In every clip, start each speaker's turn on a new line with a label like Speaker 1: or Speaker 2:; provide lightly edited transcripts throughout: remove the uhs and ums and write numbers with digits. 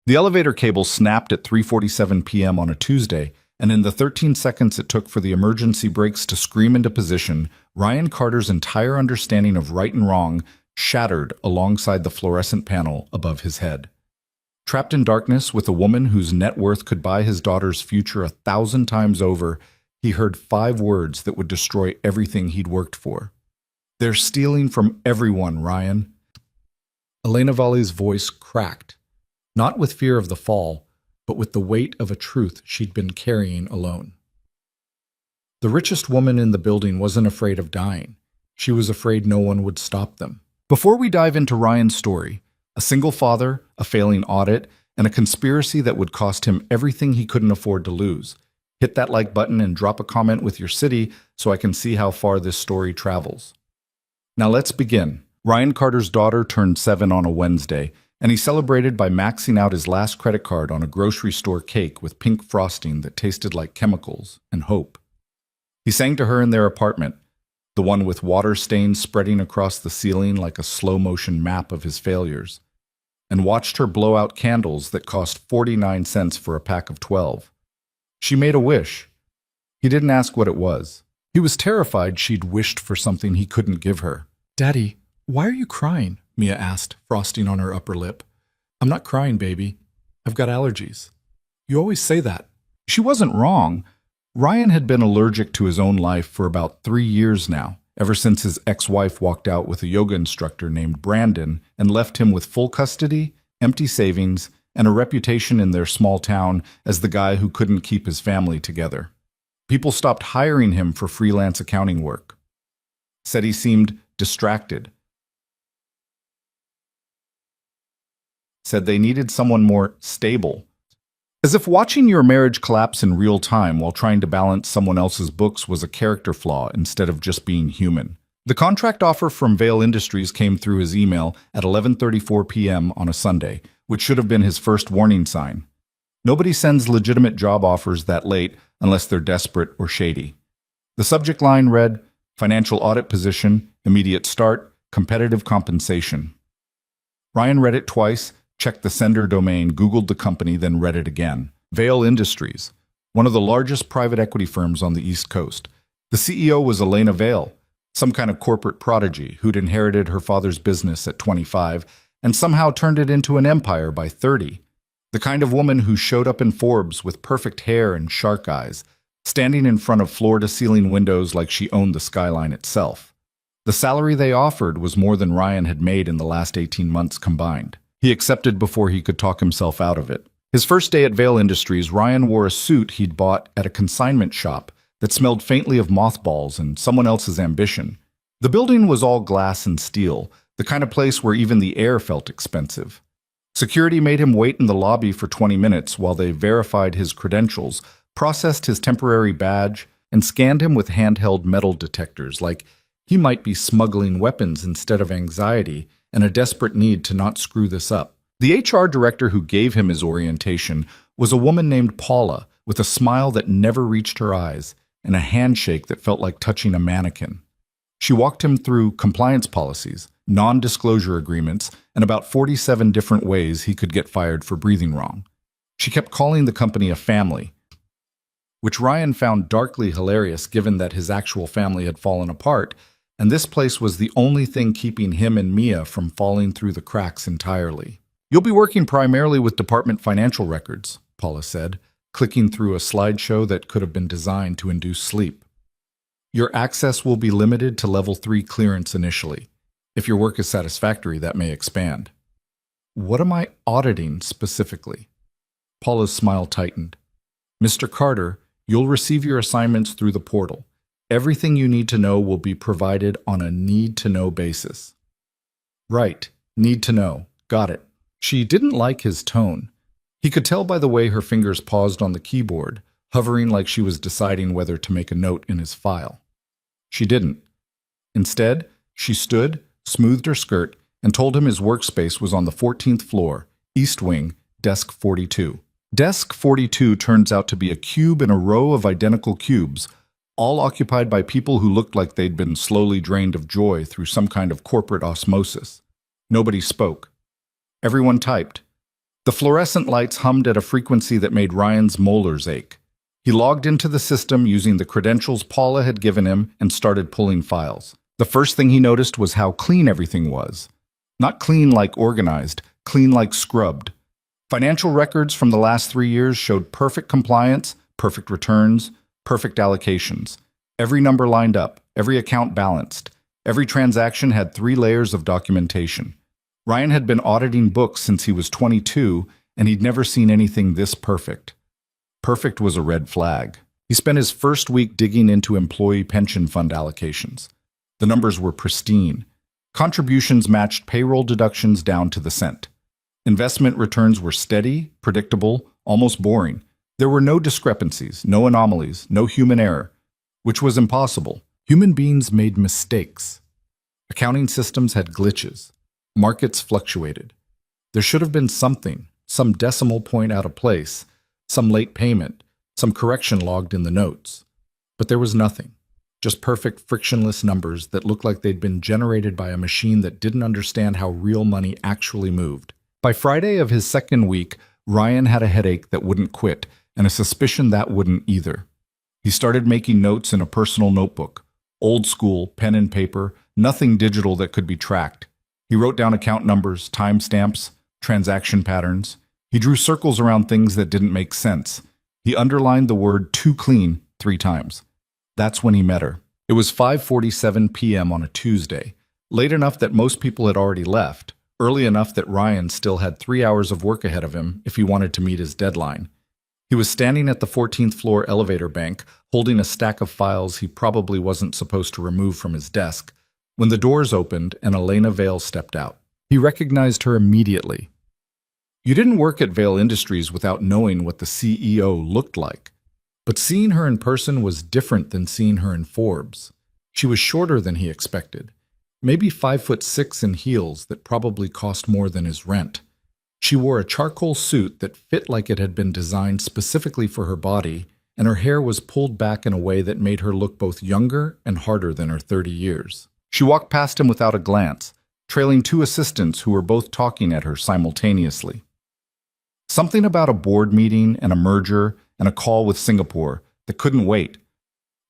Speaker 1: The elevator cable snapped at 3:47 p.m. on a Tuesday, and in the 13 seconds it took for the emergency brakes to scream into position, Ryan Carter's entire understanding of right and wrong shattered alongside the fluorescent panel above his head. Trapped in darkness with a woman whose net worth could buy his daughter's future 1,000 times over, he heard 5 words that would destroy everything he'd worked for. "They're stealing from everyone, Ryan." Elena Valle's voice cracked, not with fear of the fall, but with the weight of a truth she'd been carrying alone. The richest woman in the building wasn't afraid of dying. She was afraid no one would stop them. Before we dive into Ryan's story, a single father, a failing audit, and a conspiracy that would cost him everything he couldn't afford to lose, hit that like button and drop a comment with your city so I can see how far this story travels. Now let's begin. Ryan Carter's daughter turned 7 on a Wednesday, and he celebrated by maxing out his last credit card on a grocery store cake with pink frosting that tasted like chemicals and hope. He sang to her in their apartment, the one with water stains spreading across the ceiling like a slow-motion map of his failures, and watched her blow out candles that cost 49 cents for a pack of 12. She made a wish. He didn't ask what it was. He was terrified she'd wished for something he couldn't give her. "Daddy, why are you crying?" Mia asked, frosting on her upper lip. "I'm not crying, baby. I've got allergies." "You always say that." She wasn't wrong. Ryan had been allergic to his own life for about 3 years now, ever since his ex-wife walked out with a yoga instructor named Brandon and left him with full custody, empty savings, and a reputation in their small town as the guy who couldn't keep his family together. People stopped hiring him for freelance accounting work. Said he seemed distracted. Said they needed someone more stable. As if watching your marriage collapse in real time while trying to balance someone else's books was a character flaw instead of just being human. The contract offer from Vail Industries came through his email at 11:34 p.m. on a Sunday, which should have been his first warning sign. Nobody sends legitimate job offers that late unless they're desperate or shady. The subject line read, "Financial audit position, immediate start, competitive compensation." Ryan read it twice, checked the sender domain, Googled the company, then read it again. Vail Industries, one of the largest private equity firms on the East Coast. The CEO was Elena Vail, some kind of corporate prodigy who'd inherited her father's business at 25 and somehow turned it into an empire by 30. The kind of woman who showed up in Forbes with perfect hair and shark eyes, standing in front of floor-to-ceiling windows like she owned the skyline itself. The salary they offered was more than Ryan had made in the last 18 months combined. He accepted before he could talk himself out of it. His first day at Vail Industries, Ryan wore a suit he'd bought at a consignment shop that smelled faintly of mothballs and someone else's ambition. The building was all glass and steel, the kind of place where even the air felt expensive. Security made him wait in the lobby for 20 minutes while they verified his credentials, processed his temporary badge, and scanned him with handheld metal detectors like he might be smuggling weapons instead of anxiety and a desperate need to not screw this up. The HR director who gave him his orientation was a woman named Paula with a smile that never reached her eyes and a handshake that felt like touching a mannequin. She walked him through compliance policies, non-disclosure agreements, and about 47 different ways he could get fired for breathing wrong. She kept calling the company a family, which Ryan found darkly hilarious given that his actual family had fallen apart, and this place was the only thing keeping him and Mia from falling through the cracks entirely. "You'll be working primarily with department financial records," Paula said, clicking through a slideshow that could have been designed to induce sleep. "Your access will be limited to level 3 clearance initially. If your work is satisfactory, that may expand." "What am I auditing specifically?" Paula's smile tightened. "Mr. Carter, you'll receive your assignments through the portal. Everything you need to know will be provided on a need-to-know basis." "Right, need to know. Got it." She didn't like his tone. He could tell by the way her fingers paused on the keyboard, hovering like she was deciding whether to make a note in his file. She didn't. Instead, she stood, smoothed her skirt, and told him his workspace was on the 14th floor, East Wing, Desk 42. Desk 42 turns out to be a cube in a row of identical cubes, all occupied by people who looked like they'd been slowly drained of joy through some kind of corporate osmosis. Nobody spoke. Everyone typed. The fluorescent lights hummed at a frequency that made Ryan's molars ache. He logged into the system using the credentials Paula had given him and started pulling files. The first thing he noticed was how clean everything was. Not clean like organized, clean like scrubbed. Financial records from the last 3 years showed perfect compliance, perfect returns, perfect allocations. Every number lined up, every account balanced. Every transaction had 3 layers of documentation. Ryan had been auditing books since he was 22, and he'd never seen anything this perfect. Perfect was a red flag. He spent his first week digging into employee pension fund allocations. The numbers were pristine. Contributions matched payroll deductions down to the cent. Investment returns were steady, predictable, almost boring. There were no discrepancies, no anomalies, no human error, which was impossible. Human beings made mistakes. Accounting systems had glitches. Markets fluctuated. There should have been something, some decimal point out of place, some late payment, some correction logged in the notes. But there was nothing. Just perfect, frictionless numbers that looked like they'd been generated by a machine that didn't understand how real money actually moved. By Friday of his second week, Ryan had a headache that wouldn't quit, and a suspicion that wouldn't either. He started making notes in a personal notebook. Old school, pen and paper, nothing digital that could be tracked. He wrote down account numbers, timestamps, transaction patterns. He drew circles around things that didn't make sense. He underlined the word "too clean" 3 times. That's when he met her. It was 5:47 p.m. on a Tuesday, late enough that most people had already left, early enough that Ryan still had 3 hours of work ahead of him if he wanted to meet his deadline. He was standing at the 14th floor elevator bank, holding a stack of files he probably wasn't supposed to remove from his desk, when the doors opened and Elena Vale stepped out. He recognized her immediately. You didn't work at Vale Industries without knowing what the CEO looked like. But seeing her in person was different than seeing her in Forbes. She was shorter than he expected, maybe 5'6" in heels that probably cost more than his rent. She wore a charcoal suit that fit like it had been designed specifically for her body, and her hair was pulled back in a way that made her look both younger and harder than her 30 years. She walked past him without a glance, trailing 2 assistants who were both talking at her simultaneously. Something about a board meeting and a merger and a call with Singapore that couldn't wait.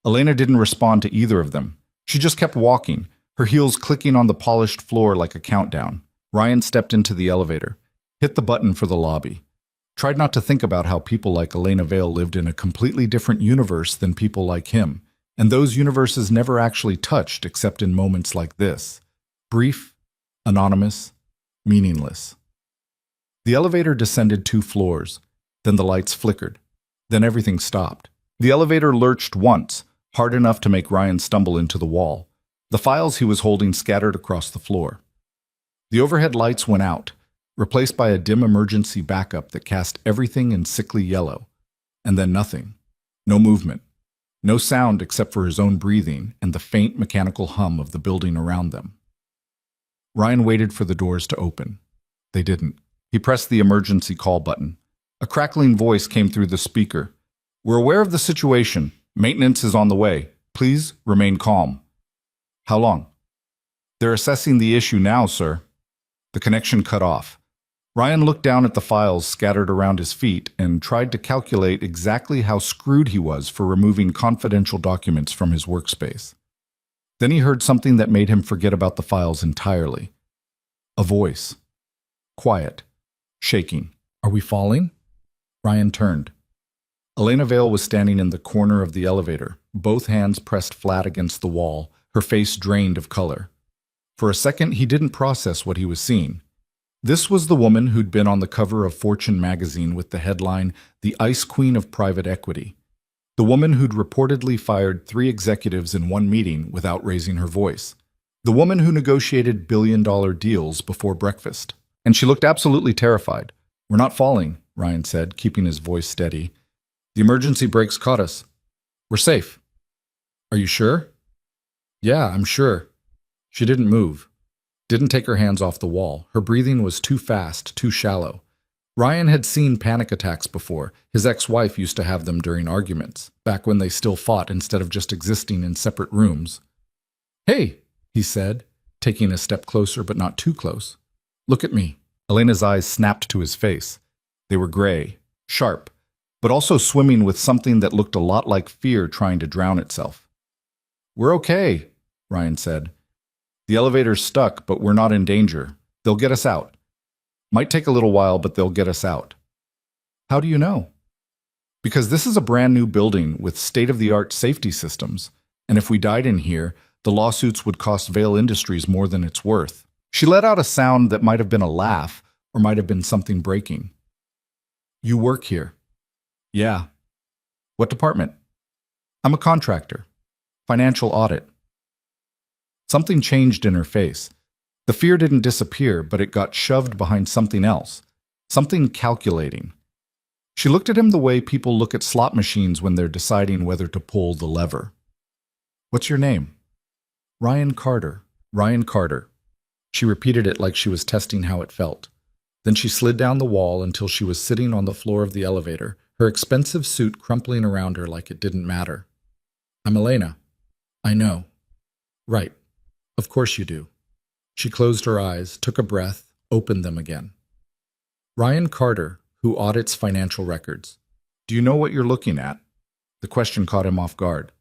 Speaker 1: Elena didn't respond to either of them. She just kept walking, her heels clicking on the polished floor like a countdown. Ryan stepped into the elevator, hit the button for the lobby. Tried not to think about how people like Elena Vale lived in a completely different universe than people like him, and those universes never actually touched except in moments like this. Brief, anonymous, meaningless. The elevator descended 2 floors, then the lights flickered. Then everything stopped. The elevator lurched once, hard enough to make Ryan stumble into the wall. The files he was holding scattered across the floor. The overhead lights went out, replaced by a dim emergency backup that cast everything in sickly yellow. And then nothing. No movement. No sound except for his own breathing and the faint mechanical hum of the building around them. Ryan waited for the doors to open. They didn't. He pressed the emergency call button. A crackling voice came through the speaker. We're aware of the situation. Maintenance is on the way. Please remain calm. How long? They're assessing the issue now, sir. The connection cut off. Ryan looked down at the files scattered around his feet and tried to calculate exactly how screwed he was for removing confidential documents from his workspace. Then he heard something that made him forget about the files entirely. A voice. Quiet. Shaking. Are we falling? Ryan turned. Elena Vale was standing in the corner of the elevator, both hands pressed flat against the wall, her face drained of color. For a second, he didn't process what he was seeing. This was the woman who'd been on the cover of Fortune magazine with the headline, "The Ice Queen of Private Equity." The woman who'd reportedly fired 3 executives in one meeting without raising her voice. The woman who negotiated billion-dollar deals before breakfast. And she looked absolutely terrified. We're not falling, Ryan said, keeping his voice steady. The emergency brakes caught us. We're safe. Are you sure? Yeah, I'm sure. She didn't move. Didn't take her hands off the wall. Her breathing was too fast, too shallow. Ryan had seen panic attacks before. His ex-wife used to have them during arguments, back when they still fought instead of just existing in separate rooms. Hey, he said, taking a step closer but not too close. Look at me. Elena's eyes snapped to his face. They were gray, sharp, but also swimming with something that looked a lot like fear trying to drown itself. "We're okay," Ryan said. "The elevator's stuck, but we're not in danger. They'll get us out. Might take a little while, but they'll get us out." "How do you know?" "Because this is a brand new building with state-of-the-art safety systems, and if we died in here, the lawsuits would cost Vale Industries more than it's worth." She let out a sound that might have been a laugh or might have been something breaking. "You work here?" "Yeah." "What department?" "I'm a contractor. Financial audit." Something changed in her face. The fear didn't disappear, but it got shoved behind something else, something calculating. She looked at him the way people look at slot machines when they're deciding whether to pull the lever. "What's your name?" "Ryan Carter. Ryan Carter." She repeated it like she was testing how it felt. Then she slid down the wall until she was sitting on the floor of the elevator, her expensive suit crumpling around her like it didn't matter. "I'm Elena." "I know." "Right. Of course you do." She closed her eyes, took a breath, opened them again. "Ryan Carter, who audits financial records. Do you know what you're looking at?" The question caught him off guard.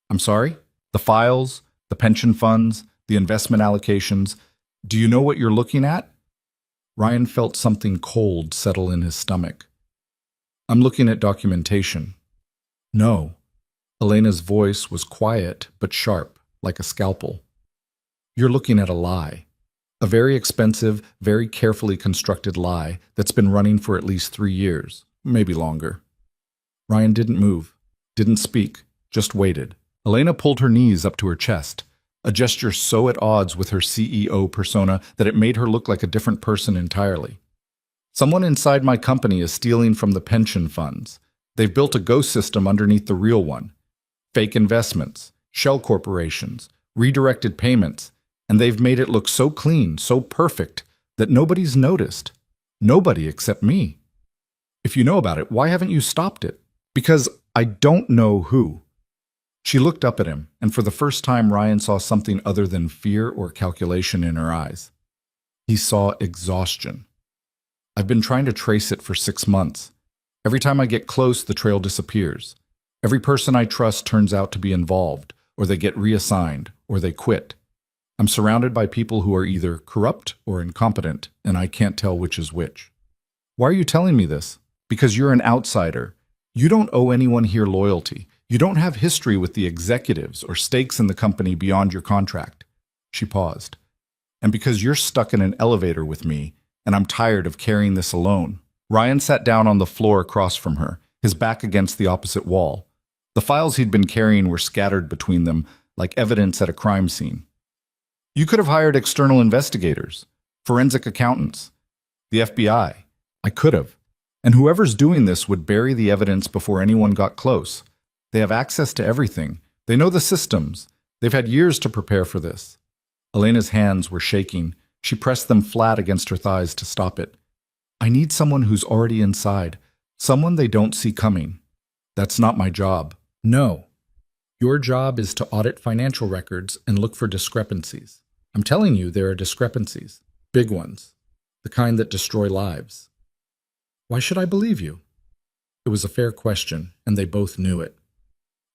Speaker 1: "I'm sorry?" "The files, the pension funds, the investment allocations. Do you know what you're looking at?" Ryan felt something cold settle in his stomach. "I'm looking at documentation." "No." Elena's voice was quiet but sharp, like a scalpel. "You're looking at a lie. A very expensive, very carefully constructed lie that's been running for at least 3 years, maybe longer." Ryan didn't move, didn't speak, just waited. Elena pulled her knees up to her chest, a gesture so at odds with her CEO persona that it made her look like a different person entirely. "Someone inside my company is stealing from the pension funds. They've built a ghost system underneath the real one. Fake investments, shell corporations, redirected payments, and they've made it look so clean, so perfect, that nobody's noticed. Nobody except me. If you know about it, why haven't you stopped it?" "Because I don't know who." She looked up at him, and for the first time Ryan saw something other than fear or calculation in her eyes. He saw exhaustion. "I've been trying to trace it for 6 months. Every time I get close, the trail disappears. Every person I trust turns out to be involved, or they get reassigned, or they quit. I'm surrounded by people who are either corrupt or incompetent, and I can't tell which is which." "Why are you telling me this?" "Because you're an outsider. You don't owe anyone here loyalty. You don't have history with the executives or stakes in the company beyond your contract." She paused. "And because you're stuck in an elevator with me, and I'm tired of carrying this alone." Ryan sat down on the floor across from her, his back against the opposite wall. The files he'd been carrying were scattered between them, like evidence at a crime scene. "You could have hired external investigators, forensic accountants, the FBI. I could have. And whoever's doing this would bury the evidence before anyone got close. They have access to everything. They know the systems. They've had years to prepare for this." Elena's hands were shaking. She pressed them flat against her thighs to stop it. "I need someone who's already inside, someone they don't see coming. That's not my job." "No. Your job is to audit financial records and look for discrepancies. I'm telling you there are discrepancies, big ones, the kind that destroy lives." "Why should I believe you?" It was a fair question, and they both knew it.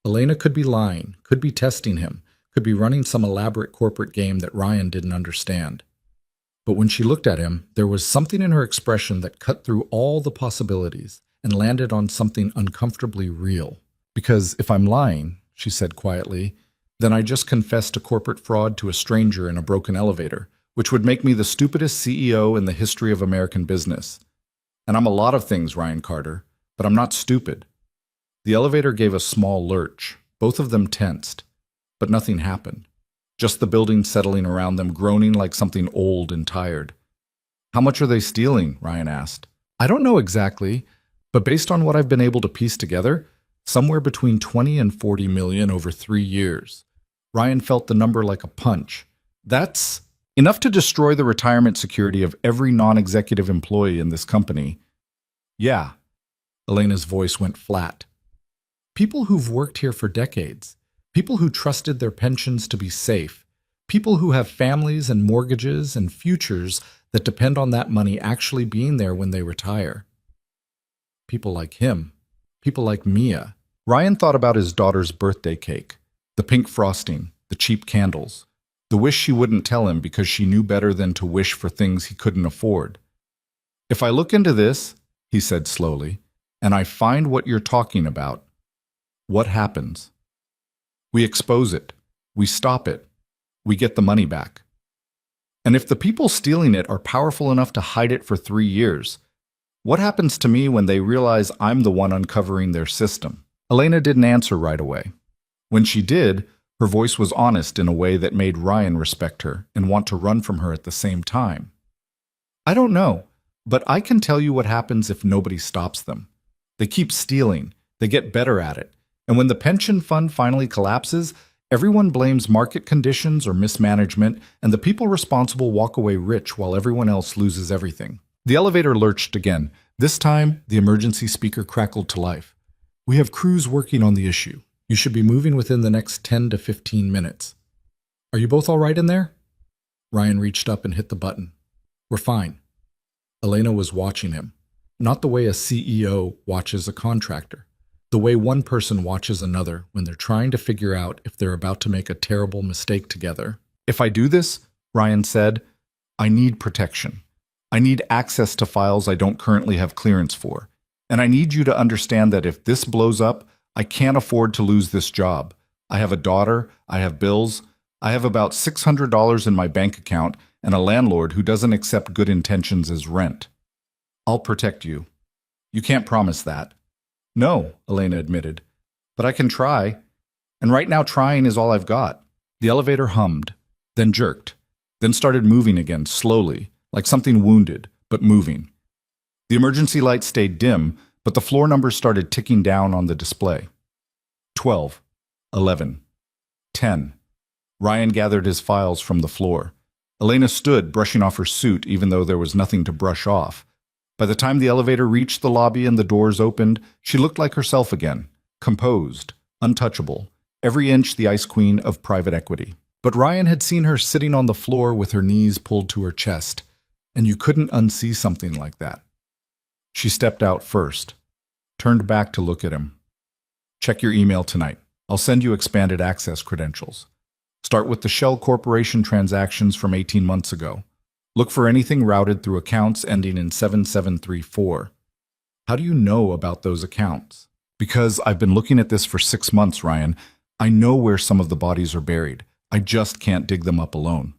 Speaker 1: Elena could be lying, could be testing him, could be running some elaborate corporate game that Ryan didn't understand. But when she looked at him, there was something in her expression that cut through all the possibilities and landed on something uncomfortably real. "Because if I'm lying," she said quietly, "then I just confessed to corporate fraud to a stranger in a broken elevator, which would make me the stupidest CEO in the history of American business. And I'm a lot of things, Ryan Carter, but I'm not stupid." The elevator gave a small lurch. Both of them tensed. But nothing happened. Just the building settling around them, groaning like something old and tired. "How much are they stealing?" Ryan asked. "I don't know exactly, but based on what I've been able to piece together, somewhere between 20 and 40 million over 3 years. Ryan felt the number like a punch. That's enough to destroy the retirement security of every non-executive employee in this company. "Yeah." Elena's voice went flat. "People who've worked here for decades. People who trusted their pensions to be safe. People who have families and mortgages and futures that depend on that money actually being there when they retire." people like him, people like Mia. Ryan thought about his daughter's birthday cake, the pink frosting, the cheap candles, the wish she wouldn't tell him because she knew better than to wish for things he couldn't afford. If I look into this, he said slowly, and I find what you're talking about, what happens? We expose it. We stop it. We get the money back. And if the people stealing it are powerful enough to hide it for 3 years, what happens to me when they realize I'm the one uncovering their system? Elena didn't answer right away. When she did, her voice was honest in a way that made Ryan respect her and want to run from her at the same time. I don't know, but I can tell you what happens if nobody stops them. They keep stealing. They get better at it. And when the pension fund finally collapses, everyone blames market conditions or mismanagement, and the people responsible walk away rich while everyone else loses everything. The elevator lurched again. This time, the emergency speaker crackled to life. We have crews working on the issue. You should be moving within the next 10 to 15 minutes. Are you both all right in there? Ryan reached up and hit the button. We're fine. Elena was watching him, not the way a CEO watches a contractor. The way one person watches another when they're trying to figure out if they're about to make a terrible mistake together. If I do this, Ryan said, I need protection. I need access to files I don't currently have clearance for. And I need you to understand that if this blows up, I can't afford to lose this job. I have a daughter, I have bills, I have about $600 in my bank account, and a landlord who doesn't accept good intentions as rent. I'll protect you. You can't promise that. No, Elena admitted, but I can try. And right now trying is all I've got. The elevator hummed, then jerked, then started moving again slowly, like something wounded, but moving. The emergency light stayed dim, but the floor numbers started ticking down on the display. 12, 11, 10. Ryan gathered his files from the floor. Elena stood, brushing off her suit, even though there was nothing to brush off. By the time the elevator reached the lobby and the doors opened, she looked like herself again, composed, untouchable, every inch the ice queen of private equity. But Ryan had seen her sitting on the floor with her knees pulled to her chest, and you couldn't unsee something like that. She stepped out first, turned back to look at him. Check your email tonight. I'll send you expanded access credentials. Start with the Shell Corporation transactions from 18 months ago. Look for anything routed through accounts ending in 7734. How do you know about those accounts? Because I've been looking at this for 6 months, Ryan. I know where some of the bodies are buried. I just can't dig them up alone.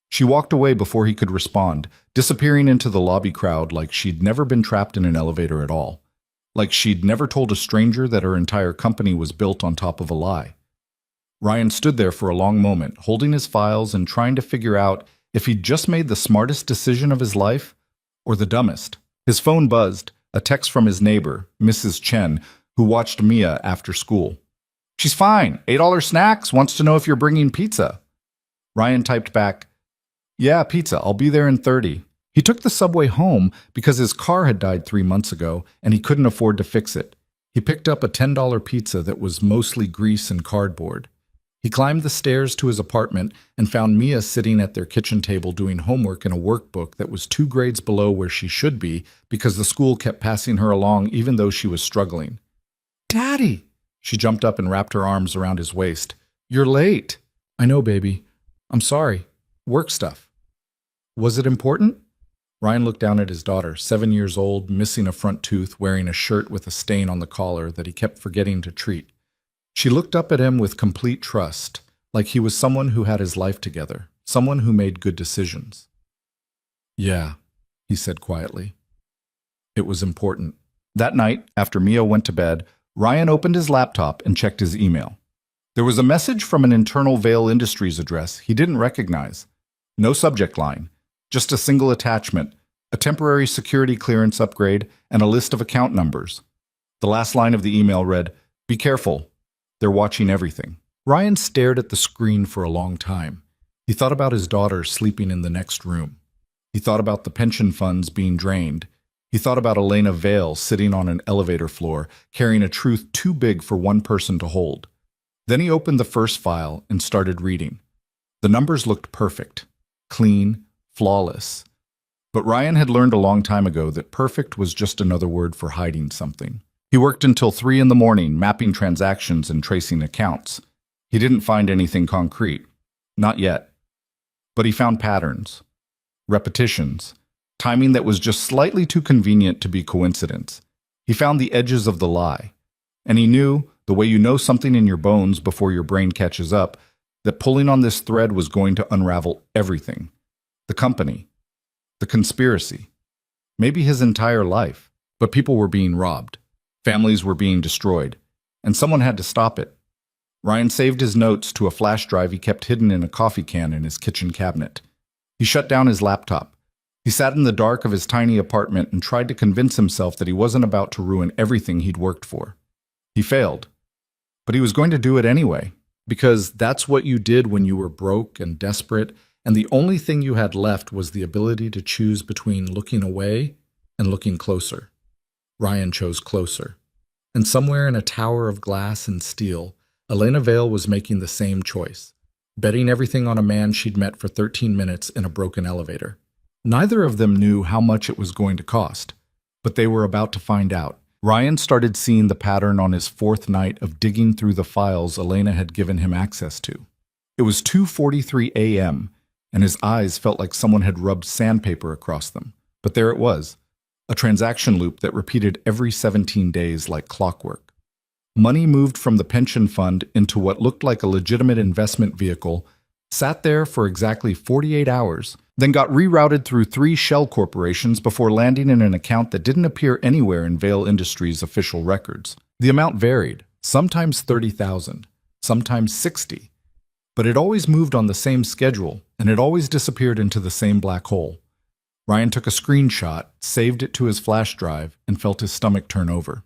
Speaker 1: She walked away before he could respond, disappearing into the lobby crowd like she'd never been trapped in an elevator at all. Like she'd never told a stranger that her entire company was built on top of a lie. Ryan stood there for a long moment, holding his files and trying to figure out if he'd just made the smartest decision of his life or the dumbest. His phone buzzed, a text from his neighbor, Mrs. Chen, who watched Mia after school. She's fine. $8 snacks, wants to know if you're bringing pizza. Ryan typed back, yeah, pizza. I'll be there in 30. He took the subway home because his car had died 3 months ago and he couldn't afford to fix it. He picked up a $10 pizza that was mostly grease and cardboard. He climbed the stairs to his apartment and found Mia sitting at their kitchen table doing homework in a workbook that was 2 grades below where she should be because the school kept passing her along even though she was struggling. Daddy! She jumped up and wrapped her arms around his waist. You're late. I know, baby. I'm sorry. Work stuff. Was it important? Ryan looked down at his daughter, 7 years old, missing a front tooth, wearing a shirt with a stain on the collar that he kept forgetting to treat. She looked up at him with complete trust, like he was someone who had his life together, someone who made good decisions. Yeah, he said quietly. It was important. That night, after Mia went to bed, Ryan opened his laptop and checked his email. There was a message from an internal Vail Industries address he didn't recognize. No subject line, just a single attachment, a temporary security clearance upgrade, and a list of account numbers. The last line of the email read, "Be careful. They're watching everything." Ryan stared at the screen for a long time. He thought about his daughter sleeping in the next room. He thought about the pension funds being drained. He thought about Elena Vail sitting on an elevator floor, carrying a truth too big for one person to hold. Then he opened the first file and started reading. The numbers looked perfect, clean, flawless. But Ryan had learned a long time ago that perfect was just another word for hiding something. He worked until 3 in the morning, mapping transactions and tracing accounts. He didn't find anything concrete. Not yet. But he found patterns, repetitions, timing that was just slightly too convenient to be coincidence. He found the edges of the lie. And he knew, the way you know something in your bones before your brain catches up, that pulling on this thread was going to unravel everything. The company, the conspiracy, maybe his entire life. But people were being robbed. Families were being destroyed. And someone had to stop it. Ryan saved his notes to a flash drive he kept hidden in a coffee can in his kitchen cabinet. He shut down his laptop. He sat in the dark of his tiny apartment and tried to convince himself that he wasn't about to ruin everything he'd worked for. He failed. But he was going to do it anyway, because that's what you did when you were broke and desperate, and the only thing you had left was the ability to choose between looking away and looking closer. Ryan chose closer. And somewhere in a tower of glass and steel, Elena Vale was making the same choice, betting everything on a man she'd met for 13 minutes in a broken elevator. Neither of them knew how much it was going to cost, but they were about to find out. Ryan started seeing the pattern on his 4th night of digging through the files Elena had given him access to. It was 2:43 a.m., and his eyes felt like someone had rubbed sandpaper across them. But there it was, a transaction loop that repeated every 17 days like clockwork. Money moved from the pension fund into what looked like a legitimate investment vehicle, sat there for exactly 48 hours, then got rerouted through 3 shell corporations before landing in an account that didn't appear anywhere in Vale Industries' official records. The amount varied, sometimes 30,000, sometimes 60, but it always moved on the same schedule, and it always disappeared into the same black hole. Ryan took a screenshot, saved it to his flash drive, and felt his stomach turn over.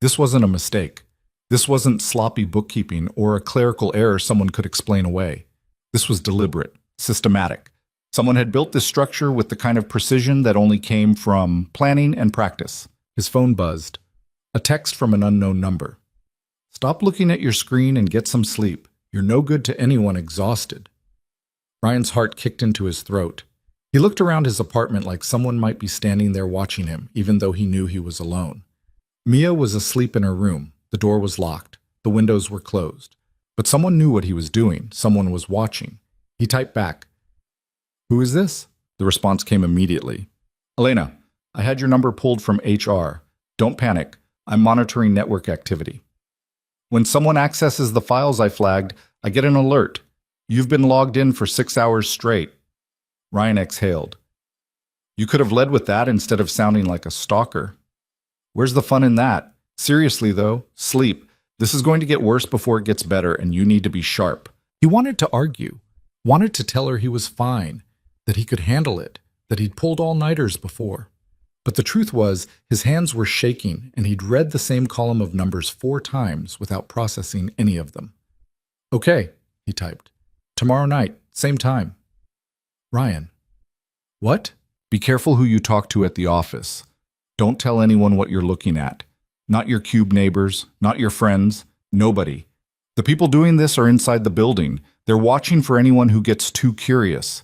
Speaker 1: This wasn't a mistake. This wasn't sloppy bookkeeping or a clerical error someone could explain away. This was deliberate, systematic. Someone had built this structure with the kind of precision that only came from planning and practice. His phone buzzed. A text from an unknown number. "Stop looking at your screen and get some sleep. You're no good to anyone exhausted." Ryan's heart kicked into his throat. He looked around his apartment like someone might be standing there watching him, even though he knew he was alone. Mia was asleep in her room. The door was locked. The windows were closed. But someone knew what he was doing. Someone was watching. He typed back, "Who is this?" The response came immediately. "Elena, I had your number pulled from HR. Don't panic. I'm monitoring network activity. When someone accesses the files I flagged, I get an alert. You've been logged in for 6 hours straight." Ryan exhaled. "You could have led with that instead of sounding like a stalker." "Where's the fun in that? Seriously, though, sleep. This is going to get worse before it gets better, and you need to be sharp." He wanted to argue, wanted to tell her he was fine, that he could handle it, that he'd pulled all-nighters before. But the truth was, his hands were shaking, and he'd read the same column of numbers 4 times without processing any of them. "Okay," he typed. "Tomorrow night, same time." "Ryan." "What?" "Be careful who you talk to at the office. Don't tell anyone what you're looking at. Not your cube neighbors, not your friends, nobody. The people doing this are inside the building. They're watching for anyone who gets too curious."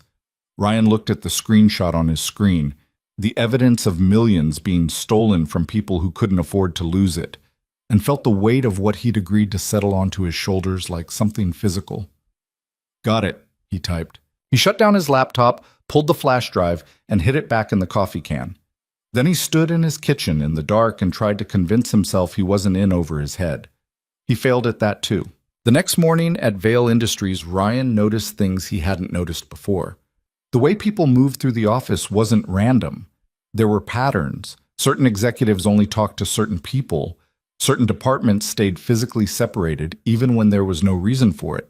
Speaker 1: Ryan looked at the screenshot on his screen, the evidence of millions being stolen from people who couldn't afford to lose it, and felt the weight of what he'd agreed to settle onto his shoulders like something physical. "Got it," he typed. He shut down his laptop, pulled the flash drive, and hid it back in the coffee can. Then he stood in his kitchen in the dark and tried to convince himself he wasn't in over his head. He failed at that too. The next morning at Vale Industries, Ryan noticed things he hadn't noticed before. The way people moved through the office wasn't random. There were patterns. Certain executives only talked to certain people. Certain departments stayed physically separated, even when there was no reason for it.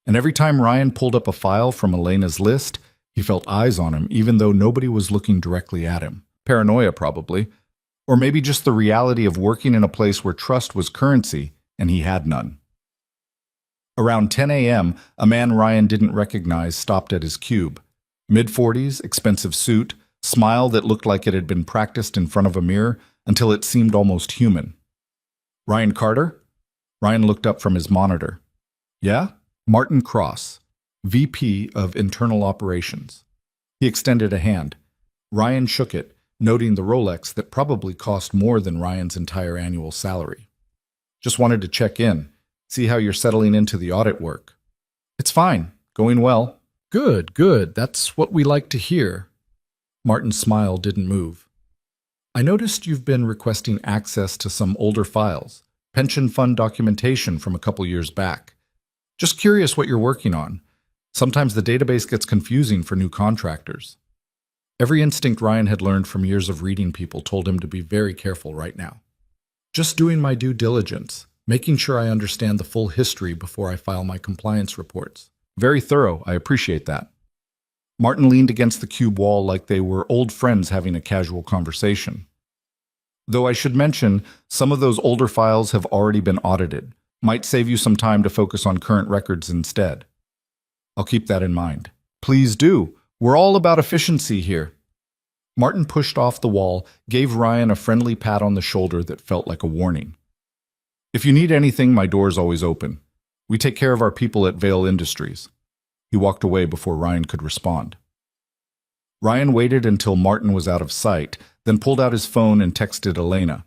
Speaker 1: And every time Ryan pulled up a file from Elena's list, he felt eyes on him, even though nobody was looking directly at him. Paranoia, probably. Or maybe just the reality of working in a place where trust was currency, and he had none. Around 10 a.m., a man Ryan didn't recognize stopped at his cube. Mid-40s, expensive suit, smile that looked like it had been practiced in front of a mirror until it seemed almost human. "Ryan Carter?" Ryan looked up from his monitor. "Yeah?" "Martin Cross, VP of Internal Operations." He extended a hand. Ryan shook it, noting the Rolex that probably cost more than Ryan's entire annual salary. Just wanted to check in, see how you're settling into the audit work. It's fine, going well. Good, good, that's what we like to hear. Martin's smile didn't move. I noticed you've been requesting access to some older files, pension fund documentation from a couple years back. Just curious what you're working on. Sometimes the database gets confusing for new contractors. Every instinct Ryan had learned from years of reading people told him to be very careful right now. Just doing my due diligence, making sure I understand the full history before I file my compliance reports. Very thorough, I appreciate that. Martin leaned against the cube wall like they were old friends having a casual conversation. Though I should mention, some of those older files have already been audited. Might save you some time to focus on current records instead. I'll keep that in mind. Please do. We're all about efficiency here. Martin pushed off the wall, gave Ryan a friendly pat on the shoulder that felt like a warning. If you need anything, my door's always open. We take care of our people at Vale Industries. He walked away before Ryan could respond. Ryan waited until Martin was out of sight, then pulled out his phone and texted Elena.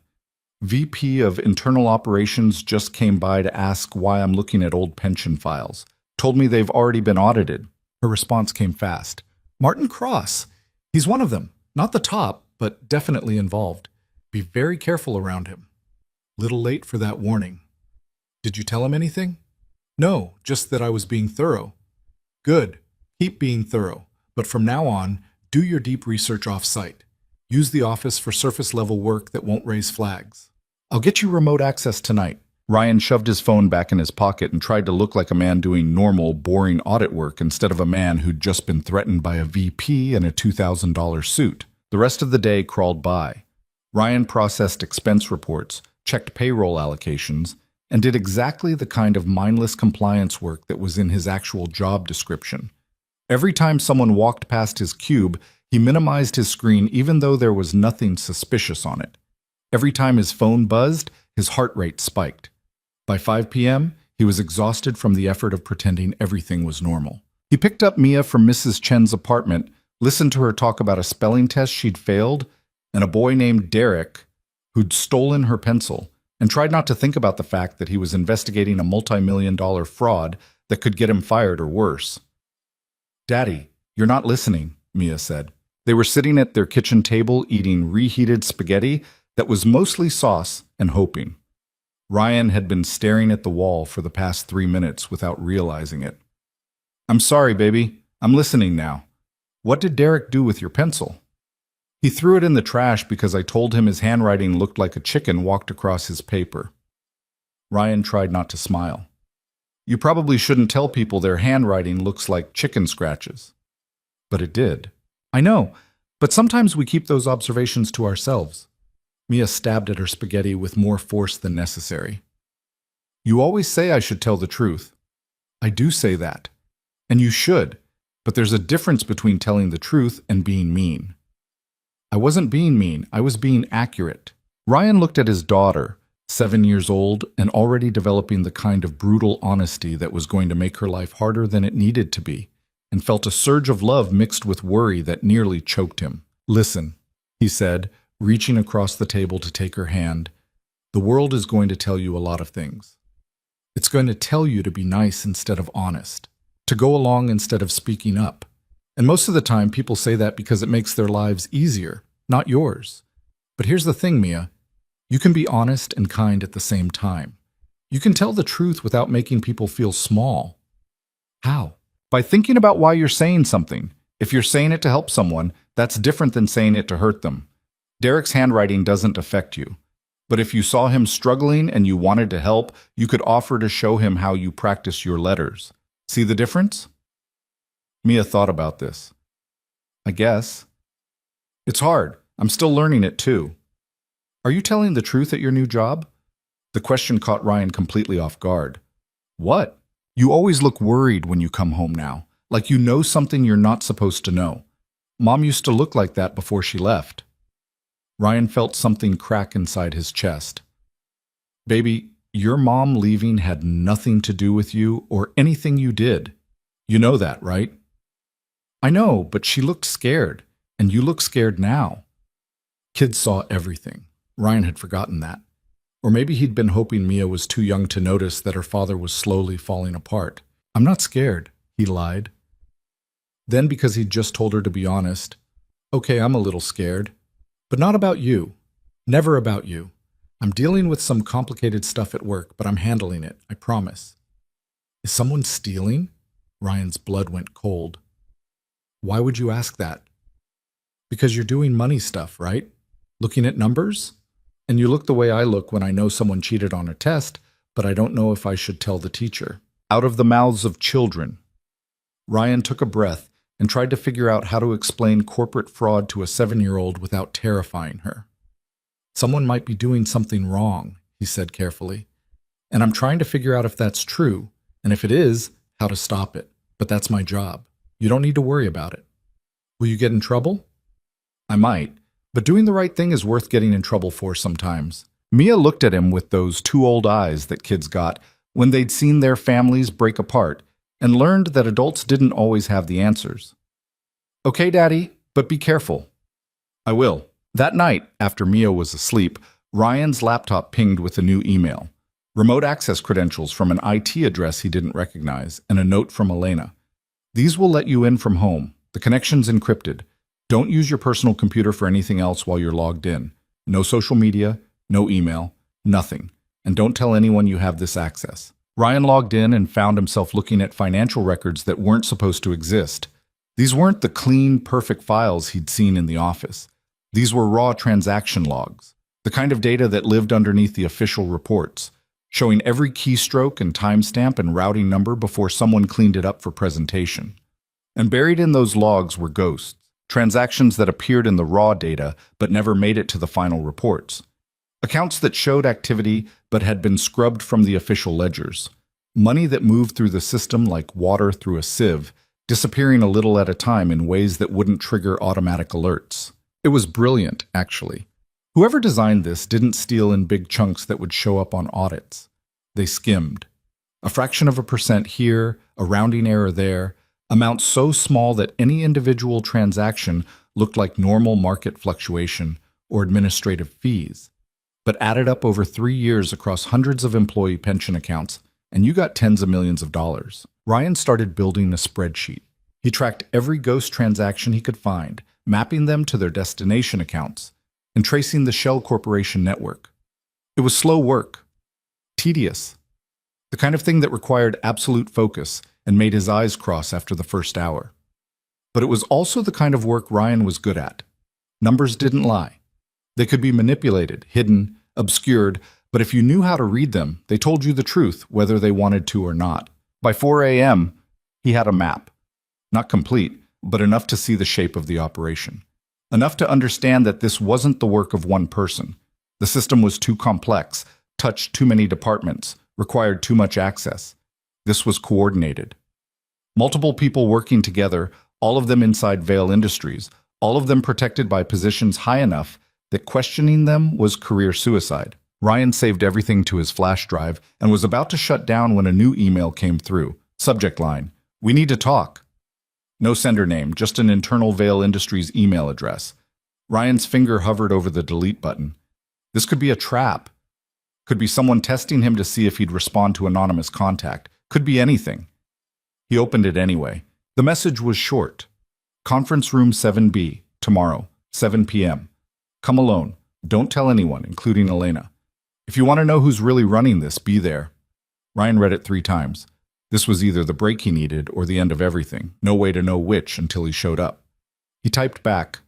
Speaker 1: VP of Internal Operations just came by to ask why I'm looking at old pension files. Told me they've already been audited. Her response came fast. Martin Cross. He's one of them. Not the top, but definitely involved. Be very careful around him. Little late for that warning. Did you tell him anything? No, just that I was being thorough. Good. Keep being thorough. But from now on, do your deep research off-site. Use the office for surface-level work that won't raise flags. I'll get you remote access tonight. Ryan shoved his phone back in his pocket and tried to look like a man doing normal, boring audit work instead of a man who'd just been threatened by a VP in a $2,000 suit. The rest of the day crawled by. Ryan processed expense reports, checked payroll allocations, and did exactly the kind of mindless compliance work that was in his actual job description. Every time someone walked past his cube, he minimized his screen even though there was nothing suspicious on it. Every time his phone buzzed, his heart rate spiked. By 5 p.m., he was exhausted from the effort of pretending everything was normal. He picked up Mia from Mrs. Chen's apartment, listened to her talk about a spelling test she'd failed, and a boy named Derek who'd stolen her pencil, and tried not to think about the fact that he was investigating a multi-million-dollar fraud that could get him fired or worse. Daddy, you're not listening, Mia said. They were sitting at their kitchen table eating reheated spaghetti that was mostly sauce and hoping. Ryan had been staring at the wall for the past 3 minutes without realizing it. I'm sorry, baby. I'm listening now. What did Derek do with your pencil? He threw it in the trash because I told him his handwriting looked like a chicken walked across his paper. Ryan tried not to smile. You probably shouldn't tell people their handwriting looks like chicken scratches. But it did. I know, but sometimes we keep those observations to ourselves. Mia stabbed at her spaghetti with more force than necessary. You always say I should tell the truth. I do say that. And you should. But there's a difference between telling the truth and being mean. I wasn't being mean. I was being accurate. Ryan looked at his daughter, 7 years old, and already developing the kind of brutal honesty that was going to make her life harder than it needed to be, and felt a surge of love mixed with worry that nearly choked him. Listen, he said, reaching across the table to take her hand. The world is going to tell you a lot of things. It's going to tell you to be nice instead of honest, to go along instead of speaking up. And most of the time, people say that because it makes their lives easier, not yours. But here's the thing, Mia. You can be honest and kind at the same time. You can tell the truth without making people feel small. How? By thinking about why you're saying something. If you're saying it to help someone, that's different than saying it to hurt them. Derek's handwriting doesn't affect you. But if you saw him struggling and you wanted to help, you could offer to show him how you practice your letters. See the difference? Mia thought about this. I guess. It's hard. I'm still learning it too. Are you telling the truth at your new job? The question caught Ryan completely off guard. What? You always look worried when you come home now, like you know something you're not supposed to know. Mom used to look like that before she left. Ryan felt something crack inside his chest. Baby, your mom leaving had nothing to do with you or anything you did. You know that, right? I know, but she looked scared. And you look scared now. Kids saw everything. Ryan had forgotten that. Or maybe he'd been hoping Mia was too young to notice that her father was slowly falling apart. I'm not scared, he lied. Then, because he'd just told her to be honest, okay, I'm a little scared. But not about you. Never about you. I'm dealing with some complicated stuff at work, but I'm handling it, I promise. Is someone stealing? Ryan's blood went cold. Why would you ask that? Because you're doing money stuff, right? Looking at numbers? And you look the way I look when I know someone cheated on a test, but I don't know if I should tell the teacher. Out of the mouths of children. Ryan took a breath and tried to figure out how to explain corporate fraud to a 7-year-old without terrifying her. Someone might be doing something wrong, he said carefully. And I'm trying to figure out if that's true, and if it is, how to stop it. But that's my job. You don't need to worry about it. Will you get in trouble? I might, but doing the right thing is worth getting in trouble for sometimes. Mia looked at him with those two old eyes that kids got when they'd seen their families break apart and learned that adults didn't always have the answers. Okay, Daddy, but be careful. I will. That night, after Mia was asleep, Ryan's laptop pinged with a new email. Remote access credentials from an IT address he didn't recognize, and a note from Elena. These will let you in from home. The connection's encrypted. Don't use your personal computer for anything else while you're logged in. No social media, no email, nothing. And don't tell anyone you have this access. Ryan logged in and found himself looking at financial records that weren't supposed to exist. These weren't the clean, perfect files he'd seen in the office. These were raw transaction logs, the kind of data that lived underneath the official reports, showing every keystroke and timestamp and routing number before someone cleaned it up for presentation. And buried in those logs were ghosts, transactions that appeared in the raw data but never made it to the final reports. Accounts that showed activity but had been scrubbed from the official ledgers. Money that moved through the system like water through a sieve, disappearing a little at a time in ways that wouldn't trigger automatic alerts. It was brilliant, actually. Whoever designed this didn't steal in big chunks that would show up on audits. They skimmed. A fraction of a percent here, a rounding error there, amounts so small that any individual transaction looked like normal market fluctuation or administrative fees, but added up over 3 years across hundreds of employee pension accounts, and you got tens of millions of dollars. Ryan started building a spreadsheet. He tracked every ghost transaction he could find, mapping them to their destination accounts, and tracing the shell corporation network. It was slow work, tedious, the kind of thing that required absolute focus and made his eyes cross after the first hour. But it was also the kind of work Ryan was good at. Numbers didn't lie. They could be manipulated, hidden, obscured, but if you knew how to read them, they told you the truth, whether they wanted to or not. By 4 a.m., he had a map. Not complete, but enough to see the shape of the operation. Enough to understand that this wasn't the work of one person. The system was too complex, touched too many departments, required too much access. This was coordinated. Multiple people working together, all of them inside Vail Industries, all of them protected by positions high enough that questioning them was career suicide. Ryan saved everything to his flash drive and was about to shut down when a new email came through. Subject line, "We need to talk." No sender name, just an internal Vail Industries email address. Ryan's finger hovered over the delete button. This could be a trap. Could be someone testing him to see if he'd respond to anonymous contact. Could be anything. He opened it anyway. The message was short. Conference room 7B, tomorrow, 7 p.m. Come alone. Don't tell anyone, including Elena. If you want to know who's really running this, be there. Ryan read it 3 times. This was either the break he needed or the end of everything. No way to know which until he showed up. He typed back,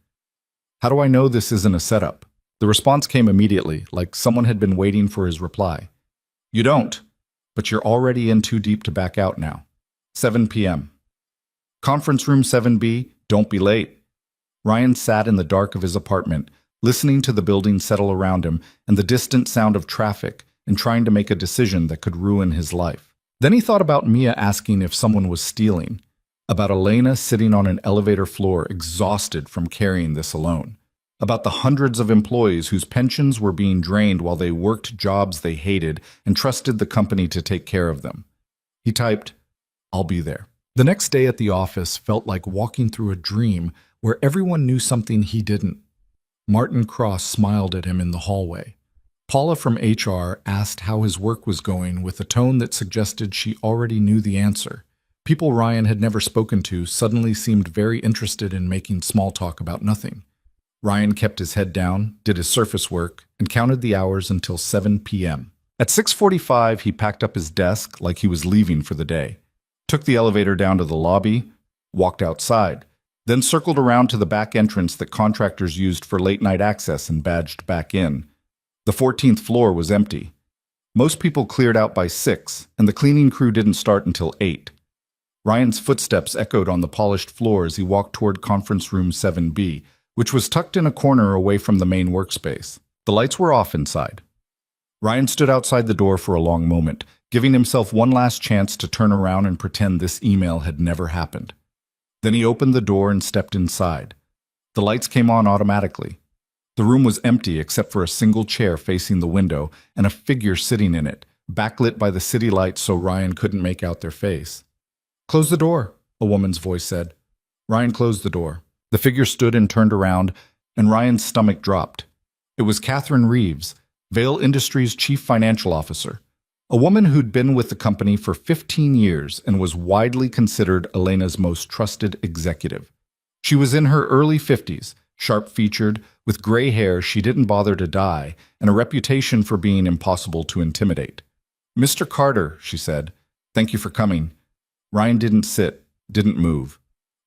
Speaker 1: "How do I know this isn't a setup?" The response came immediately, like someone had been waiting for his reply. "You don't, but you're already in too deep to back out now. 7 p.m. Conference room 7B, don't be late." Ryan sat in the dark of his apartment, listening to the building settle around him and the distant sound of traffic and trying to make a decision that could ruin his life. Then he thought about Mia asking if someone was stealing, about Elena sitting on an elevator floor exhausted from carrying this alone, about the hundreds of employees whose pensions were being drained while they worked jobs they hated and trusted the company to take care of them. He typed, "I'll be there." The next day at the office felt like walking through a dream where everyone knew something he didn't. Martin Cross smiled at him in the hallway. Paula from HR asked how his work was going with a tone that suggested she already knew the answer. People Ryan had never spoken to suddenly seemed very interested in making small talk about nothing. Ryan kept his head down, did his surface work, and counted the hours until 7 p.m. At 6:45, he packed up his desk like he was leaving for the day, took the elevator down to the lobby, walked outside, then circled around to the back entrance that contractors used for late-night access and badged back in. The 14th floor was empty. Most people cleared out by 6, and the cleaning crew didn't start until 8. Ryan's footsteps echoed on the polished floor as he walked toward conference room 7B, which was tucked in a corner away from the main workspace. The lights were off inside. Ryan stood outside the door for a long moment, giving himself one last chance to turn around and pretend this email had never happened. Then he opened the door and stepped inside. The lights came on automatically. The room was empty except for a single chair facing the window and a figure sitting in it, backlit by the city lights so Ryan couldn't make out their face. "Close the door," a woman's voice said. Ryan closed the door. The figure stood and turned around, and Ryan's stomach dropped. It was Catherine Reeves, Vail Industries' chief financial officer, a woman who'd been with the company for 15 years and was widely considered Elena's most trusted executive. She was in her early 50s, sharp-featured, with gray hair she didn't bother to dye, and a reputation for being impossible to intimidate. "Mr. Carter," she said, "thank you for coming." Ryan didn't sit, didn't move,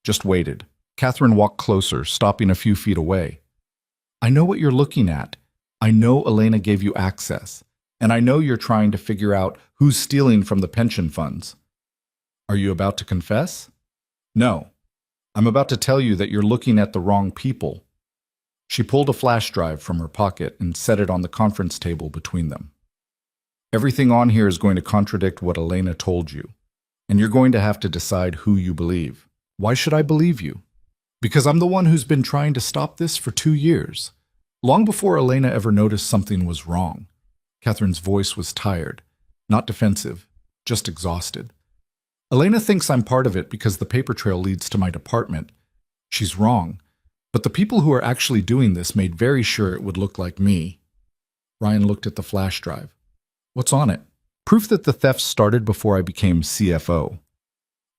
Speaker 1: just waited. Catherine walked closer, stopping a few feet away. "I know what you're looking at. I know Elena gave you access, and I know you're trying to figure out who's stealing from the pension funds. Are you about to confess?" "No. I'm about to tell you that you're looking at the wrong people." She pulled a flash drive from her pocket and set it on the conference table between them. "Everything on here is going to contradict what Elena told you, and you're going to have to decide who you believe." "Why should I believe you?" "Because I'm the one who's been trying to stop this for 2 years. Long before Elena ever noticed something was wrong." Catherine's voice was tired, not defensive, just exhausted. "Elena thinks I'm part of it because the paper trail leads to my department. She's wrong, but the people who are actually doing this made very sure it would look like me." Ryan looked at the flash drive. "What's on it?" "Proof that the theft started before I became CFO.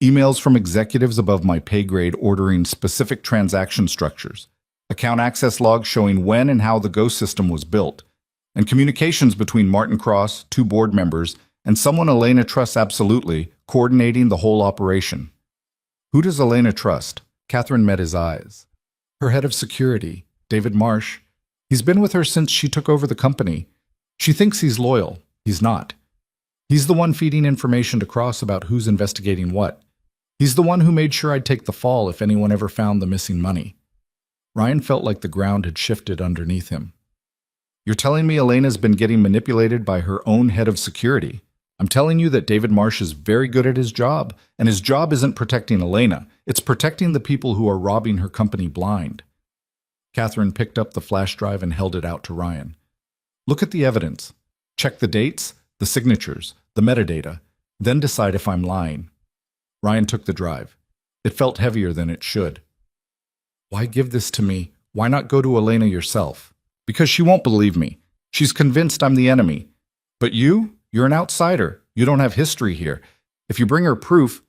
Speaker 1: Emails from executives above my pay grade ordering specific transaction structures, account access logs showing when and how the Go system was built, and communications between Martin Cross, 2 board members, and someone Elena trusts absolutely, coordinating the whole operation." "Who does Elena trust?" Catherine met his eyes. "Her head of security, David Marsh. He's been with her since she took over the company. She thinks he's loyal. He's not. He's the one feeding information to Cross about who's investigating what. He's the one who made sure I'd take the fall if anyone ever found the missing money." Ryan felt like the ground had shifted underneath him. "You're telling me Elena's been getting manipulated by her own head of security? I'm telling you that David Marsh is very good at his job, and his job isn't protecting Elena. It's protecting the people who are robbing her company blind." Catherine picked up the flash drive and held it out to Ryan. "Look at the evidence. Check the dates, the signatures, the metadata, then decide if I'm lying." Ryan took the drive. It felt heavier than it should. "Why give this to me? Why not go to Elena yourself?" "Because she won't believe me. She's convinced I'm the enemy. But you're an outsider. You don't have history here. If you bring her proof,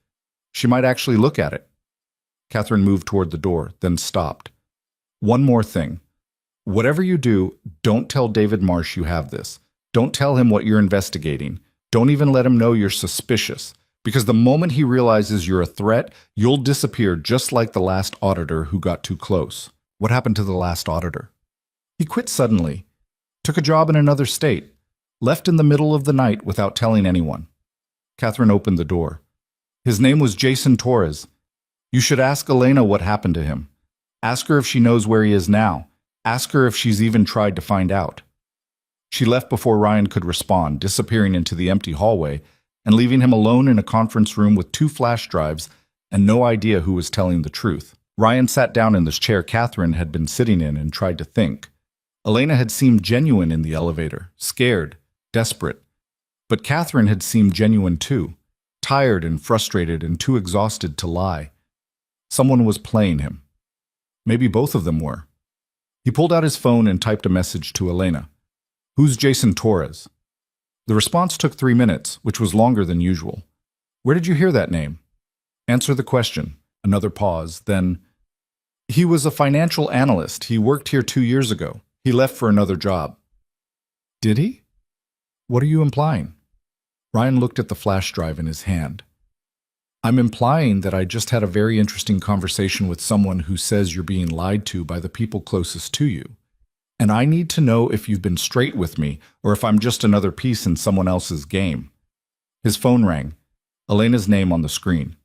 Speaker 1: she might actually look at it." Catherine moved toward the door, then stopped. "One more thing. Whatever you do, don't tell David Marsh you have this. Don't tell him what you're investigating. Don't even let him know you're suspicious. Because the moment he realizes you're a threat, you'll disappear just like the last auditor who got too close." "What happened to the last auditor?" "He quit suddenly. Took a job in another state. Left in the middle of the night without telling anyone." Catherine opened the door. "His name was Jason Torres. You should ask Elena what happened to him. Ask her if she knows where he is now. Ask her if she's even tried to find out." She left before Ryan could respond, disappearing into the empty hallway and leaving him alone in a conference room with 2 flash drives and no idea who was telling the truth. Ryan sat down in the chair Catherine had been sitting in and tried to think. Elena had seemed genuine in the elevator, scared, desperate. But Catherine had seemed genuine too, tired and frustrated and too exhausted to lie. Someone was playing him. Maybe both of them were. He pulled out his phone and typed a message to Elena. "Who's Jason Torres?" The response took 3 minutes, which was longer than usual. "Where did you hear that name?" "Answer the question." Another pause, then, "He was a financial analyst. He worked here 2 years ago. He left for another job." "Did he? What are you implying?" Ryan looked at the flash drive in his hand. "I'm implying that I just had a very interesting conversation with someone who says you're being lied to by the people closest to you. And I need to know if you've been straight with me or if I'm just another piece in someone else's game." His phone rang. Elena's name on the screen.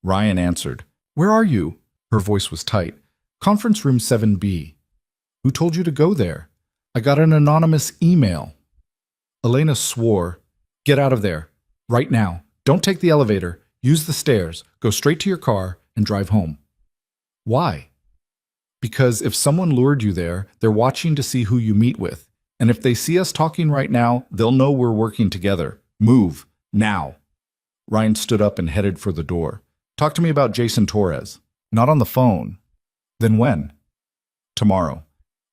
Speaker 1: Ryan answered. "Where are you?" Her voice was tight. "Conference room 7B. "Who told you to go there?" "I got an anonymous email." Elena swore. "Get out of there. Right now. Don't take the elevator. Use the stairs. Go straight to your car and drive home." "Why?" "Because if someone lured you there, they're watching to see who you meet with. And if they see us talking right now, they'll know we're working together. Move. Now." Ryan stood up and headed for the door. "Talk to me about Jason Torres." "Not on the phone." "Then when?" "Tomorrow.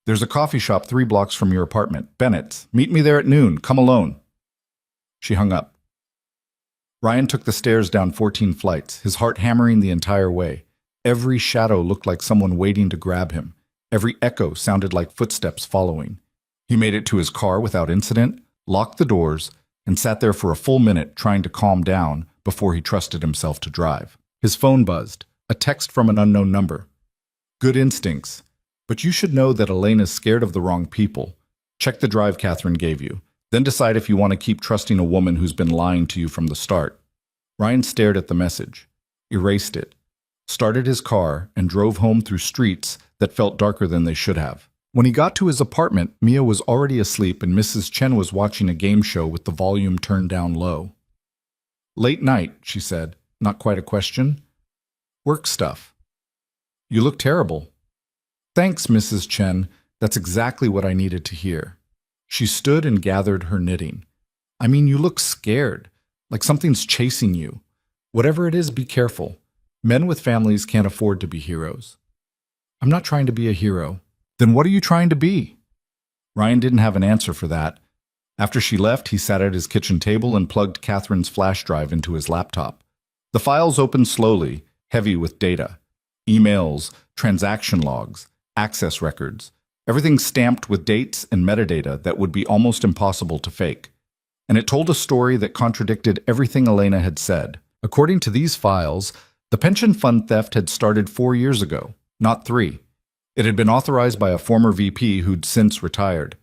Speaker 1: There's a coffee shop 3 blocks from your apartment. Bennett's. Meet me there at noon. Come alone." She hung up. Ryan took the stairs down 14 flights, his heart hammering the entire way. Every shadow looked like someone waiting to grab him. Every echo sounded like footsteps following. He made it to his car without incident, locked the doors, and sat there for a full minute trying to calm down before he trusted himself to drive. His phone buzzed, a text from an unknown number. "Good instincts. But you should know that Elena's scared of the wrong people. Check the drive Catherine gave you. Then decide if you want to keep trusting a woman who's been lying to you from the start." Ryan stared at the message, erased it, started his car, and drove home through streets that felt darker than they should have. When he got to his apartment, Mia was already asleep and Mrs. Chen was watching a game show with the volume turned down low. "Late night," she said, not quite a question. "Work stuff." "You look terrible." "Thanks, Mrs. Chen. That's exactly what I needed to hear." She stood and gathered her knitting. "I mean, you look scared, like something's chasing you. Whatever it is, be careful. Men with families can't afford to be heroes." "I'm not trying to be a hero." "Then what are you trying to be?" Ryan didn't have an answer for that. After she left, he sat at his kitchen table and plugged Catherine's flash drive into his laptop. The files opened slowly, heavy with data. Emails, transaction logs, access records, everything stamped with dates and metadata that would be almost impossible to fake. And it told a story that contradicted everything Elena had said. According to these files, the pension fund theft had started 4 years ago, not 3. It had been authorized by a former VP who'd since retired.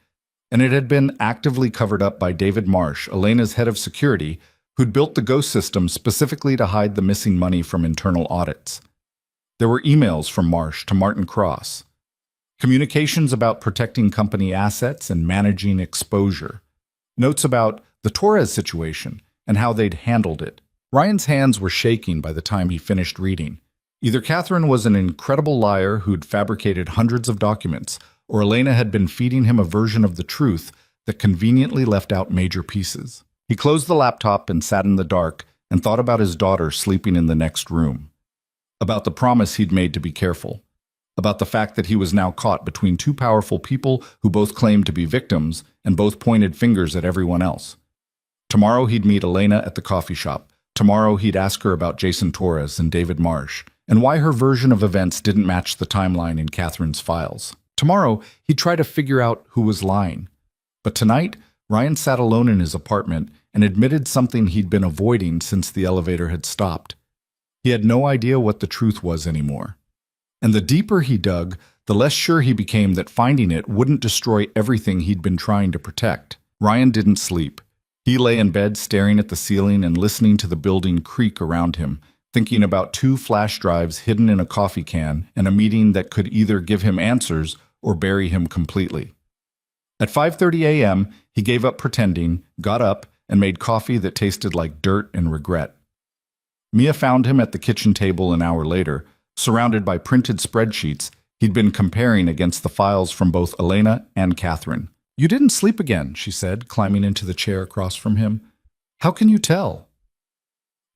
Speaker 1: And it had been actively covered up by David Marsh, Elena's head of security, who'd built the Ghost system specifically to hide the missing money from internal audits. There were emails from Marsh to Martin Cross, communications about protecting company assets and managing exposure, notes about the Torres situation and how they'd handled it. Ryan's hands were shaking by the time he finished reading. Either Catherine was an incredible liar who'd fabricated hundreds of documents, or Elena had been feeding him a version of the truth that conveniently left out major pieces. He closed the laptop and sat in the dark and thought about his daughter sleeping in the next room, about the promise he'd made to be careful, about the fact that he was now caught between 2 powerful people who both claimed to be victims and both pointed fingers at everyone else. Tomorrow he'd meet Elena at the coffee shop. Tomorrow he'd ask her about Jason Torres and David Marsh, and why her version of events didn't match the timeline in Catherine's files. Tomorrow he'd try to figure out who was lying. But tonight, Ryan sat alone in his apartment and admitted something he'd been avoiding since the elevator had stopped. He had no idea what the truth was anymore. And the deeper he dug, the less sure he became that finding it wouldn't destroy everything he'd been trying to protect. Ryan didn't sleep. He lay in bed staring at the ceiling and listening to the building creak around him, thinking about 2 flash drives hidden in a coffee can and a meeting that could either give him answers or bury him completely. At 5:30 a.m., he gave up pretending, got up, and made coffee that tasted like dirt and regret. Mia found him at the kitchen table an hour later, surrounded by printed spreadsheets he'd been comparing against the files from both Elena and Catherine. "You didn't sleep again," she said, climbing into the chair across from him. "How can you tell?"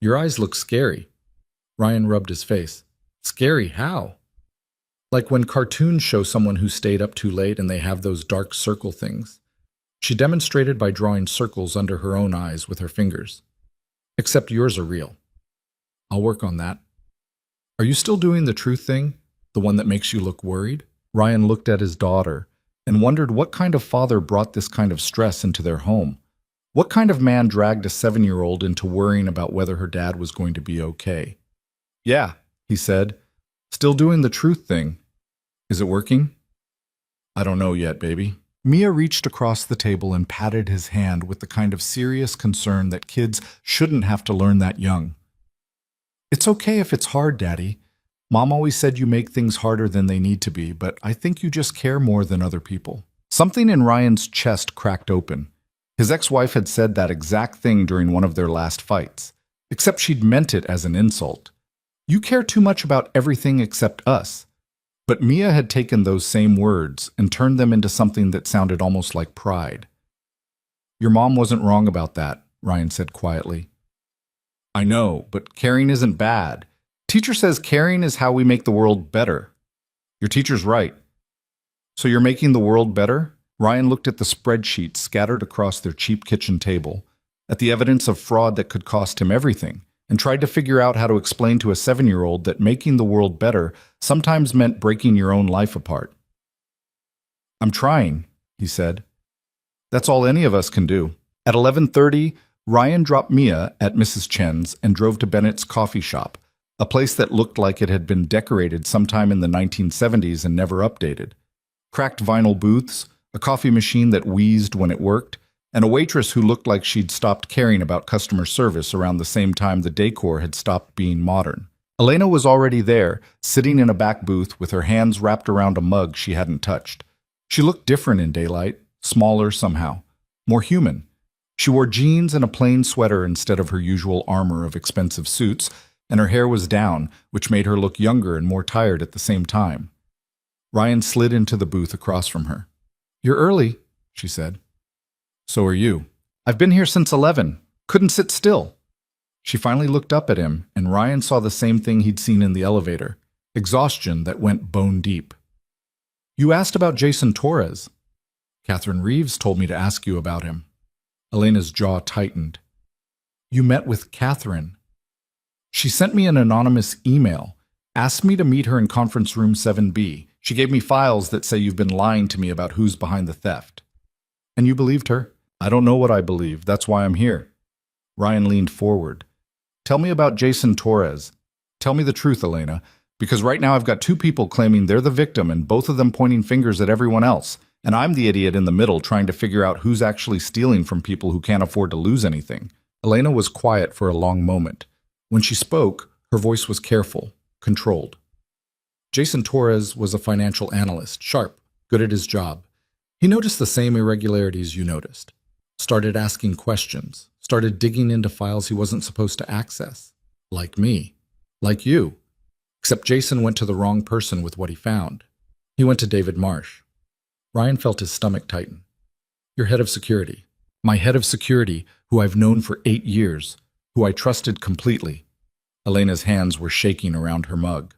Speaker 1: "Your eyes look scary." Ryan rubbed his face. "Scary how?" Like when cartoons show someone who stayed up too late and they have those dark circle things. She demonstrated by drawing circles under her own eyes with her fingers. Except yours are real. I'll work on that. Are you still doing the truth thing? The one that makes you look worried? Ryan looked at his daughter and wondered what kind of father brought this kind of stress into their home. What kind of man dragged a 7-year-old into worrying about whether her dad was going to be okay? Yeah, he said. Still doing the truth thing. Is it working? I don't know yet, baby. Mia reached across the table and patted his hand with the kind of serious concern that kids shouldn't have to learn that young. It's okay if it's hard, Daddy. Mom always said you make things harder than they need to be, but I think you just care more than other people. Something in Ryan's chest cracked open. His ex-wife had said that exact thing during one of their last fights, except she'd meant it as an insult. You care too much about everything except us. But Mia had taken those same words and turned them into something that sounded almost like pride. Your mom wasn't wrong about that, Ryan said quietly. I know, but caring isn't bad. Teacher says caring is how we make the world better. Your teacher's right. So you're making the world better? Ryan looked at the spreadsheets scattered across their cheap kitchen table, at the evidence of fraud that could cost him everything, and tried to figure out how to explain to a 7-year-old that making the world better sometimes meant breaking your own life apart. I'm trying, he said. That's all any of us can do. At 11:30, Ryan dropped Mia at Mrs. Chen's and drove to Bennett's coffee shop, a place that looked like it had been decorated sometime in the 1970s and never updated. Cracked vinyl booths, a coffee machine that wheezed when it worked, and a waitress who looked like she'd stopped caring about customer service around the same time the decor had stopped being modern. Elena was already there, sitting in a back booth with her hands wrapped around a mug she hadn't touched. She looked different in daylight, smaller somehow, more human. She wore jeans and a plain sweater instead of her usual armor of expensive suits, and her hair was down, which made her look younger and more tired at the same time. Ryan slid into the booth across from her. You're early, she said. So are you. I've been here since 11. Couldn't sit still. She finally looked up at him, and Ryan saw the same thing he'd seen in the elevator, exhaustion that went bone deep. You asked about Jason Torres. Catherine Reeves told me to ask you about him. Elena's jaw tightened. You met with Catherine. She sent me an anonymous email, asked me to meet her in conference room 7B. She gave me files that say you've been lying to me about who's behind the theft. And you believed her? I don't know what I believe. That's why I'm here. Ryan leaned forward. Tell me about Jason Torres. Tell me the truth, Elena, because right now I've got 2 people claiming they're the victim and both of them pointing fingers at everyone else, and I'm the idiot in the middle trying to figure out who's actually stealing from people who can't afford to lose anything. Elena was quiet for a long moment. When she spoke, her voice was careful, controlled. Jason Torres was a financial analyst, sharp, good at his job. He noticed the same irregularities you noticed. Started asking questions, started digging into files he wasn't supposed to access. Like me. Like you. Except Jason went to the wrong person with what he found. He went to David Marsh. Ryan felt his stomach tighten. Your head of security. My head of security, who I've known for 8 years, who I trusted completely. Elena's hands were shaking around her mug.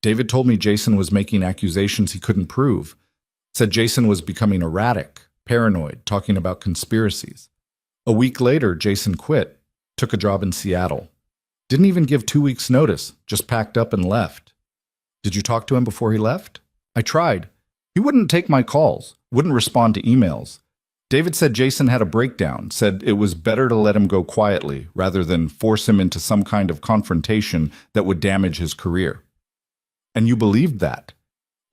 Speaker 1: David told me Jason was making accusations he couldn't prove. Said Jason was becoming erratic, paranoid, talking about conspiracies. A week later, Jason quit, took a job in Seattle. Didn't even give 2 weeks' notice, just packed up and left. Did you talk to him before he left? I tried. He wouldn't take my calls, wouldn't respond to emails. David said Jason had a breakdown, said it was better to let him go quietly rather than force him into some kind of confrontation that would damage his career. And you believed that?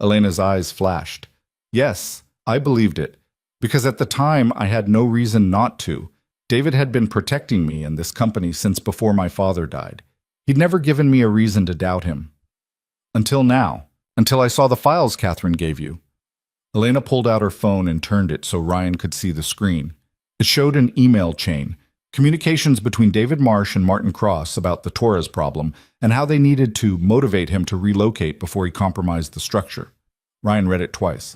Speaker 1: Elena's eyes flashed. Yes, I believed it, because at the time I had no reason not to. David had been protecting me and this company since before my father died. He'd never given me a reason to doubt him. Until now, until I saw the files Catherine gave you. Elena pulled out her phone and turned it so Ryan could see the screen. It showed an email chain, communications between David Marsh and Martin Cross about the Torres problem and how they needed to motivate him to relocate before he compromised the structure. Ryan read it twice.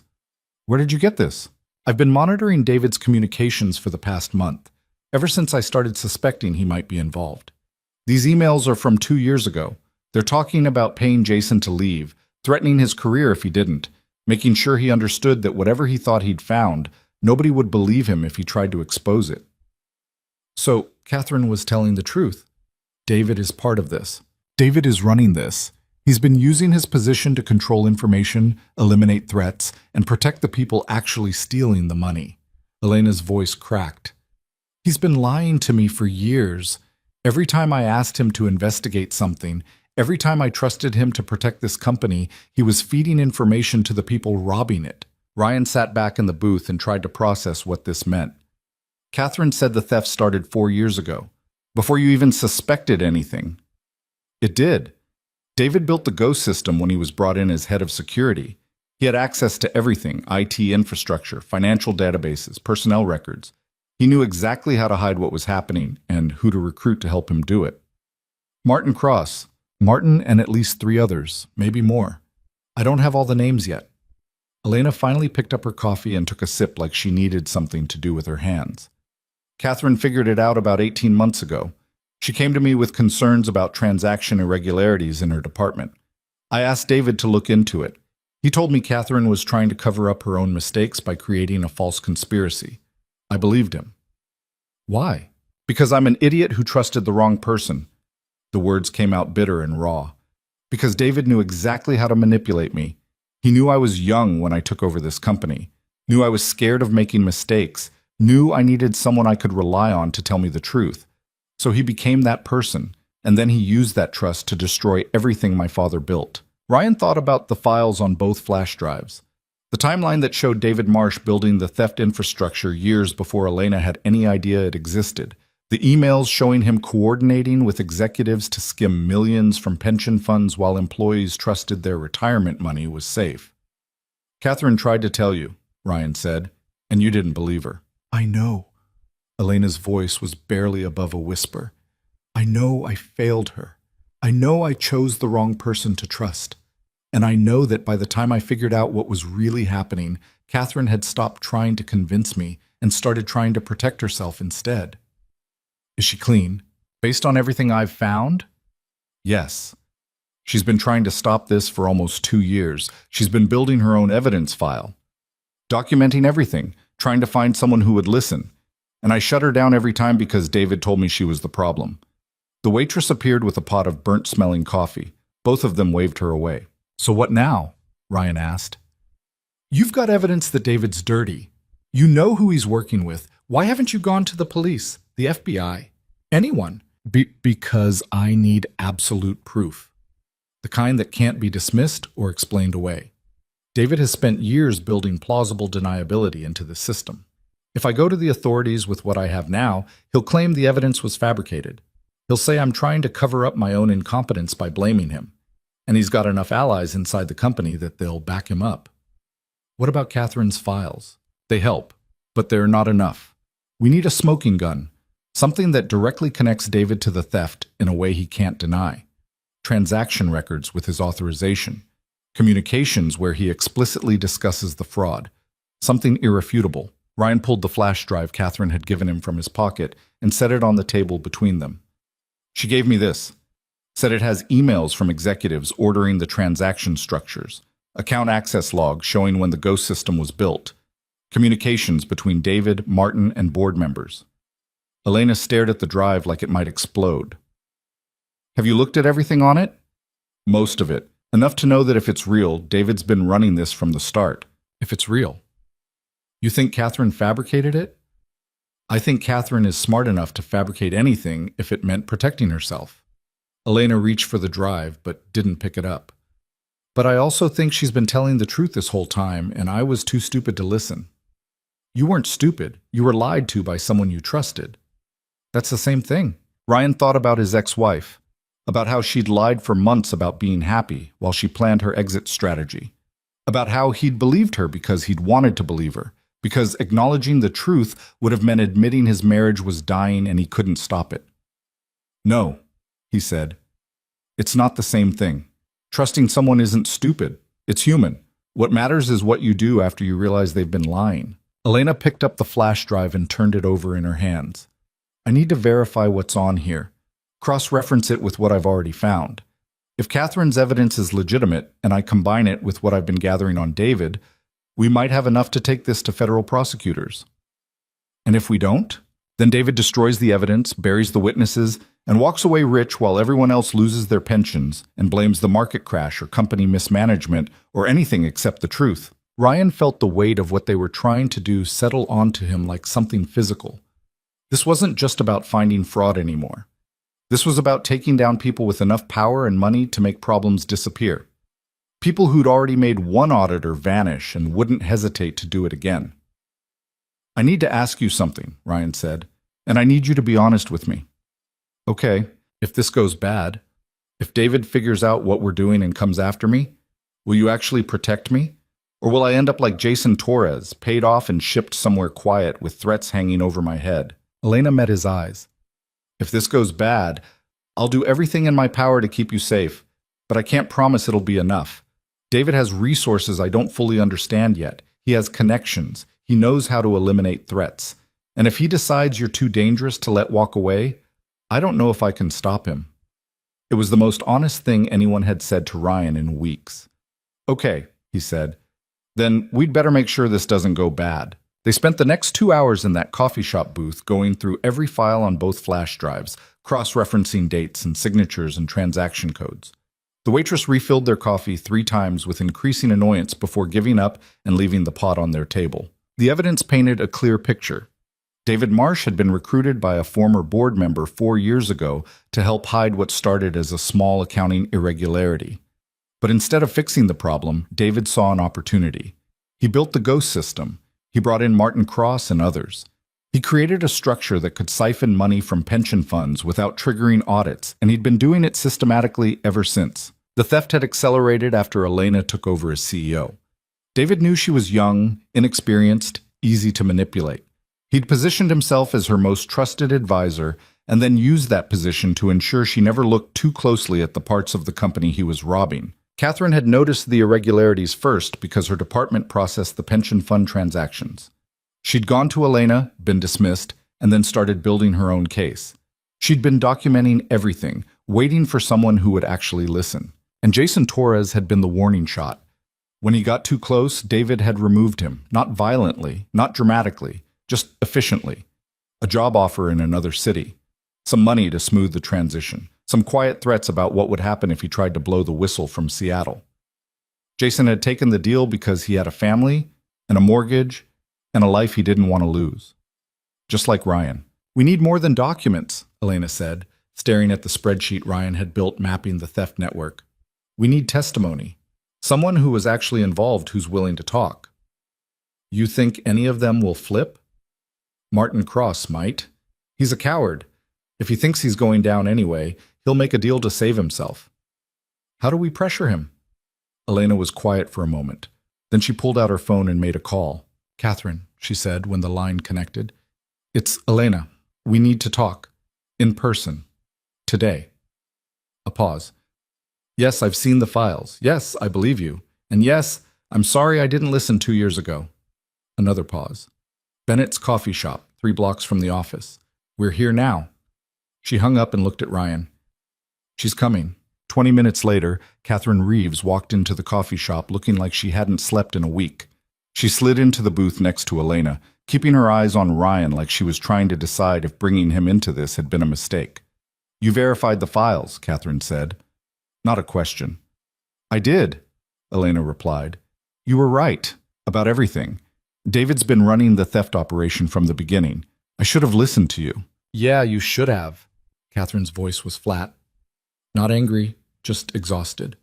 Speaker 1: Where did you get this? I've been monitoring David's communications for the past month, ever since I started suspecting he might be involved. These emails are from 2 years ago. They're talking about paying Jason to leave, threatening his career if he didn't, making sure he understood that whatever he thought he'd found, nobody would believe him if he tried to expose it. So, Catherine was telling the truth. David is part of this. David is running this. He's been using his position to control information, eliminate threats, and protect the people actually stealing the money. Elena's voice cracked. He's been lying to me for years. Every time I asked him to investigate something, every time I trusted him to protect this company, he was feeding information to the people robbing it. Ryan sat back in the booth and tried to process what this meant. Catherine said the theft started 4 years ago, before you even suspected anything. It did. David built the Go system when he was brought in as head of security. He had access to everything: IT infrastructure, financial databases, personnel records. He knew exactly how to hide what was happening and who to recruit to help him do it. Martin Cross. Martin and at least 3 others, maybe more. I don't have all the names yet. Elena finally picked up her coffee and took a sip like she needed something to do with her hands. Catherine figured it out about 18 months ago. She came to me with concerns about transaction irregularities in her department. I asked David to look into it. He told me Catherine was trying to cover up her own mistakes by creating a false conspiracy. I believed him. Why? Because I'm an idiot who trusted the wrong person. The words came out bitter and raw. Because David knew exactly how to manipulate me. He knew I was young when I took over this company. Knew I was scared of making mistakes. Knew I needed someone I could rely on to tell me the truth. So he became that person, and then he used that trust to destroy everything my father built. Ryan thought about the files on both flash drives. The timeline that showed David Marsh building the theft infrastructure years before Elena had any idea it existed. The emails showing him coordinating with executives to skim millions from pension funds while employees trusted their retirement money was safe. Catherine tried to tell you, Ryan said, and you didn't believe her. I know. Elena's voice was barely above a whisper. I know I failed her. I know I chose the wrong person to trust. And I know that by the time I figured out what was really happening, Catherine had stopped trying to convince me and started trying to protect herself instead. Is she clean? Based on everything I've found? Yes. She's been trying to stop this for almost 2 years. She's been building her own evidence file, documenting everything, trying to find someone who would listen. And I shut her down every time because David told me she was the problem. The waitress appeared with a pot of burnt-smelling coffee. Both of them waved her away. So what now? Ryan asked. You've got evidence that David's dirty. You know who he's working with. Why haven't you gone to the police, the FBI, anyone? Because I need absolute proof. The kind that can't be dismissed or explained away. David has spent years building plausible deniability into the system. If I go to the authorities with what I have now, he'll claim the evidence was fabricated. He'll say I'm trying to cover up my own incompetence by blaming him. And he's got enough allies inside the company that they'll back him up. What about Catherine's files? They help, but they're not enough. We need a smoking gun, something that directly connects David to the theft in a way he can't deny. Transaction records with his authorization. Communications where he explicitly discusses the fraud. Something irrefutable. Ryan pulled the flash drive Catherine had given him from his pocket and set it on the table between them. She gave me this. Said it has emails from executives ordering the transaction structures, account access logs showing when the Go system was built, communications between David, Martin, and board members. Elena stared at the drive like it might explode. Have you looked at everything on it? Most of it. Enough to know that if it's real, David's been running this from the start. If it's real. You think Catherine fabricated it? I think Catherine is smart enough to fabricate anything if it meant protecting herself. Elena reached for the drive, but didn't pick it up. But I also think she's been telling the truth this whole time, and I was too stupid to listen. You weren't stupid. You were lied to by someone you trusted. That's the same thing. Ryan thought about his ex-wife, about how she'd lied for months about being happy while she planned her exit strategy, about how he'd believed her because he'd wanted to believe her, because acknowledging the truth would have meant admitting his marriage was dying and he couldn't stop it. No, he said. It's not the same thing. Trusting someone isn't stupid. It's human. What matters is what you do after you realize they've been lying. Elena picked up the flash drive and turned it over in her hands. I need to verify what's on here. Cross-reference it with what I've already found. If Catherine's evidence is legitimate and I combine it with what I've been gathering on David, we might have enough to take this to federal prosecutors. And if we don't, then David destroys the evidence, buries the witnesses, and walks away rich while everyone else loses their pensions and blames the market crash or company mismanagement or anything except the truth. Ryan felt the weight of what they were trying to do settle onto him like something physical. This wasn't just about finding fraud anymore. This was about taking down people with enough power and money to make problems disappear. People who'd already made one auditor vanish and wouldn't hesitate to do it again. I need to ask you something, Ryan said, and I need you to be honest with me. Okay, if this goes bad, if David figures out what we're doing and comes after me, will you actually protect me? Or will I end up like Jason Torres, paid off and shipped somewhere quiet with threats hanging over my head? Elena met his eyes. If this goes bad, I'll do everything in my power to keep you safe, but I can't promise it'll be enough. David has resources I don't fully understand yet. He has connections. He knows how to eliminate threats. And if he decides you're too dangerous to let walk away, I don't know if I can stop him. It was the most honest thing anyone had said to Ryan in weeks. Okay, he said. Then we'd better make sure this doesn't go bad. They spent the next 2 hours in that coffee shop booth going through every file on both flash drives, cross-referencing dates and signatures and transaction codes. The waitress refilled their coffee 3 times with increasing annoyance before giving up and leaving the pot on their table. The evidence painted a clear picture. David Marsh had been recruited by a former board member 4 years ago to help hide what started as a small accounting irregularity. But instead of fixing the problem, David saw an opportunity. He built the ghost system. He brought in Martin Cross and others. He created a structure that could siphon money from pension funds without triggering audits, and he'd been doing it systematically ever since. The theft had accelerated after Elena took over as CEO. David knew she was young, inexperienced, easy to manipulate. He'd positioned himself as her most trusted advisor and then used that position to ensure she never looked too closely at the parts of the company he was robbing. Catherine had noticed the irregularities first because her department processed the pension fund transactions. She'd gone to Elena, been dismissed, and then started building her own case. She'd been documenting everything, waiting for someone who would actually listen. And Jason Torres had been the warning shot. When he got too close, David had removed him, not violently, not dramatically, just efficiently. A job offer in another city. Some money to smooth the transition. Some quiet threats about what would happen if he tried to blow the whistle from Seattle. Jason had taken the deal because he had a family, and a mortgage, and a life he didn't want to lose. Just like Ryan. We need more than documents, Elena said, staring at the spreadsheet Ryan had built mapping the theft network. We need testimony. Someone who was actually involved who's willing to talk. You think any of them will flip? Martin Cross might. He's a coward. If he thinks he's going down anyway, he'll make a deal to save himself. How do we pressure him? Elena was quiet for a moment. Then she pulled out her phone and made a call. Catherine, she said when the line connected. It's Elena. We need to talk. In person. Today. A pause. Yes, I've seen the files. Yes, I believe you. And yes, I'm sorry I didn't listen 2 years ago. Another pause. Bennett's coffee shop, 3 blocks from the office. We're here now. She hung up and looked at Ryan. She's coming. 20 minutes later, Catherine Reeves walked into the coffee shop looking like she hadn't slept in a week. She slid into the booth next to Elena, keeping her eyes on Ryan like she was trying to decide if bringing him into this had been a mistake. You verified the files, Catherine said. Not a question. I did, Elena replied. You were right about everything. David's been running the theft operation from the beginning. I should have listened to you. Yeah, you should have. Catherine's voice was flat. Not angry, just exhausted.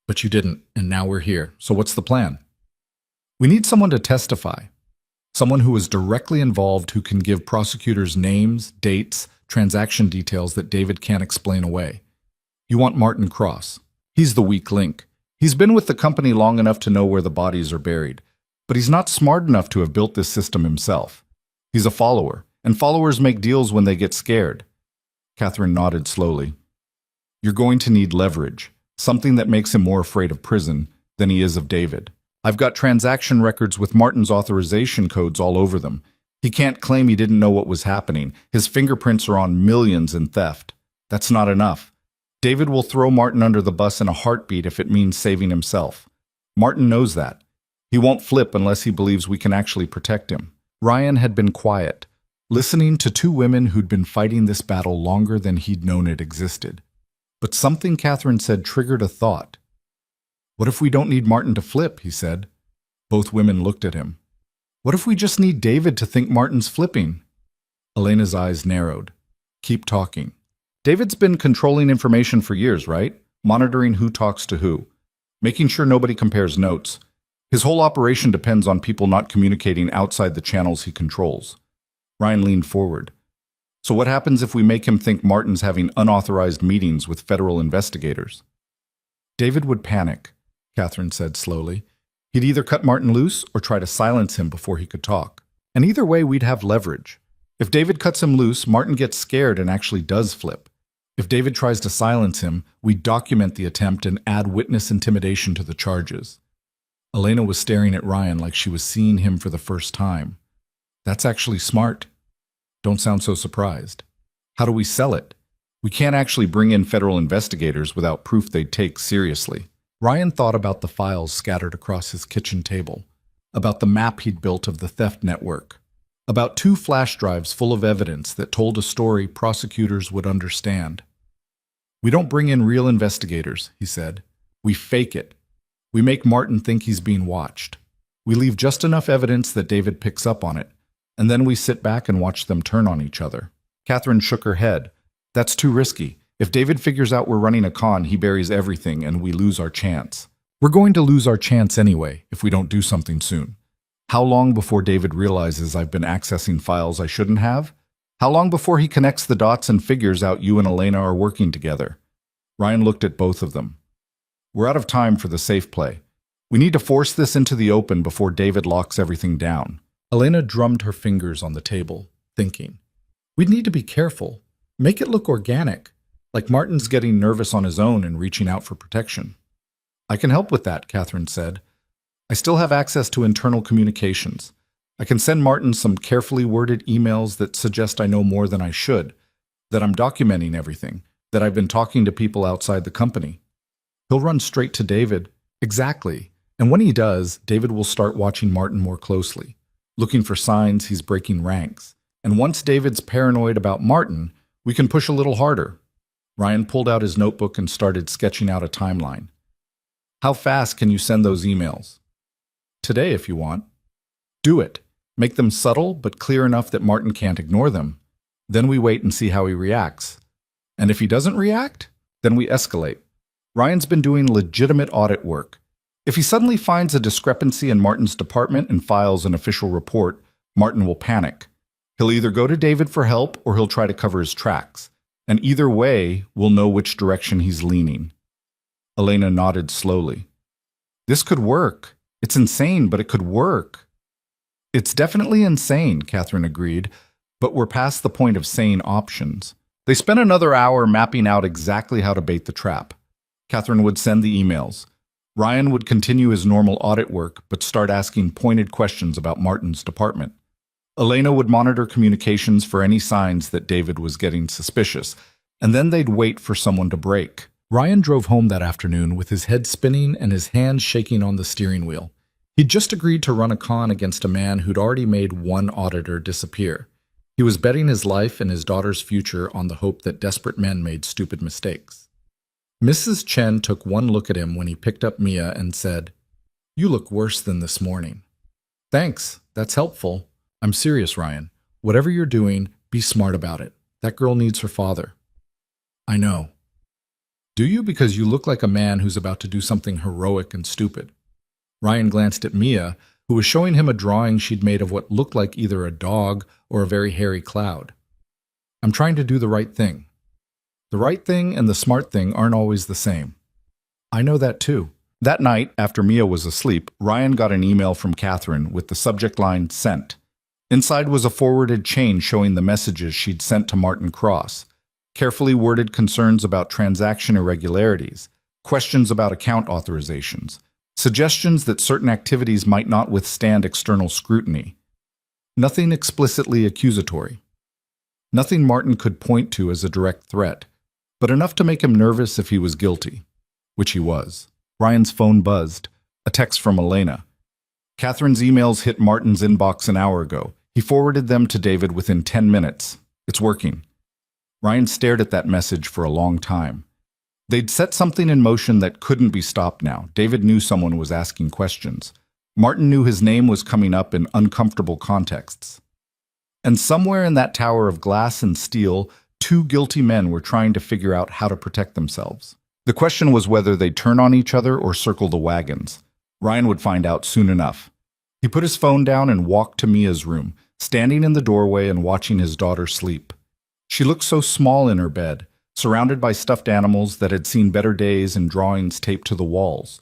Speaker 1: But you didn't, and now we're here. So what's the plan? We need someone to testify. Someone who is directly involved who can give prosecutors names, dates, transaction details that David can't explain away. You want Martin Cross. He's the weak link. He's been with the company long enough to know where the bodies are buried. But he's not smart enough to have built this system himself. He's a follower, and followers make deals when they get scared. Catherine nodded slowly. You're going to need leverage, something that makes him more afraid of prison than he is of David. I've got transaction records with Martin's authorization codes all over them. He can't claim he didn't know what was happening. His fingerprints are on millions in theft. That's not enough. David will throw Martin under the bus in a heartbeat if it means saving himself. Martin knows that. He won't flip unless he believes we can actually protect him. Ryan had been quiet, listening to two women who'd been fighting this battle longer than he'd known it existed. But something Catherine said triggered a thought. "What if we don't need Martin to flip?" he said. Both women looked at him. "What if we just need David to think Martin's flipping?" Elena's eyes narrowed. "Keep talking." "David's been controlling information for years, right? Monitoring who talks to who. Making sure nobody compares notes. His whole operation depends on people not communicating outside the channels he controls." Ryan leaned forward. "So what happens if we make him think Martin's having unauthorized meetings with federal investigators?" "David would panic," Catherine said slowly. "He'd either cut Martin loose or try to silence him before he could talk. And either way, we'd have leverage. If David cuts him loose, Martin gets scared and actually does flip. If David tries to silence him, we document the attempt and add witness intimidation to the charges." Elena was staring at Ryan like she was seeing him for the first time. "That's actually smart. Don't sound so surprised. How do we sell it? We can't actually bring in federal investigators without proof they'd take seriously." Ryan thought about the files scattered across his kitchen table, about the map he'd built of the theft network, about 2 flash drives full of evidence that told a story prosecutors would understand. "We don't bring in real investigators," he said. "We fake it. We make Martin think he's being watched. We leave just enough evidence that David picks up on it, and then we sit back and watch them turn on each other." Catherine shook her head. "That's too risky. If David figures out we're running a con, he buries everything and we lose our chance. We're going to lose our chance anyway if we don't do something soon. How long before David realizes I've been accessing files I shouldn't have? How long before he connects the dots and figures out you and Elena are working together?" Ryan looked at both of them. "We're out of time for the safe play. We need to force this into the open before David locks everything down." Elena drummed her fingers on the table, thinking. "We'd need to be careful. Make it look organic, like Martin's getting nervous on his own and reaching out for protection." "I can help with that," Catherine said. "I still have access to internal communications. I can send Martin some carefully worded emails that suggest I know more than I should, that I'm documenting everything, that I've been talking to people outside the company. He'll run straight to David." "Exactly. And when he does, David will start watching Martin more closely, looking for signs he's breaking ranks. And once David's paranoid about Martin, we can push a little harder." Ryan pulled out his notebook and started sketching out a timeline. "How fast can you send those emails?" "Today, if you want." "Do it. Make them subtle but clear enough that Martin can't ignore them. Then we wait and see how he reacts. And if he doesn't react, then we escalate. Ryan's been doing legitimate audit work. If he suddenly finds a discrepancy in Martin's department and files an official report, Martin will panic. He'll either go to David for help or he'll try to cover his tracks. And either way, we'll know which direction he's leaning." Elena nodded slowly. "This could work. It's insane, but it could work." "It's definitely insane," Catherine agreed, "but we're past the point of sane options." They spent another hour mapping out exactly how to bait the trap. Catherine would send the emails. Ryan would continue his normal audit work, but start asking pointed questions about Martin's department. Elena would monitor communications for any signs that David was getting suspicious, and then they'd wait for someone to break. Ryan drove home that afternoon with his head spinning and his hands shaking on the steering wheel. He'd just agreed to run a con against a man who'd already made one auditor disappear. He was betting his life and his daughter's future on the hope that desperate men made stupid mistakes. Mrs. Chen took one look at him when he picked up Mia and said, "You look worse than this morning." "Thanks, that's helpful. I'm serious, Ryan. Whatever you're doing, be smart about it. That girl needs her father." "I know." "Do you? Because you look like a man who's about to do something heroic and stupid." Ryan glanced at Mia, who was showing him a drawing she'd made of what looked like either a dog or a very hairy cloud. "I'm trying to do the right thing." "The right thing and the smart thing aren't always the same." "I know that too." That night, after Mia was asleep, Ryan got an email from Catherine with the subject line "Sent." Inside was a forwarded chain showing the messages she'd sent to Martin Cross. Carefully worded concerns about transaction irregularities, questions about account authorizations, suggestions that certain activities might not withstand external scrutiny. Nothing explicitly accusatory. Nothing Martin could point to as a direct threat, but enough to make him nervous if he was guilty, which he was. Ryan's phone buzzed. A text from Elena. Catherine's emails hit Martin's inbox an hour ago. He forwarded them to David within 10 minutes. It's working. Ryan stared at that message for a long time. They'd set something in motion that couldn't be stopped now. David knew someone was asking questions. Martin knew his name was coming up in uncomfortable contexts. And somewhere in that tower of glass and steel, two guilty men were trying to figure out how to protect themselves. The question was whether they'd turn on each other or circle the wagons. Ryan would find out soon enough. He put his phone down and walked to Mia's room, standing in the doorway and watching his daughter sleep. She looked so small in her bed, surrounded by stuffed animals that had seen better days and drawings taped to the walls.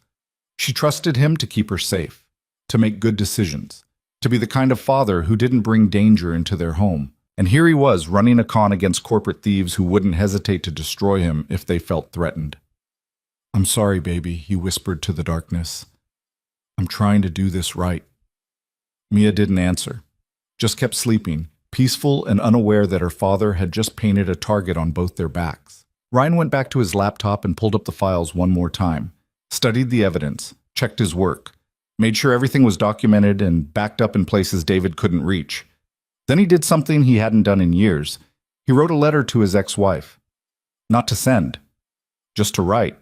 Speaker 1: She trusted him to keep her safe, to make good decisions, to be the kind of father who didn't bring danger into their home. And here he was, running a con against corporate thieves who wouldn't hesitate to destroy him if they felt threatened. "I'm sorry, baby," he whispered to the darkness. "I'm trying to do this right." Mia didn't answer, just kept sleeping, peaceful and unaware that her father had just painted a target on both their backs. Ryan went back to his laptop and pulled up the files one more time, studied the evidence, checked his work, made sure everything was documented and backed up in places David couldn't reach. Then he did something he hadn't done in years. He wrote a letter to his ex-wife. Not to send, just to write.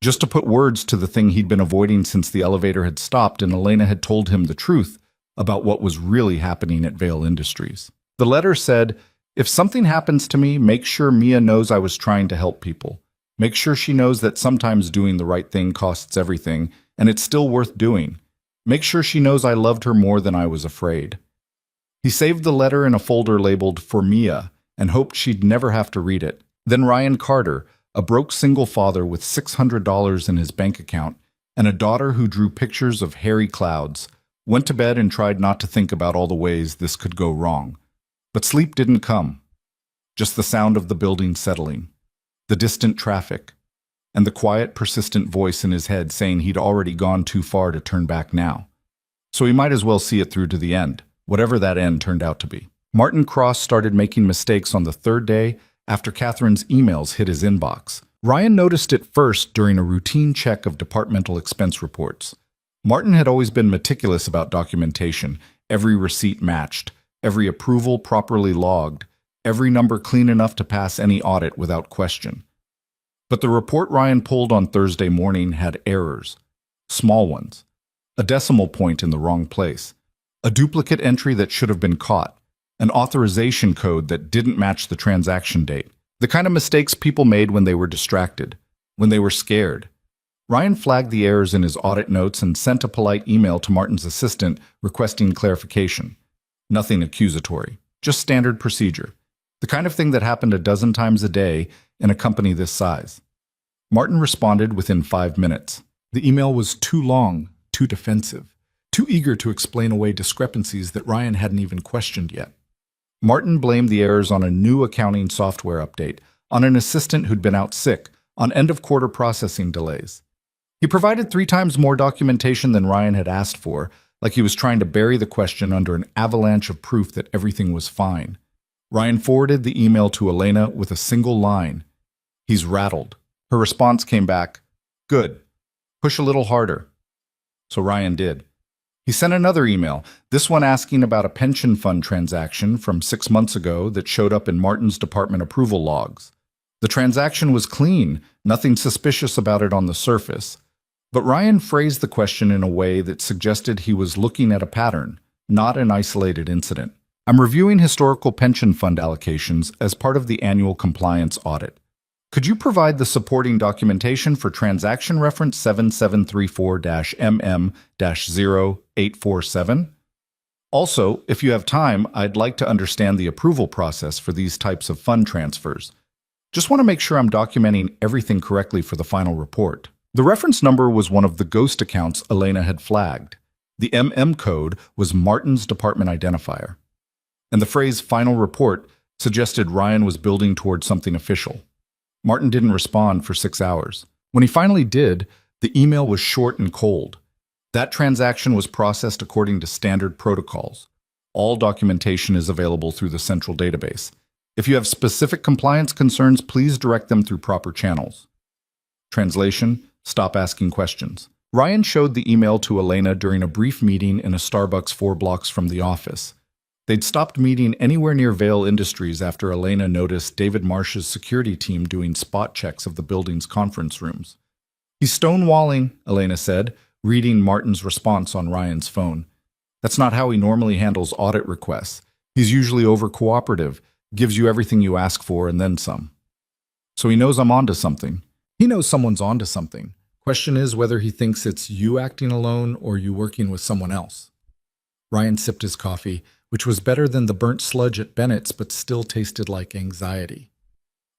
Speaker 1: Just to put words to the thing he'd been avoiding since the elevator had stopped and Elena had told him the truth about what was really happening at Vale Industries. The letter said, "If something happens to me, make sure Mia knows I was trying to help people. Make sure she knows that sometimes doing the right thing costs everything, and it's still worth doing. Make sure she knows I loved her more than I was afraid." He saved the letter in a folder labeled "For Mia" and hoped she'd never have to read it. Then Ryan Carter, a broke single father with $600 in his bank account and a daughter who drew pictures of hairy clouds, went to bed and tried not to think about all the ways this could go wrong. But sleep didn't come. Just the sound of the building settling, the distant traffic, and the quiet, persistent voice in his head saying he'd already gone too far to turn back now. So he might as well see it through to the end, whatever that end turned out to be. Martin Cross started making mistakes on the third day after Catherine's emails hit his inbox. Ryan noticed it first during a routine check of departmental expense reports. Martin had always been meticulous about documentation, every receipt matched, every approval properly logged, every number clean enough to pass any audit without question. But the report Ryan pulled on Thursday morning had errors, small ones, a decimal point in the wrong place, a duplicate entry that should have been caught, an authorization code that didn't match the transaction date, the kind of mistakes people made when they were distracted, when they were scared. Ryan flagged the errors in his audit notes and sent a polite email to Martin's assistant requesting clarification. Nothing accusatory, just standard procedure, the kind of thing that happened a dozen times a day in a company this size. Martin responded within 5 minutes. The email was too long, too defensive, too eager to explain away discrepancies that Ryan hadn't even questioned yet. Martin blamed the errors on a new accounting software update, on an assistant who'd been out sick, on end-of-quarter processing delays. He provided 3 times more documentation than Ryan had asked for, like he was trying to bury the question under an avalanche of proof that everything was fine. Ryan forwarded the email to Elena with a single line. "He's rattled." Her response came back, "Good. Push a little harder." So Ryan did. He sent another email, this one asking about a pension fund transaction from 6 months ago that showed up in Martin's department approval logs. The transaction was clean, nothing suspicious about it on the surface. But Ryan phrased the question in a way that suggested he was looking at a pattern, not an isolated incident. "I'm reviewing historical pension fund allocations as part of the annual compliance audit. Could you provide the supporting documentation for transaction reference 7734-MM-0847? Also, if you have time, I'd like to understand the approval process for these types of fund transfers. Just want to make sure I'm documenting everything correctly for the final report." The reference number was one of the ghost accounts Elena had flagged. The MM code was Martin's department identifier. And the phrase "final report" suggested Ryan was building towards something official. Martin didn't respond for 6 hours. When he finally did, the email was short and cold. That transaction was processed according to standard protocols. All documentation is available through the central database. If you have specific compliance concerns, please direct them through proper channels. Translation: stop asking questions. Ryan showed the email to Elena during a brief meeting in a Starbucks 4 blocks from the office. They'd stopped meeting anywhere near Vail Industries after Elena noticed David Marsh's security team doing spot checks of the building's conference rooms. "He's stonewalling," Elena said, reading Martin's response on Ryan's phone. "That's not how he normally handles audit requests. He's usually over-cooperative, gives you everything you ask for and then some." "So he knows I'm onto something." "He knows someone's onto something. Question is whether he thinks it's you acting alone or you working with someone else." Ryan sipped his coffee, which was better than the burnt sludge at Bennett's but still tasted like anxiety.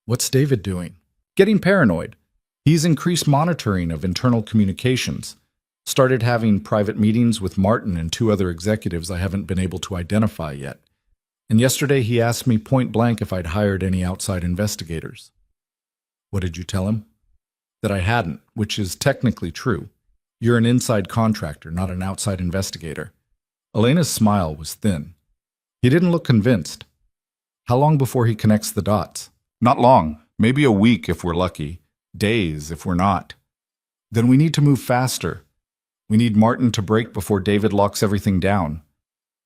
Speaker 1: "What's David doing?" "Getting paranoid. He's increased monitoring of internal communications. Started having private meetings with Martin and 2 other executives I haven't been able to identify yet. And yesterday he asked me point blank if I'd hired any outside investigators." "What did you tell him?" "That I hadn't, which is technically true. You're an inside contractor, not an outside investigator." Elena's smile was thin. He didn't look convinced. "How long before he connects the dots?" "Not long. Maybe a week if we're lucky. Days if we're not." "Then we need to move faster. We need Martin to break before David locks everything down."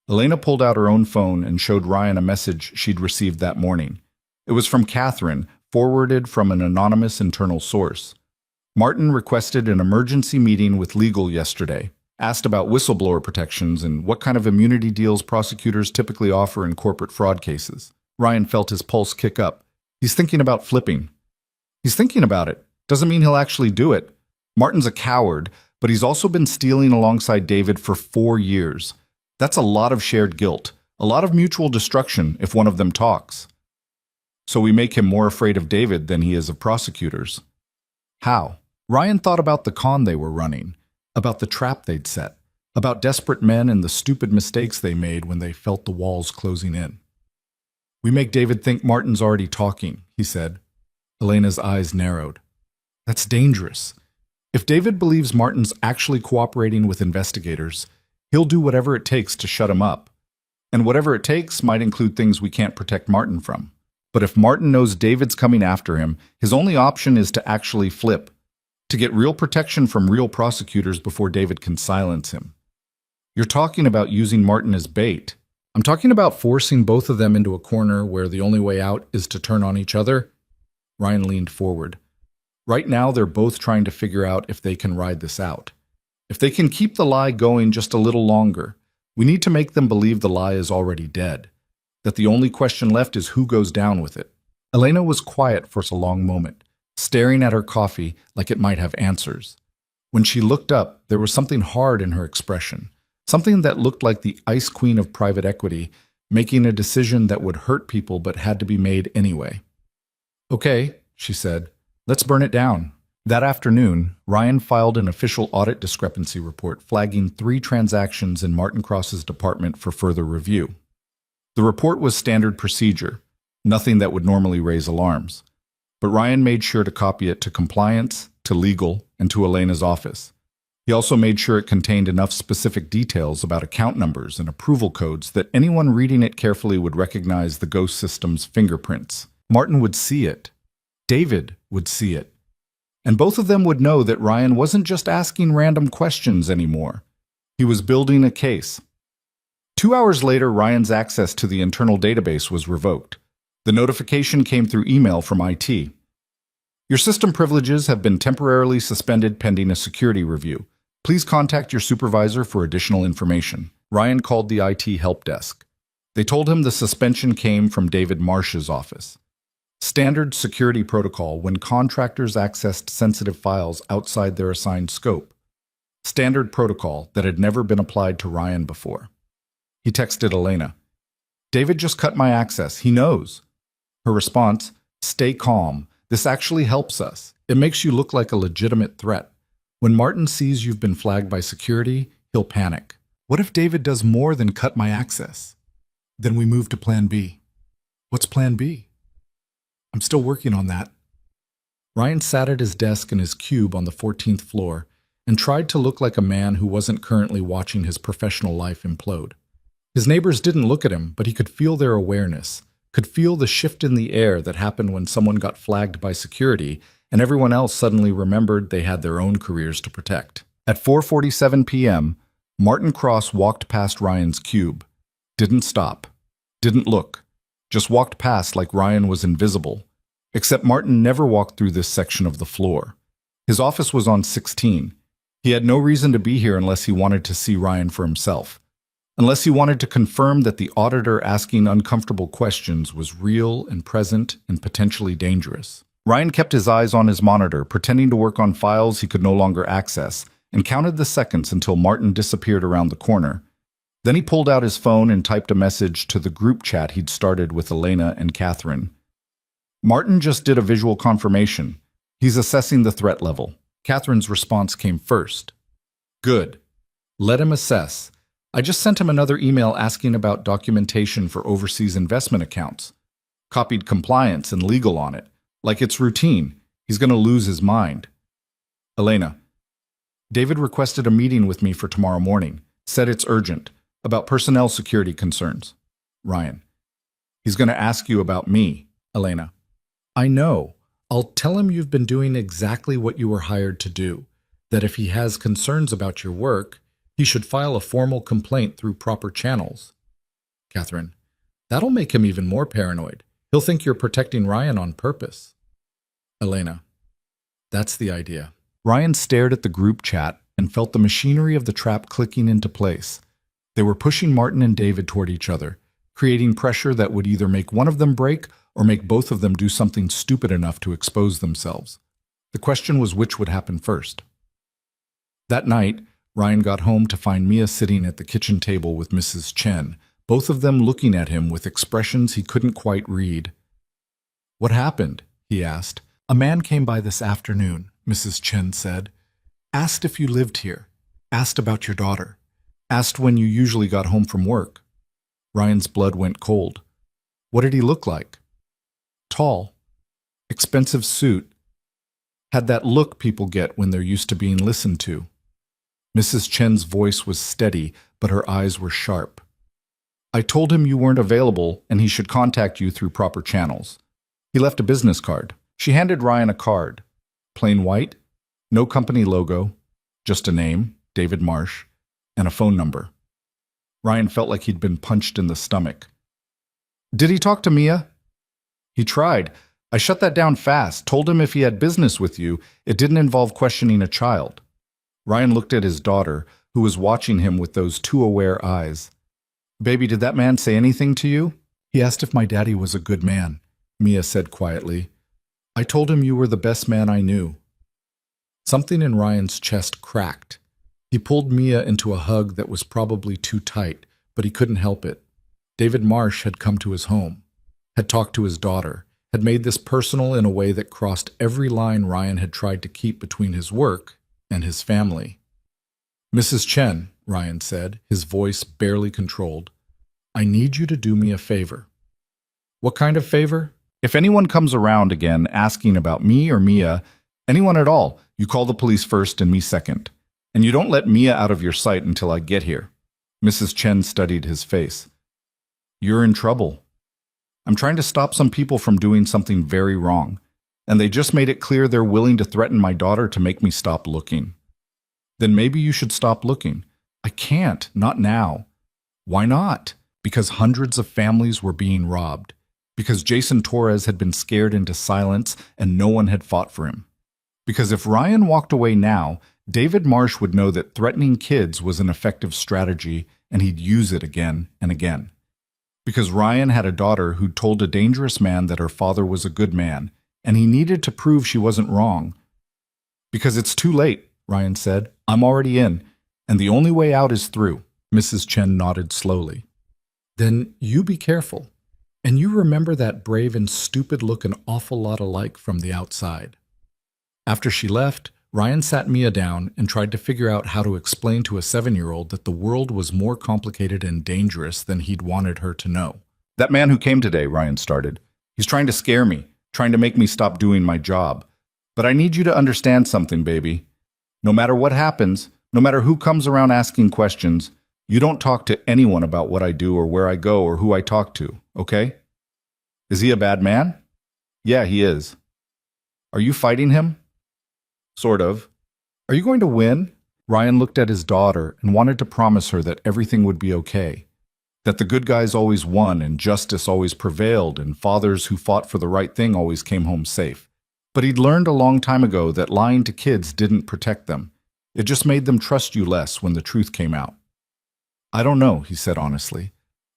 Speaker 1: Elena pulled out her own phone and showed Ryan a message she'd received that morning. It was from Catherine, forwarded from an anonymous internal source. "Martin requested an emergency meeting with legal yesterday. Asked about whistleblower protections and what kind of immunity deals prosecutors typically offer in corporate fraud cases." Ryan felt his pulse kick up. He's thinking about flipping. He's thinking about it. Doesn't mean he'll actually do it. Martin's a coward, but he's also been stealing alongside David for 4 years. That's a lot of shared guilt, a lot of mutual destruction if one of them talks. So we make him more afraid of David than he is of prosecutors. How? Ryan thought about the con they were running, about the trap they'd set, about desperate men and the stupid mistakes they made when they felt the walls closing in. "We make David think Martin's already talking," he said. Elena's eyes narrowed. "That's dangerous. If David believes Martin's actually cooperating with investigators, he'll do whatever it takes to shut him up. And whatever it takes might include things we can't protect Martin from. But if Martin knows David's coming after him, his only option is to actually flip, to get real protection from real prosecutors before David can silence him." "You're talking about using Martin as bait." "I'm talking about forcing both of them into a corner where the only way out is to turn on each other." Ryan leaned forward. "Right now, they're both trying to figure out if they can ride this out. If they can keep the lie going just a little longer, we need to make them believe the lie is already dead, that the only question left is who goes down with it." Elena was quiet for a long moment, staring at her coffee like it might have answers. When she looked up, there was something hard in her expression, something that looked like the ice queen of private equity, making a decision that would hurt people but had to be made anyway. "Okay," she said, "let's burn it down." That afternoon, Ryan filed an official audit discrepancy report flagging 3 transactions in Martin Cross's department for further review. The report was standard procedure, nothing that would normally raise alarms. But Ryan made sure to copy it to compliance, to legal, and to Elena's office. He also made sure it contained enough specific details about account numbers and approval codes that anyone reading it carefully would recognize the ghost system's fingerprints. Martin would see it. David would see it. And both of them would know that Ryan wasn't just asking random questions anymore. He was building a case. 2 hours later, Ryan's access to the internal database was revoked. The notification came through email from IT. "Your system privileges have been temporarily suspended pending a security review. Please contact your supervisor for additional information." Ryan called the IT help desk. They told him the suspension came from David Marsh's office. Standard security protocol when contractors accessed sensitive files outside their assigned scope. Standard protocol that had never been applied to Ryan before. He texted Elena. "David just cut my access. He knows." Her response, "Stay calm. This actually helps us. It makes you look like a legitimate threat. When Martin sees you've been flagged by security, he'll panic. What if David does more than cut my access? Then we move to plan B." "What's plan B?" "I'm still working on that." Ryan sat at his desk in his cube on the 14th floor and tried to look like a man who wasn't currently watching his professional life implode. His neighbors didn't look at him, but he could feel their awareness, could feel the shift in the air that happened when someone got flagged by security and everyone else suddenly remembered they had their own careers to protect. At 4:47 p.m., Martin Cross walked past Ryan's cube. Didn't stop. Didn't look. Just walked past like Ryan was invisible. Except Martin never walked through this section of the floor. His office was on 16. He had no reason to be here unless he wanted to see Ryan for himself. Unless he wanted to confirm that the auditor asking uncomfortable questions was real and present and potentially dangerous. Ryan kept his eyes on his monitor, pretending to work on files he could no longer access, and counted the seconds until Martin disappeared around the corner. Then he pulled out his phone and typed a message to the group chat he'd started with Elena and Catherine. Martin just did a visual confirmation. He's assessing the threat level. Catherine's response came first. Good. Let him assess. I just sent him another email asking about documentation for overseas investment accounts. Copied compliance and legal on it. Like it's routine. He's going to lose his mind. Elena. David requested a meeting with me for tomorrow morning. Said it's urgent. About personnel security concerns. Ryan. He's going to ask you about me. Elena. I know. I'll tell him you've been doing exactly what you were hired to do. That if he has concerns about your work, he should file a formal complaint through proper channels. Catherine. That'll make him even more paranoid. He'll think you're protecting Ryan on purpose. Elena. That's the idea. Ryan stared at the group chat and felt the machinery of the trap clicking into place. They were pushing Martin and David toward each other, creating pressure that would either make one of them break or make both of them do something stupid enough to expose themselves. The question was which would happen first. That night, Ryan got home to find Mia sitting at the kitchen table with Mrs. Chen, both of them looking at him with expressions he couldn't quite read. What happened? He asked. A man came by this afternoon, Mrs. Chen said. Asked if you lived here. Asked about your daughter. Asked when you usually got home from work. Ryan's blood went cold. What did he look like? Tall. Expensive suit. Had that look people get when they're used to being listened to. Mrs. Chen's voice was steady, but her eyes were sharp. I told him you weren't available and he should contact you through proper channels. He left a business card. She handed Ryan a card. Plain white, no company logo, just a name, David Marsh, and a phone number. Ryan felt like he'd been punched in the stomach. Did he talk to Mia? He tried. I shut that down fast, told him if he had business with you, it didn't involve questioning a child. Ryan looked at his daughter, who was watching him with those too aware eyes. Baby, did that man say anything to you? He asked if my daddy was a good man, Mia said quietly. I told him you were the best man I knew. Something in Ryan's chest cracked. He pulled Mia into a hug that was probably too tight, but he couldn't help it. David Marsh had come to his home, had talked to his daughter, had made this personal in a way that crossed every line Ryan had tried to keep between his work and his family. Mrs. Chen, Ryan said, his voice barely controlled, I need you to do me a favor. What kind of favor? If anyone comes around again asking about me or Mia, anyone at all, you call the police first and me second. And you don't let Mia out of your sight until I get here. Mrs. Chen studied his face. You're in trouble. I'm trying to stop some people from doing something very wrong, and they just made it clear they're willing to threaten my daughter to make me stop looking. Then maybe you should stop looking. I can't, not now. Why not? Because hundreds of families were being robbed. Because Jason Torres had been scared into silence and no one had fought for him. Because if Ryan walked away now, David Marsh would know that threatening kids was an effective strategy and he'd use it again and again. Because Ryan had a daughter who'd told a dangerous man that her father was a good man, and he needed to prove she wasn't wrong. Because it's too late, Ryan said. I'm already in, and the only way out is through. Mrs. Chen nodded slowly. Then you be careful, and you remember that brave and stupid look an awful lot alike from the outside. After she left, Ryan sat Mia down and tried to figure out how to explain to a 7-year-old that the world was more complicated and dangerous than he'd wanted her to know. That man who came today, Ryan started. He's trying to scare me, trying to make me stop doing my job. But I need you to understand something, baby. No matter what happens, no matter who comes around asking questions, you don't talk to anyone about what I do or where I go or who I talk to, okay? Is he a bad man? Yeah, he is. Are you fighting him? Sort of. Are you going to win? Ryan looked at his daughter and wanted to promise her that everything would be okay. That the good guys always won and justice always prevailed and fathers who fought for the right thing always came home safe. But he'd learned a long time ago that lying to kids didn't protect them. It just made them trust you less when the truth came out. I don't know, he said honestly,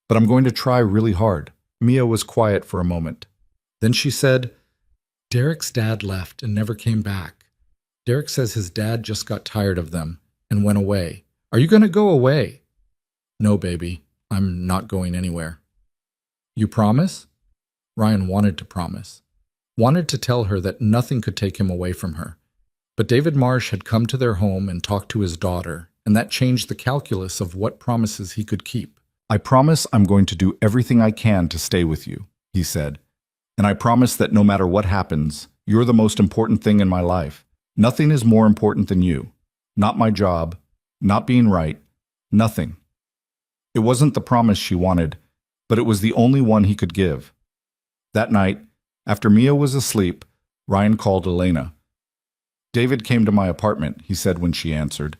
Speaker 1: but I'm going to try really hard. Mia was quiet for a moment. Then she said, Derek's dad left and never came back. Derek says his dad just got tired of them and went away. Are you going to go away? No, baby. I'm not going anywhere. You promise? Ryan wanted to promise. Wanted to tell her that nothing could take him away from her. But David Marsh had come to their home and talked to his daughter, and that changed the calculus of what promises he could keep. I promise I'm going to do everything I can to stay with you, he said. And I promise that no matter what happens, you're the most important thing in my life. Nothing is more important than you. Not my job, not being right, nothing. It wasn't the promise she wanted, but it was the only one he could give. That night, after Mia was asleep, Ryan called Elena. David came to my apartment, he said when she answered.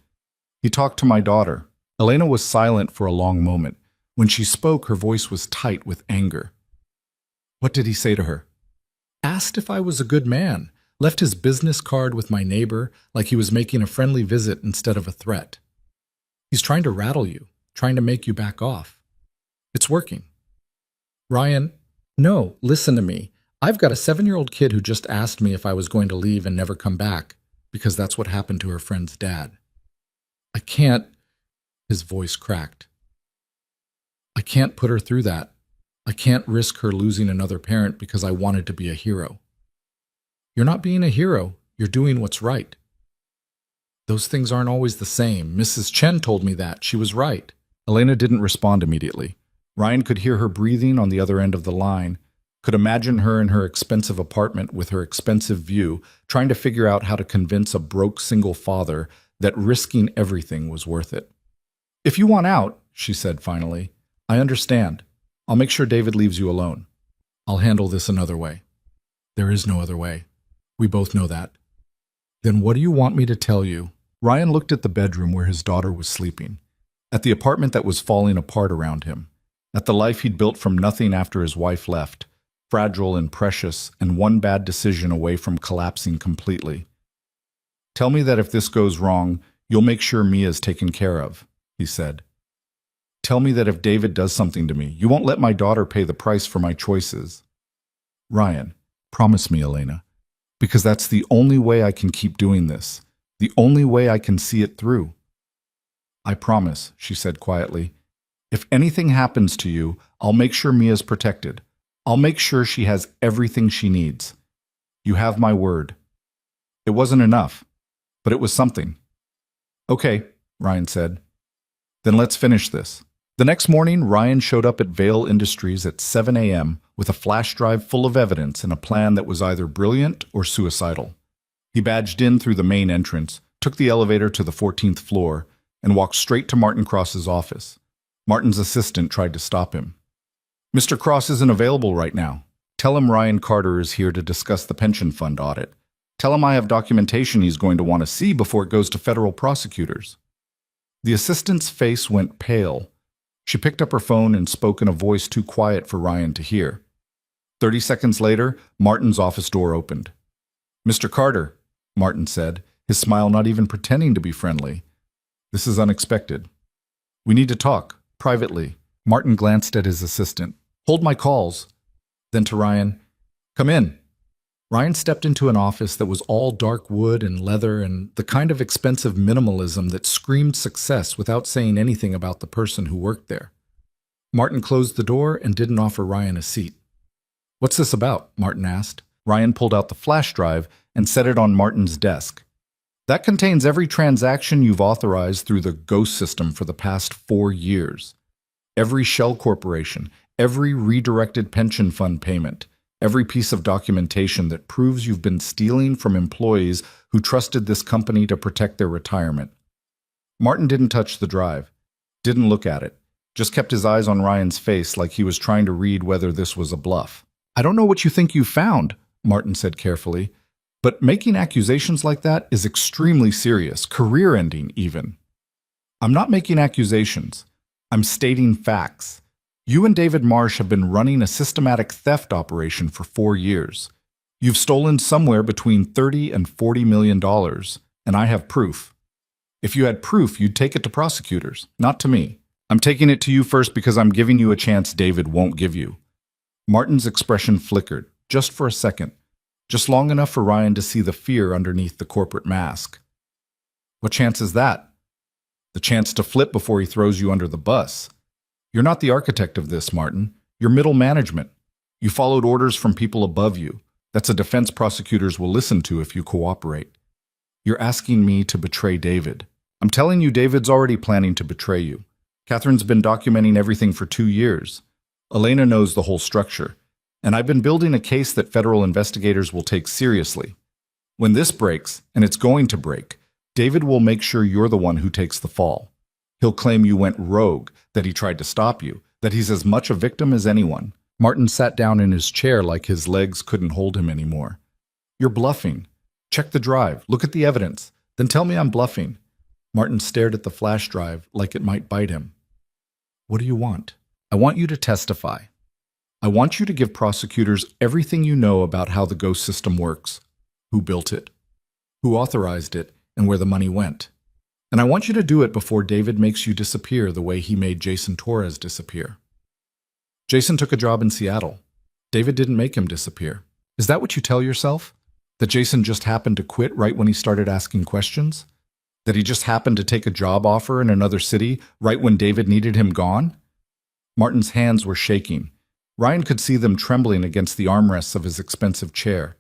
Speaker 1: He talked to my daughter. Elena was silent for a long moment. When she spoke, her voice was tight with anger. What did he say to her? Asked if I was a good man, left his business card with my neighbor like he was making a friendly visit instead of a threat. He's trying to rattle you, trying to make you back off. It's working. Ryan, no, listen to me. I've got a 7-year-old kid who just asked me if I was going to leave and never come back, because that's what happened to her friend's dad. I can't, his voice cracked. I can't put her through that. I can't risk her losing another parent because I wanted to be a hero. You're not being a hero. You're doing what's right. Those things aren't always the same. Mrs. Chen told me that. She was right. Elena didn't respond immediately. Ryan could hear her breathing on the other end of the line, could imagine her in her expensive apartment with her expensive view, trying to figure out how to convince a broke single father that risking everything was worth it. If you want out, she said finally, I understand. I'll make sure David leaves you alone. I'll handle this another way. There is no other way. We both know that. Then what do you want me to tell you? Ryan looked at the bedroom where his daughter was sleeping, at the apartment that was falling apart around him, at the life he'd built from nothing after his wife left, fragile and precious, and one bad decision away from collapsing completely. Tell me that if this goes wrong, you'll make sure Mia's taken care of, he said. Tell me that if David does something to me, you won't let my daughter pay the price for my choices. Ryan, promise me, Elena, because that's the only way I can keep doing this, the only way I can see it through. I promise, she said quietly. If anything happens to you, I'll make sure Mia's protected. I'll make sure she has everything she needs. You have my word. It wasn't enough, but it was something. Okay, Ryan said. Then let's finish this. The next morning, Ryan showed up at Vail Industries at 7 a.m. with a flash drive full of evidence and a plan that was either brilliant or suicidal. He badged in through the main entrance, took the elevator to the 14th floor, and walked straight to Martin Cross's office. Martin's assistant tried to stop him. Mr. Cross isn't available right now. Tell him Ryan Carter is here to discuss the pension fund audit. Tell him I have documentation he's going to want to see before it goes to federal prosecutors. The assistant's face went pale. She picked up her phone and spoke in a voice too quiet for Ryan to hear. 30 seconds later, Martin's office door opened. Mr. Carter, Martin said, his smile not even pretending to be friendly. This is unexpected. We need to talk, privately. Martin glanced at his assistant. Hold my calls. Then to Ryan, come in. Ryan stepped into an office that was all dark wood and leather and the kind of expensive minimalism that screamed success without saying anything about the person who worked there. Martin closed the door and didn't offer Ryan a seat. What's this about? Martin asked. Ryan pulled out the flash drive and set it on Martin's desk. That contains every transaction you've authorized through the Ghost system for the past 4 years. Every shell corporation, every redirected pension fund payment, every piece of documentation that proves you've been stealing from employees who trusted this company to protect their retirement. Martin didn't touch the drive, didn't look at it, just kept his eyes on Ryan's face like he was trying to read whether this was a bluff. I don't know what you think you found, Martin said carefully, but making accusations like that is extremely serious, career-ending even. I'm not making accusations. I'm stating facts. You and David Marsh have been running a systematic theft operation for 4 years. You've stolen somewhere between $30 and $40 million, and I have proof. If you had proof, you'd take it to prosecutors, not to me. I'm taking it to you first because I'm giving you a chance David won't give you. Martin's expression flickered, just for a second, just long enough for Ryan to see the fear underneath the corporate mask. What chance is that? The chance to flip before he throws you under the bus. You're not the architect of this, Martin. You're middle management. You followed orders from people above you. That's a defense prosecutors will listen to if you cooperate. You're asking me to betray David. I'm telling you David's already planning to betray you. Catherine's been documenting everything for 2 years. Elena knows the whole structure. And I've been building a case that federal investigators will take seriously. When this breaks, and it's going to break, David will make sure you're the one who takes the fall. He'll claim you went rogue, that he tried to stop you, that he's as much a victim as anyone. Martin sat down in his chair like his legs couldn't hold him anymore. You're bluffing. Check the drive. Look at the evidence. Then tell me I'm bluffing. Martin stared at the flash drive like it might bite him. What do you want? I want you to testify. I want you to give prosecutors everything you know about how the ghost system works, who built it, who authorized it, and where the money went. And I want you to do it before David makes you disappear the way he made Jason Torres disappear. Jason took a job in Seattle. David didn't make him disappear. Is that what you tell yourself? That Jason just happened to quit right when he started asking questions? That he just happened to take a job offer in another city right when David needed him gone? Martin's hands were shaking. Ryan could see them trembling against the armrests of his expensive chair.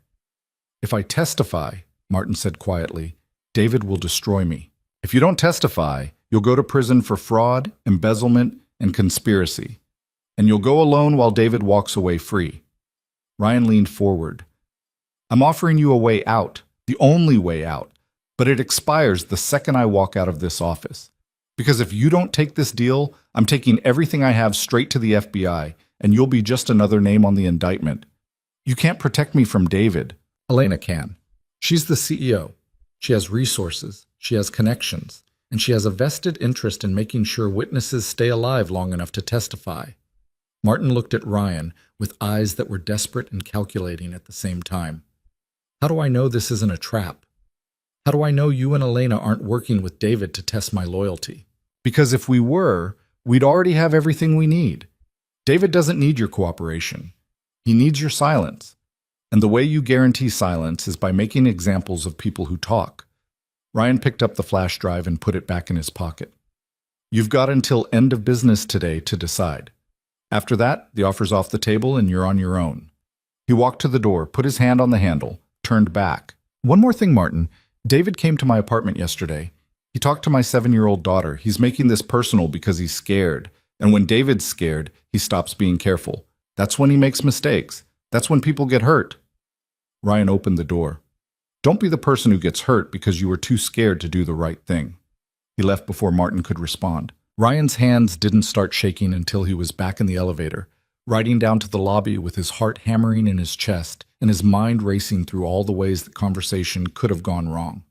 Speaker 1: If I testify, Martin said quietly, David will destroy me. If you don't testify, you'll go to prison for fraud, embezzlement, and conspiracy. And you'll go alone while David walks away free. Ryan leaned forward. I'm offering you a way out, the only way out, but it expires the second I walk out of this office. Because if you don't take this deal, I'm taking everything I have straight to the FBI, and you'll be just another name on the indictment. You can't protect me from David. Elena can. She's the CEO. She has resources, she has connections, and she has a vested interest in making sure witnesses stay alive long enough to testify. Martin looked at Ryan with eyes that were desperate and calculating at the same time. How do I know this isn't a trap? How do I know you and Elena aren't working with David to test my loyalty? Because if we were, we'd already have everything we need. David doesn't need your cooperation. He needs your silence. And the way you guarantee silence is by making examples of people who talk. Ryan picked up the flash drive and put it back in his pocket. You've got until end of business today to decide. After that, the offer's off the table and you're on your own. He walked to the door, put his hand on the handle, turned back. One more thing, Martin. David came to my apartment yesterday. He talked to my 7-year-old daughter. He's making this personal because he's scared. And when David's scared, he stops being careful. That's when he makes mistakes. That's when people get hurt. Ryan opened the door. Don't be the person who gets hurt because you were too scared to do the right thing. He left before Martin could respond. Ryan's hands didn't start shaking until he was back in the elevator, riding down to the lobby with his heart hammering in his chest and his mind racing through all the ways the conversation could have gone wrong.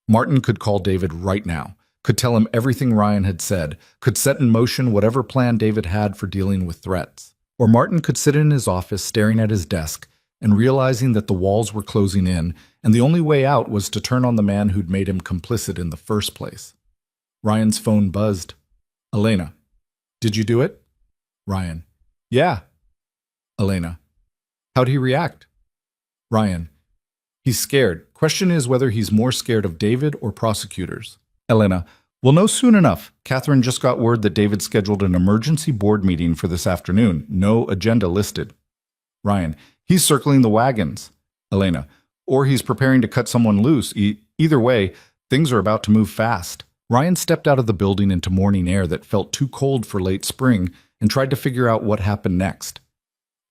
Speaker 1: Martin could call David right now, could tell him everything Ryan had said, could set in motion whatever plan David had for dealing with threats. Or Martin could sit in his office staring at his desk and realizing that the walls were closing in and the only way out was to turn on the man who'd made him complicit in the first place. Ryan's phone buzzed. Elena. Did you do it? Ryan. Yeah. Elena. How'd he react? Ryan. He's scared. Question is whether he's more scared of David or prosecutors. Elena. We'll know soon enough. Catherine just got word that David scheduled an emergency board meeting for this afternoon. No agenda listed. Ryan. He's circling the wagons. Elena. Or he's preparing to cut someone loose. Either way, things are about to move fast. Ryan stepped out of the building into morning air that felt too cold for late spring and tried to figure out what happened next.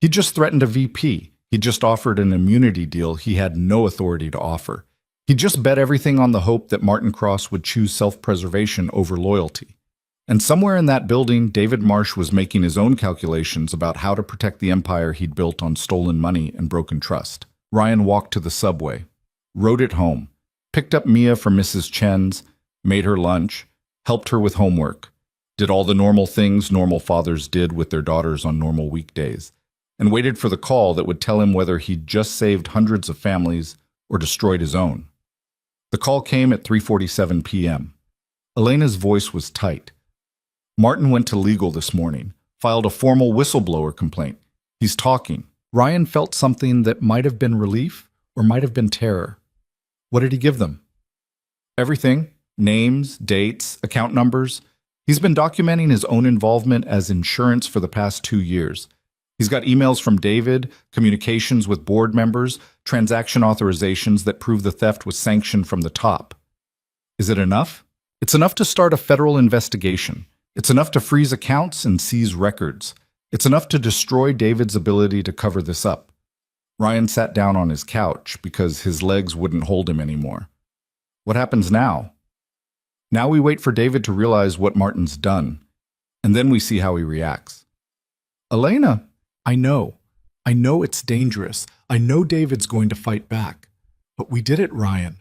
Speaker 1: He just threatened a VP. He just offered an immunity deal he had no authority to offer. He just bet everything on the hope that Martin Cross would choose self-preservation over loyalty. And somewhere in that building, David Marsh was making his own calculations about how to protect the empire he'd built on stolen money and broken trust. Ryan walked to the subway, rode it home, picked up Mia from Mrs. Chen's, made her lunch, helped her with homework, did all the normal things normal fathers did with their daughters on normal weekdays, and waited for the call that would tell him whether he'd just saved hundreds of families or destroyed his own. The call came at 3:47 p.m. Elena's voice was tight. Martin went to legal this morning, filed a formal whistleblower complaint. He's talking. Ryan felt something that might have been relief or might have been terror. What did he give them? Everything. Names, dates, account numbers. He's been documenting his own involvement as insurance for the past 2 years. He's got emails from David, communications with board members, transaction authorizations that prove the theft was sanctioned from the top. Is it enough? It's enough to start a federal investigation. It's enough to freeze accounts and seize records. It's enough to destroy David's ability to cover this up. Ryan sat down on his couch because his legs wouldn't hold him anymore. What happens now? Now we wait for David to realize what Martin's done, and then we see how he reacts. Elena, I know it's dangerous. I know David's going to fight back. But we did it, Ryan.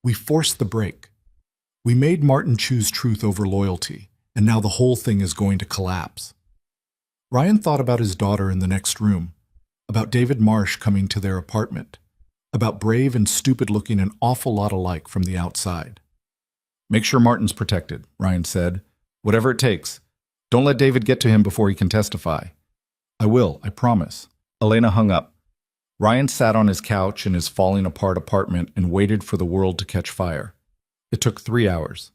Speaker 1: We forced the break. We made Martin choose truth over loyalty, and now the whole thing is going to collapse. Ryan thought about his daughter in the next room, about David Marsh coming to their apartment, about brave and stupid looking an awful lot alike from the outside. Make sure Martin's protected, Ryan said. Whatever it takes. Don't let David get to him before he can testify. I will, I promise. Elena hung up. Ryan sat on his couch in his falling apart apartment and waited for the world to catch fire. It took 3 hours.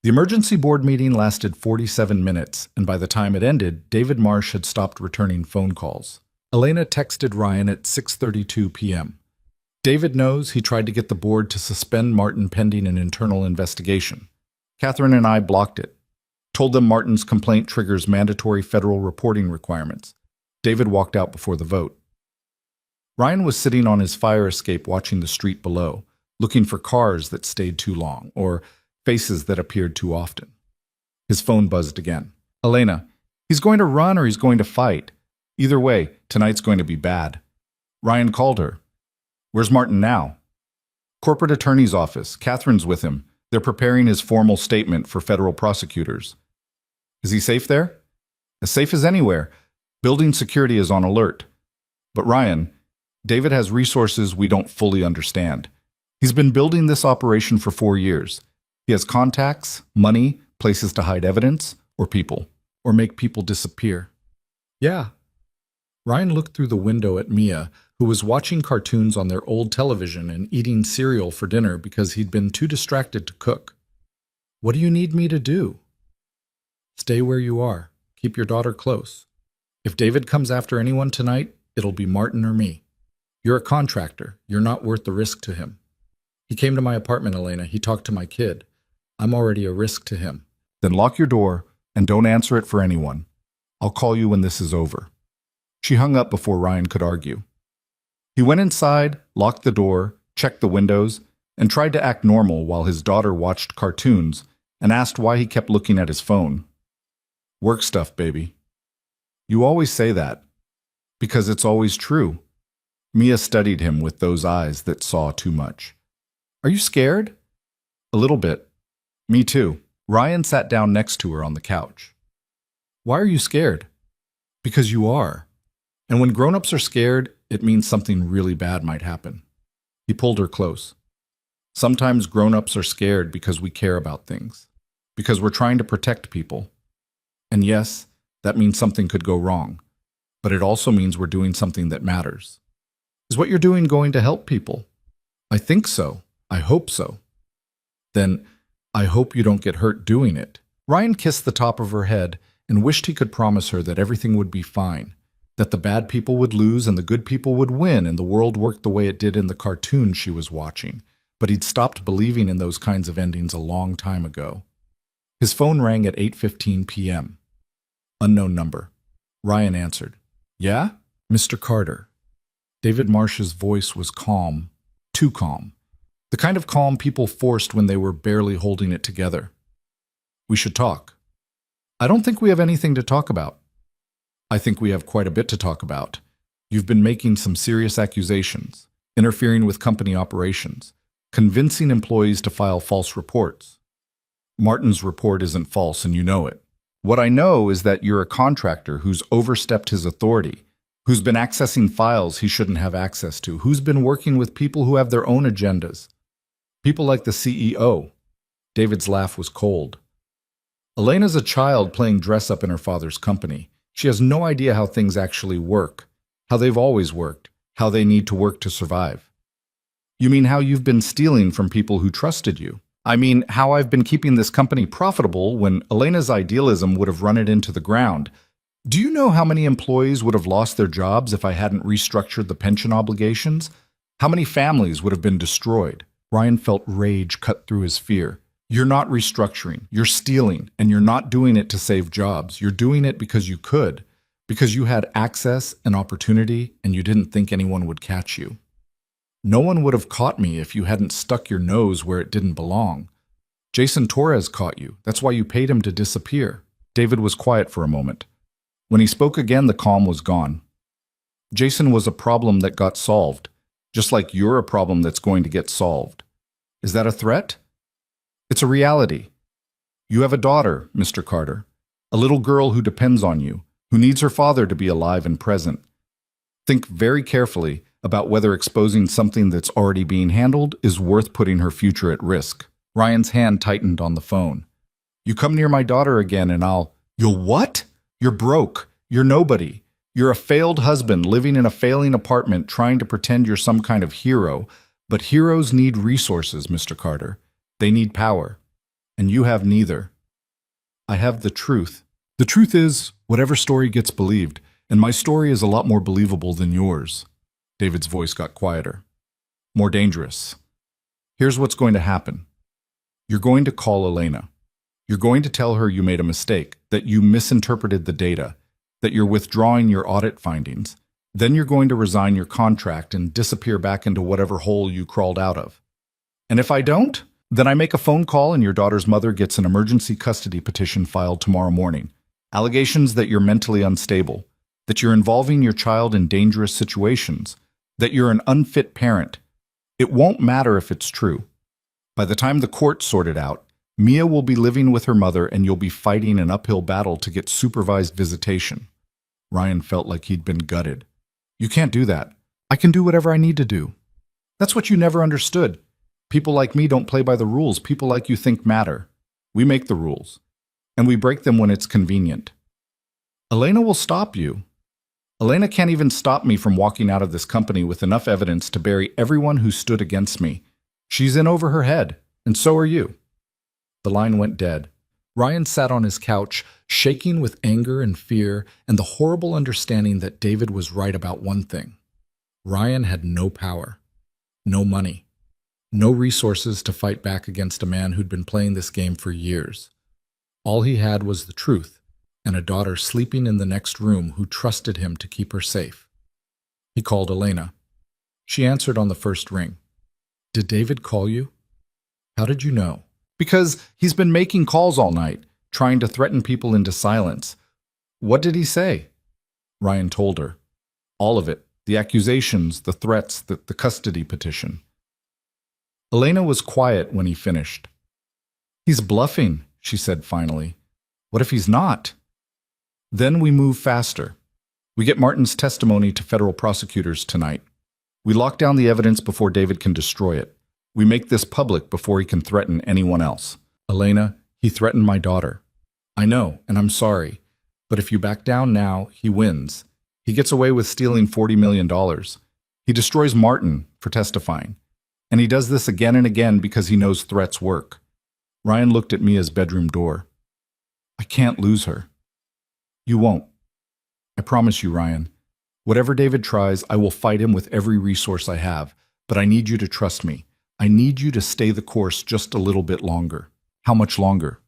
Speaker 1: The emergency board meeting lasted 47 minutes, and by the time it ended, David Marsh had stopped returning phone calls. Elena texted Ryan at 6:32 p.m. David knows he tried to get the board to suspend Martin pending an internal investigation. Catherine and I blocked it. Told them Martin's complaint triggers mandatory federal reporting requirements. David walked out before the vote. Ryan was sitting on his fire escape watching the street below, looking for cars that stayed too long, or faces that appeared too often. His phone buzzed again. Elena, he's going to run or he's going to fight. Either way, tonight's going to be bad. Ryan called her. Where's Martin now? Corporate attorney's office. Catherine's with him. They're preparing his formal statement for federal prosecutors. Is he safe there? As safe as anywhere. Building security is on alert. But Ryan, David has resources we don't fully understand. He's been building this operation for 4 years. He has contacts, money, places to hide evidence, or people, or make people disappear. Yeah. Ryan looked through the window at Mia, who was watching cartoons on their old television and eating cereal for dinner because he'd been too distracted to cook. What do you need me to do? Stay where you are. Keep your daughter close. If David comes after anyone tonight, it'll be Martin or me. You're a contractor. You're not worth the risk to him. He came to my apartment, Elena. He talked to my kid. I'm already a risk to him. Then lock your door and don't answer it for anyone. I'll call you when this is over. She hung up before Ryan could argue. He went inside, locked the door, checked the windows, and tried to act normal while his daughter watched cartoons and asked why he kept looking at his phone. Work stuff, baby. You always say that. Because it's always true. Mia studied him with those eyes that saw too much. Are you scared? A little bit. Me too. Ryan sat down next to her on the couch. Why are you scared? Because you are. And when grown-ups are scared, it means something really bad might happen. He pulled her close. Sometimes grown-ups are scared because we care about things. Because we're trying to protect people. And yes, that means something could go wrong. But it also means we're doing something that matters. Is what you're doing going to help people? I think so. I hope so. Then, I hope you don't get hurt doing it. Ryan kissed the top of her head and wished he could promise her that everything would be fine, that the bad people would lose and the good people would win and the world worked the way it did in the cartoon she was watching. But he'd stopped believing in those kinds of endings a long time ago. His phone rang at 8:15 p.m. Unknown number. Ryan answered. Yeah? Mr. Carter. David Marsh's voice was calm, too calm. The kind of calm people forced when they were barely holding it together. We should talk. I don't think we have anything to talk about. I think we have quite a bit to talk about. You've been making some serious accusations, interfering with company operations, convincing employees to file false reports. Martin's report isn't false, and you know it. What I know is that you're a contractor who's overstepped his authority, who's been accessing files he shouldn't have access to, who's been working with people who have their own agendas. People like the CEO. David's laugh was cold. Elena's a child playing dress-up in her father's company. She has no idea how things actually work, how they've always worked, how they need to work to survive. You mean how you've been stealing from people who trusted you? I mean how I've been keeping this company profitable when Elena's idealism would have run it into the ground. Do you know how many employees would have lost their jobs if I hadn't restructured the pension obligations? How many families would have been destroyed? Ryan felt rage cut through his fear. You're not restructuring, you're stealing, and you're not doing it to save jobs. You're doing it because you could, because you had access and opportunity and you didn't think anyone would catch you. No one would have caught me if you hadn't stuck your nose where it didn't belong. Jason Torres caught you. That's why you paid him to disappear. David was quiet for a moment. When he spoke again, the calm was gone. Jason was a problem that got solved, just like you're a problem that's going to get solved. Is that a threat? It's a reality. You have a daughter, Mr. Carter, a little girl who depends on you, who needs her father to be alive and present. Think very carefully about whether exposing something that's already being handled is worth putting her future at risk. Ryan's hand tightened on the phone. You come near my daughter again and You'll what? You're broke. You're nobody. You're a failed husband living in a failing apartment trying to pretend you're some kind of hero. But heroes need resources, Mr. Carter. They need power. And you have neither. I have the truth. The truth is, whatever story gets believed, and my story is a lot more believable than yours. David's voice got quieter. More dangerous. Here's what's going to happen. You're going to call Elena. You're going to tell her you made a mistake, that you misinterpreted the data, that you're withdrawing your audit findings. Then you're going to resign your contract and disappear back into whatever hole you crawled out of. And if I don't, then I make a phone call and your daughter's mother gets an emergency custody petition filed tomorrow morning. Allegations that you're mentally unstable, that you're involving your child in dangerous situations, that you're an unfit parent. It won't matter if it's true. By the time the court's sorted out, Mia will be living with her mother and you'll be fighting an uphill battle to get supervised visitation. Ryan felt like he'd been gutted. You can't do that. I can do whatever I need to do. That's what you never understood. People like me don't play by the rules. People like you think matter. We make the rules. And we break them when it's convenient. Elena will stop you. Elena can't even stop me from walking out of this company with enough evidence to bury everyone who stood against me. She's in over her head, and so are you. The line went dead. Ryan sat on his couch, shaking with anger and fear and the horrible understanding that David was right about one thing. Ryan had no power, no money, no resources to fight back against a man who'd been playing this game for years. All he had was the truth and a daughter sleeping in the next room who trusted him to keep her safe. He called Elena. She answered on the first ring. Did David call you? How did you know? Because he's been making calls all night, trying to threaten people into silence. What did he say? Ryan told her. All of it. The accusations, the threats, the custody petition. Elena was quiet when he finished. He's bluffing, she said finally. What if he's not? Then we move faster. We get Martin's testimony to federal prosecutors tonight. We lock down the evidence before David can destroy it. We make this public before he can threaten anyone else. Elena, he threatened my daughter. I know, and I'm sorry. But if you back down now, he wins. He gets away with stealing $40 million. He destroys Martin for testifying. And he does this again and again because he knows threats work. Ryan looked at Mia's bedroom door. I can't lose her. You won't. I promise you, Ryan. Whatever David tries, I will fight him with every resource I have. But I need you to trust me. I need you to stay the course just a little bit longer. How much longer?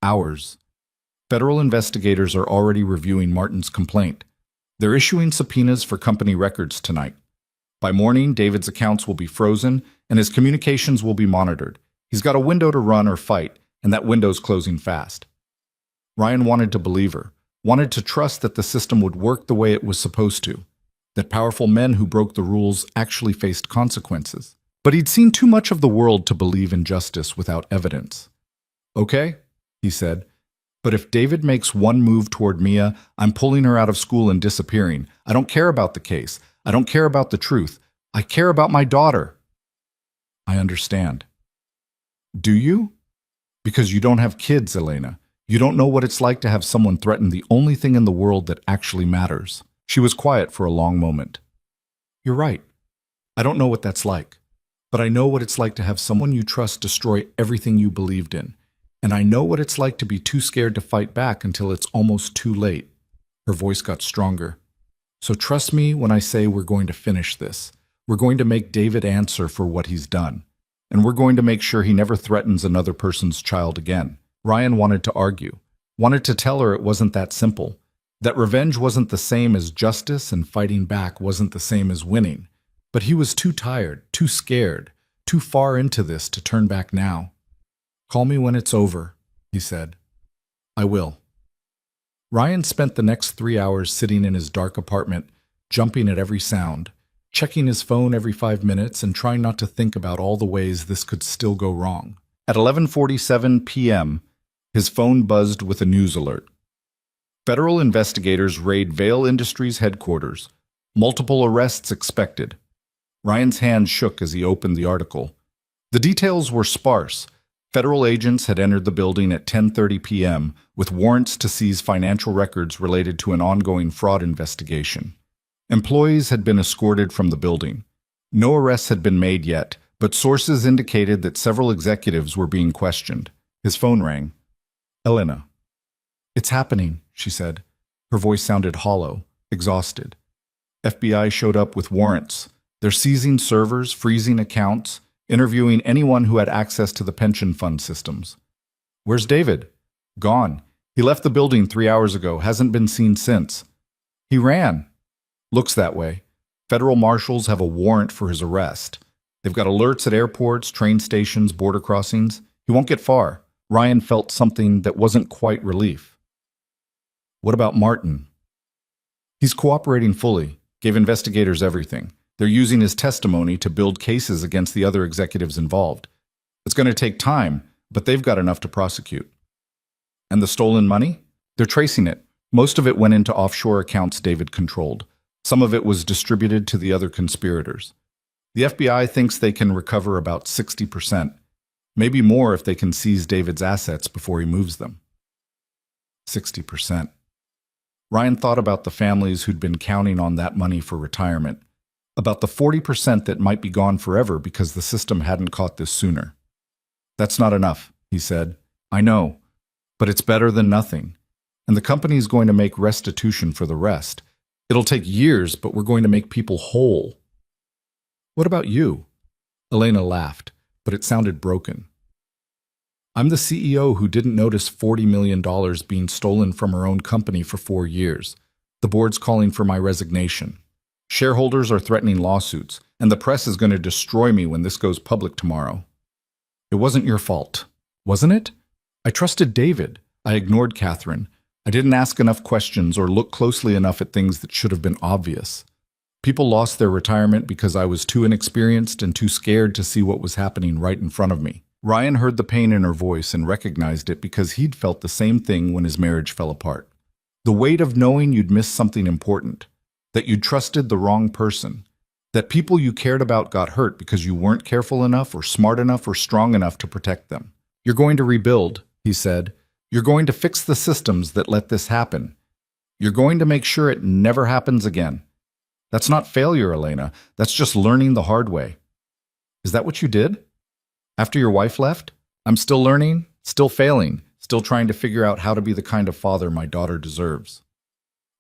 Speaker 1: Hours. Federal investigators are already reviewing Martin's complaint. They're issuing subpoenas for company records tonight. By morning, David's accounts will be frozen and his communications will be monitored. He's got a window to run or fight, and that window's closing fast. Ryan wanted to believe her, wanted to trust that the system would work the way it was supposed to, that powerful men who broke the rules actually faced consequences. But he'd seen too much of the world to believe in justice without evidence. "Okay," he said, "but if David makes one move toward Mia, I'm pulling her out of school and disappearing. I don't care about the case. I don't care about the truth. I care about my daughter." "I understand." "Do you?" "Because you don't have kids, Elena. You don't know what it's like to have someone threaten the only thing in the world that actually matters." She was quiet for a long moment. "You're right. I don't know what that's like. But I know what it's like to have someone you trust destroy everything you believed in. And I know what it's like to be too scared to fight back until it's almost too late." Her voice got stronger. "So trust me when I say we're going to finish this. We're going to make David answer for what he's done. And we're going to make sure he never threatens another person's child again." Ryan wanted to argue, wanted to tell her it wasn't that simple, that revenge wasn't the same as justice and fighting back wasn't the same as winning. But he was too tired, too scared, too far into this to turn back now. "Call me when it's over," he said. "I will." Ryan spent the next 3 hours sitting in his dark apartment, jumping at every sound, checking his phone every 5 minutes and trying not to think about all the ways this could still go wrong. At 11:47 p.m., his phone buzzed with a news alert. Federal investigators raid Vail Industries headquarters. Multiple arrests expected. Ryan's hand shook as he opened the article. The details were sparse. Federal agents had entered the building at 10:30 p.m. with warrants to seize financial records related to an ongoing fraud investigation. Employees had been escorted from the building. No arrests had been made yet, but sources indicated that several executives were being questioned. His phone rang. "Elena." "It's happening," she said. Her voice sounded hollow, exhausted. "FBI showed up with warrants. They're seizing servers, freezing accounts, interviewing anyone who had access to the pension fund systems." "Where's David?" "Gone. He left the building 3 hours ago, hasn't been seen since." "He ran." "Looks that way. Federal marshals have a warrant for his arrest. They've got alerts at airports, train stations, border crossings. He won't get far." Ryan felt something that wasn't quite relief. "What about Martin?" "He's cooperating fully, gave investigators everything. They're using his testimony to build cases against the other executives involved. It's going to take time, but they've got enough to prosecute." "And the stolen money?" "They're tracing it. Most of it went into offshore accounts David controlled. Some of it was distributed to the other conspirators. The FBI thinks they can recover about 60%, maybe more if they can seize David's assets before he moves them." 60%. Ryan thought about the families who'd been counting on that money for retirement, about the 40% that might be gone forever because the system hadn't caught this sooner. "That's not enough," he said. "I know, but it's better than nothing. And the company's going to make restitution for the rest. It'll take years, but we're going to make people whole." "What about you?" Elena laughed, but it sounded broken. "I'm the CEO who didn't notice $40 million being stolen from her own company for 4 years. The board's calling for my resignation. Shareholders are threatening lawsuits, and the press is going to destroy me when this goes public tomorrow." "It wasn't your fault, wasn't it? I trusted David. I ignored Catherine. I didn't ask enough questions or look closely enough at things that should have been obvious. People lost their retirement because I was too inexperienced and too scared to see what was happening right in front of me." Ryan heard the pain in her voice and recognized it because he'd felt the same thing when his marriage fell apart. The weight of knowing you'd missed something important, that you'd trusted the wrong person, that people you cared about got hurt because you weren't careful enough or smart enough or strong enough to protect them. "You're going to rebuild," he said. "You're going to fix the systems that let this happen. You're going to make sure it never happens again. That's not failure, Elena. That's just learning the hard way." "Is that what you did? After your wife left? I'm still learning, still failing, still trying to figure out how to be the kind of father my daughter deserves."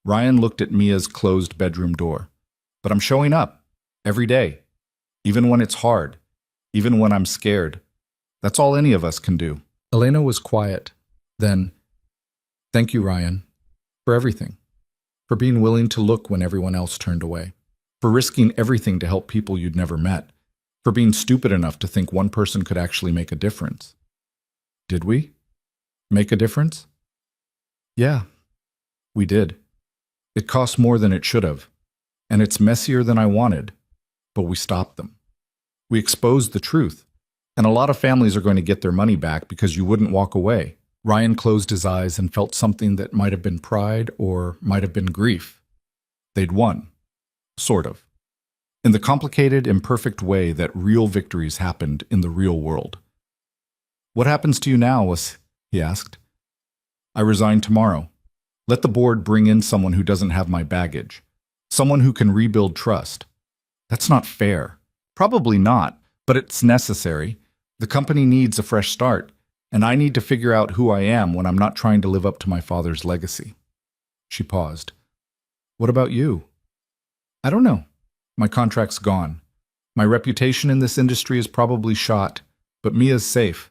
Speaker 1: Ryan looked at Mia's closed bedroom door. "But I'm showing up. Every day. Even when it's hard. Even when I'm scared. That's all any of us can do." Elena was quiet. Then, "Thank you, Ryan, for everything. For being willing to look when everyone else turned away. For risking everything to help people you'd never met. For being stupid enough to think one person could actually make a difference." "Did we make a difference?" Yeah, we did. It cost more than it should have, and it's messier than I wanted, but we stopped them. We exposed the truth, and a lot of families are going to get their money back because you wouldn't walk away. Ryan closed his eyes and felt something that might have been pride or might have been grief. They'd won. Sort of. In the complicated, imperfect way that real victories happened in the real world. What happens to you now, he asked. I resign tomorrow. Let the board bring in someone who doesn't have my baggage. Someone who can rebuild trust. That's not fair. Probably not, but it's necessary. The company needs a fresh start, and I need to figure out who I am when I'm not trying to live up to my father's legacy. She paused. What about you? I don't know. My contract's gone. My reputation in this industry is probably shot, but Mia's safe.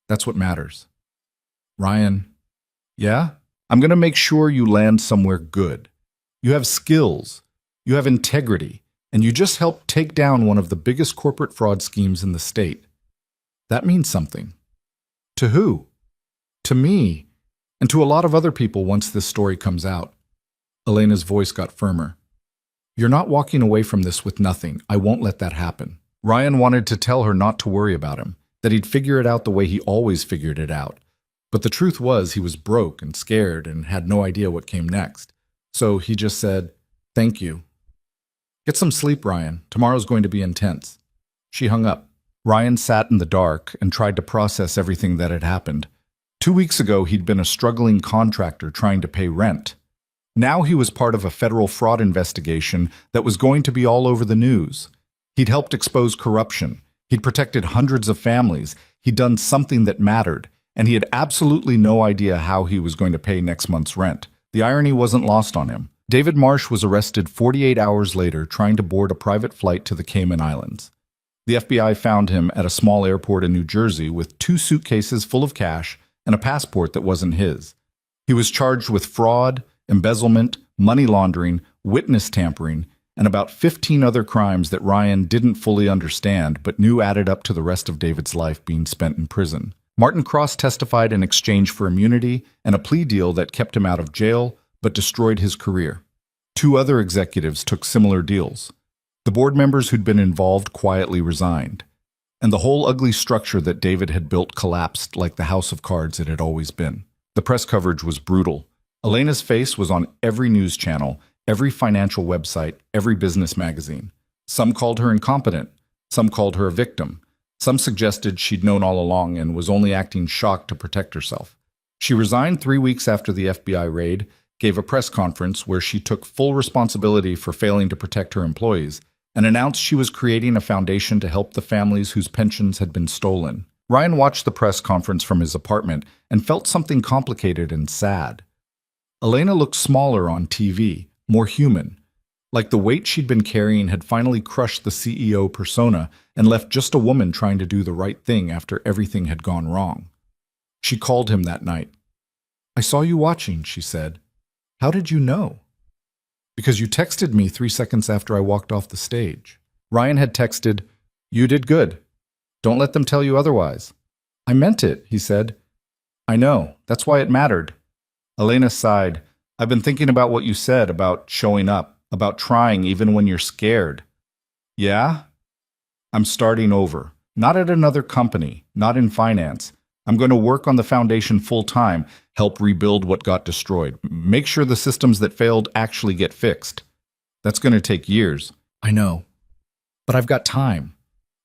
Speaker 1: That's what matters. Ryan, yeah? I'm going to make sure you land somewhere good. You have skills, you have integrity, and you just helped take down one of the biggest corporate fraud schemes in the state. That means something. To who? To me, and to a lot of other people once this story comes out. Elena's voice got firmer. You're not walking away from this with nothing. I won't let that happen. Ryan wanted to tell her not to worry about him, that he'd figure it out the way he always figured it out. But the truth was he was broke and scared and had no idea what came next. So he just said, thank you. Get some sleep, Ryan. Tomorrow's going to be intense. She hung up. Ryan sat in the dark and tried to process everything that had happened. 2 weeks ago, he'd been a struggling contractor trying to pay rent. Now he was part of a federal fraud investigation that was going to be all over the news. He'd helped expose corruption. He'd protected hundreds of families. He'd done something that mattered, and he had absolutely no idea how he was going to pay next month's rent. The irony wasn't lost on him. David Marsh was arrested 48 hours later trying to board a private flight to the Cayman Islands. The FBI found him at a small airport in New Jersey with 2 suitcases full of cash and a passport that wasn't his. He was charged with fraud, embezzlement, money laundering, witness tampering, and about 15 other crimes that Ryan didn't fully understand but knew added up to the rest of David's life being spent in prison. Martin Cross testified in exchange for immunity and a plea deal that kept him out of jail but destroyed his career. 2 other executives took similar deals. The board members who'd been involved quietly resigned, and the whole ugly structure that David had built collapsed like the house of cards it had always been. The press coverage was brutal. Elena's face was on every news channel, every financial website, every business magazine. Some called her incompetent. Some called her a victim. Some suggested she'd known all along and was only acting shocked to protect herself. She resigned 3 weeks after the FBI raid, gave a press conference where she took full responsibility for failing to protect her employees, and announced she was creating a foundation to help the families whose pensions had been stolen. Ryan watched the press conference from his apartment and felt something complicated and sad. Elena looked smaller on TV, more human, like the weight she'd been carrying had finally crushed the CEO persona and left just a woman trying to do the right thing after everything had gone wrong. She called him that night. I saw you watching, she said. How did you know? Because you texted me 3 seconds after I walked off the stage. Ryan had texted, you did good. Don't let them tell you otherwise. I meant it, he said. I know, that's why it mattered. Elena sighed. I've been thinking about what you said about showing up, about trying even when you're scared. Yeah? I'm starting over. Not at another company, not in finance. I'm going to work on the foundation full-time, help rebuild what got destroyed, make sure the systems that failed actually get fixed. That's going to take years. I know. But I've got time,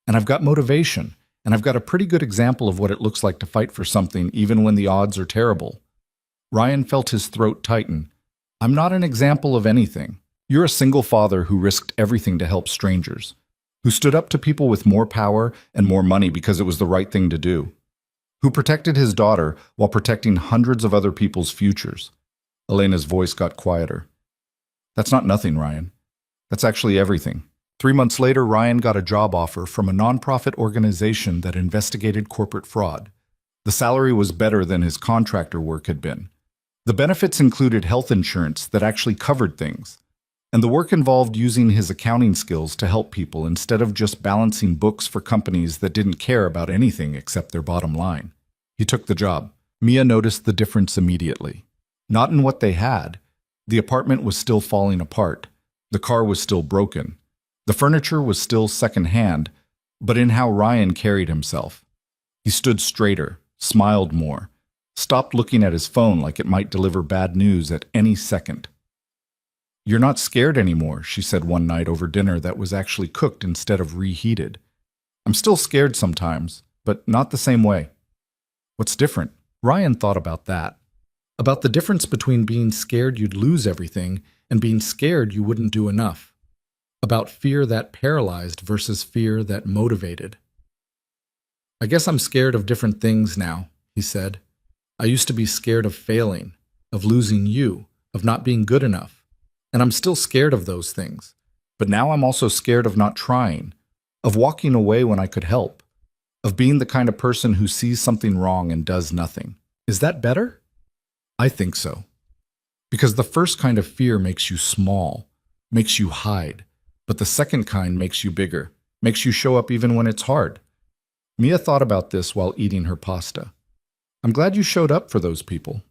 Speaker 1: and I've got motivation, and I've got a pretty good example of what it looks like to fight for something even when the odds are terrible. Ryan felt his throat tighten. I'm not an example of anything. You're a single father who risked everything to help strangers, who stood up to people with more power and more money because it was the right thing to do, who protected his daughter while protecting hundreds of other people's futures. Elena's voice got quieter. That's not nothing, Ryan. That's actually everything. 3 months later, Ryan got a job offer from a nonprofit organization that investigated corporate fraud. The salary was better than his contractor work had been. The benefits included health insurance that actually covered things, and the work involved using his accounting skills to help people instead of just balancing books for companies that didn't care about anything except their bottom line. He took the job. Mia noticed the difference immediately. Not in what they had. The apartment was still falling apart. The car was still broken. The furniture was still secondhand, but in how Ryan carried himself. He stood straighter, smiled more, stopped looking at his phone like it might deliver bad news at any second. "You're not scared anymore," she said one night over dinner that was actually cooked instead of reheated. "I'm still scared sometimes, but not the same way." What's different? Ryan thought about that. About the difference between being scared you'd lose everything and being scared you wouldn't do enough. About fear that paralyzed versus fear that motivated. "I guess I'm scared of different things now," he said. "I used to be scared of failing, of losing you, of not being good enough. And I'm still scared of those things. But now I'm also scared of not trying, of walking away when I could help, of being the kind of person who sees something wrong and does nothing. Is that better?" I think so. Because the first kind of fear makes you small, makes you hide, but the second kind makes you bigger, makes you show up even when it's hard. Mia thought about this while eating her pasta. "I'm glad you showed up for those people."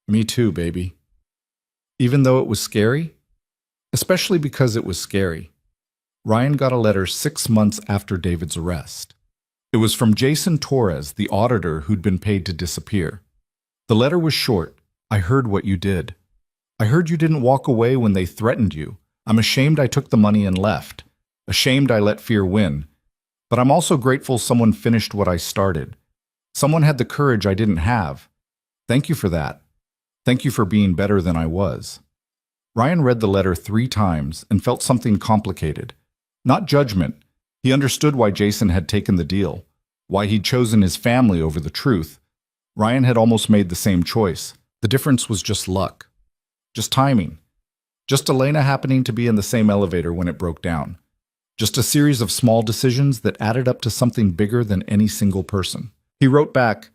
Speaker 1: "Me too, baby." Even though it was scary? Especially because it was scary. Ryan got a letter 6 months after David's arrest. It was from Jason Torres, the auditor who'd been paid to disappear. The letter was short. "I heard what you did. I heard you didn't walk away when they threatened you. I'm ashamed I took the money and left. Ashamed I let fear win. But I'm also grateful someone finished what I started. Someone had the courage I didn't have. Thank you for that. Thank you for being better than I was." Ryan read the letter 3 times and felt something complicated. Not judgment. He understood why Jason had taken the deal, why he'd chosen his family over the truth. Ryan had almost made the same choice. The difference was just luck. Just timing. Just Elena happening to be in the same elevator when it broke down. Just a series of small decisions that added up to something bigger than any single person. He wrote back,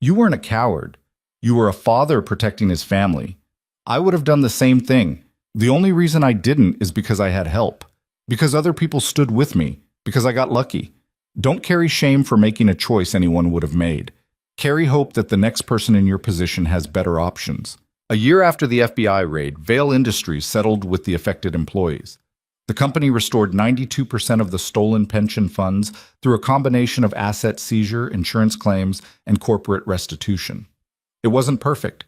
Speaker 1: "You weren't a coward. You were a father protecting his family. I would have done the same thing. The only reason I didn't is because I had help. Because other people stood with me. Because I got lucky. Don't carry shame for making a choice anyone would have made. Carry hope that the next person in your position has better options." A year after the FBI raid, Vail Industries settled with the affected employees. The company restored 92% of the stolen pension funds through a combination of asset seizure, insurance claims, and corporate restitution. It wasn't perfect.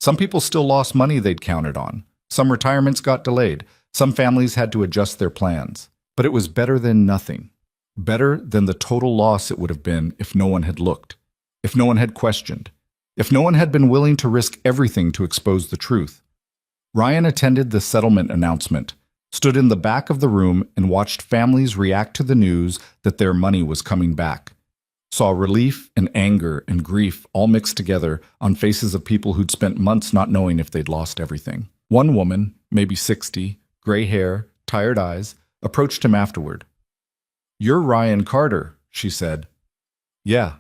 Speaker 1: Some people still lost money they'd counted on. Some retirements got delayed. Some families had to adjust their plans. But it was better than nothing. Better than the total loss it would have been if no one had looked, if no one had questioned, if no one had been willing to risk everything to expose the truth. Ryan attended the settlement announcement, stood in the back of the room and watched families react to the news that their money was coming back. Saw relief and anger and grief all mixed together on faces of people who'd spent months not knowing if they'd lost everything. One woman, maybe 60, gray hair, tired eyes, approached him afterward. "You're Ryan Carter," she said. "Yeah.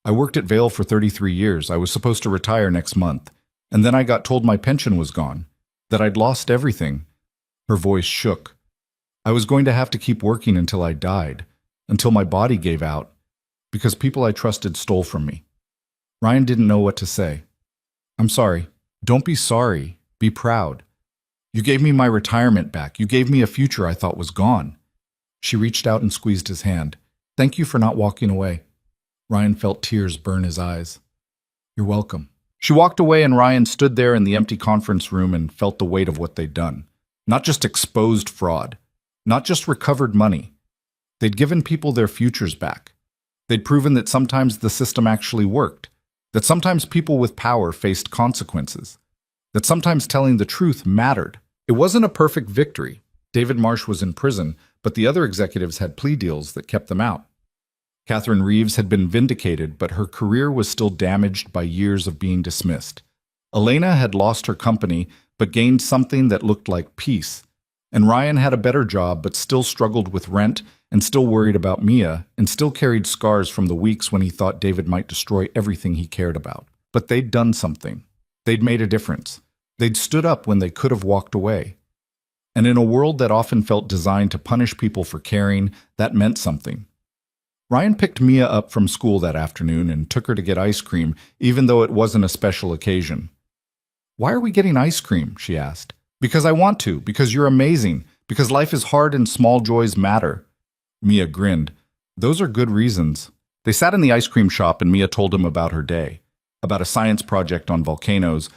Speaker 1: I worked at Vail for 33 years. I was supposed to retire next month. And then I got told my pension was gone, that I'd lost everything." Her voice shook. "I was going to have to keep working until I died, until my body gave out, because people I trusted stole from me." Ryan didn't know what to say. "I'm sorry." "Don't be sorry. Be proud. You gave me my retirement back. You gave me a future I thought was gone." She reached out and squeezed his hand. "Thank you for not walking away." Ryan felt tears burn his eyes. "You're welcome." She walked away and Ryan stood there in the empty conference room and felt the weight of what they'd done. Not just exposed fraud. Not just recovered money. They'd given people their futures back. They'd proven that sometimes the system actually worked. That sometimes people with power faced consequences. That sometimes telling the truth mattered. It wasn't a perfect victory. David Marsh was in prison, but the other executives had plea deals that kept them out. Catherine Reeves had been vindicated, but her career was still damaged by years of being dismissed. Elena had lost her company, but gained something that looked like peace. And Ryan had a better job, but still struggled with rent, and still worried about Mia, and still carried scars from the weeks when he thought David might destroy everything he cared about. But they'd done something. They'd made a difference. They'd stood up when they could have walked away. And in a world that often felt designed to punish people for caring, that meant something. Ryan picked Mia up from school that afternoon and took her to get ice cream, even though it wasn't a special occasion. Why are we getting ice cream? She asked. Because I want to, because you're amazing, because life is hard and small joys matter. Mia grinned. Those are good reasons. They sat in the ice cream shop and Mia told him about her day, about a science project on volcanoes,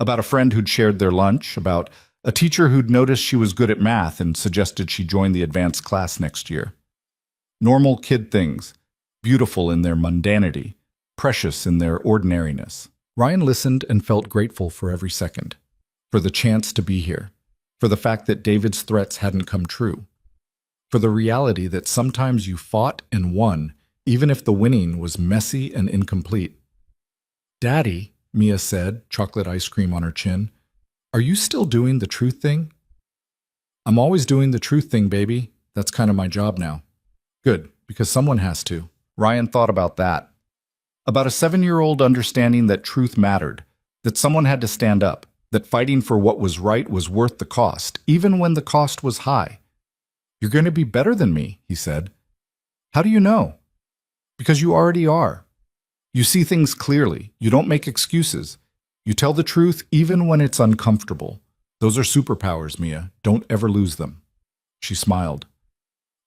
Speaker 1: about a friend who'd shared their lunch, about a teacher who'd noticed she was good at math and suggested she join the advanced class next year. Normal kid things, beautiful in their mundanity, precious in their ordinariness. Ryan listened and felt grateful for every second, for the chance to be here, for the fact that David's threats hadn't come true, for the reality that sometimes you fought and won, even if the winning was messy and incomplete. Daddy, Mia said, chocolate ice cream on her chin, are you still doing the truth thing? I'm always doing the truth thing, baby. That's kind of my job now. Good, because someone has to. Ryan thought about that. About a 7-year-old understanding that truth mattered, that someone had to stand up, that fighting for what was right was worth the cost, even when the cost was high. You're going to be better than me, he said. How do you know? Because you already are. You see things clearly. You don't make excuses. You tell the truth even when it's uncomfortable. Those are superpowers, Mia. Don't ever lose them. She smiled.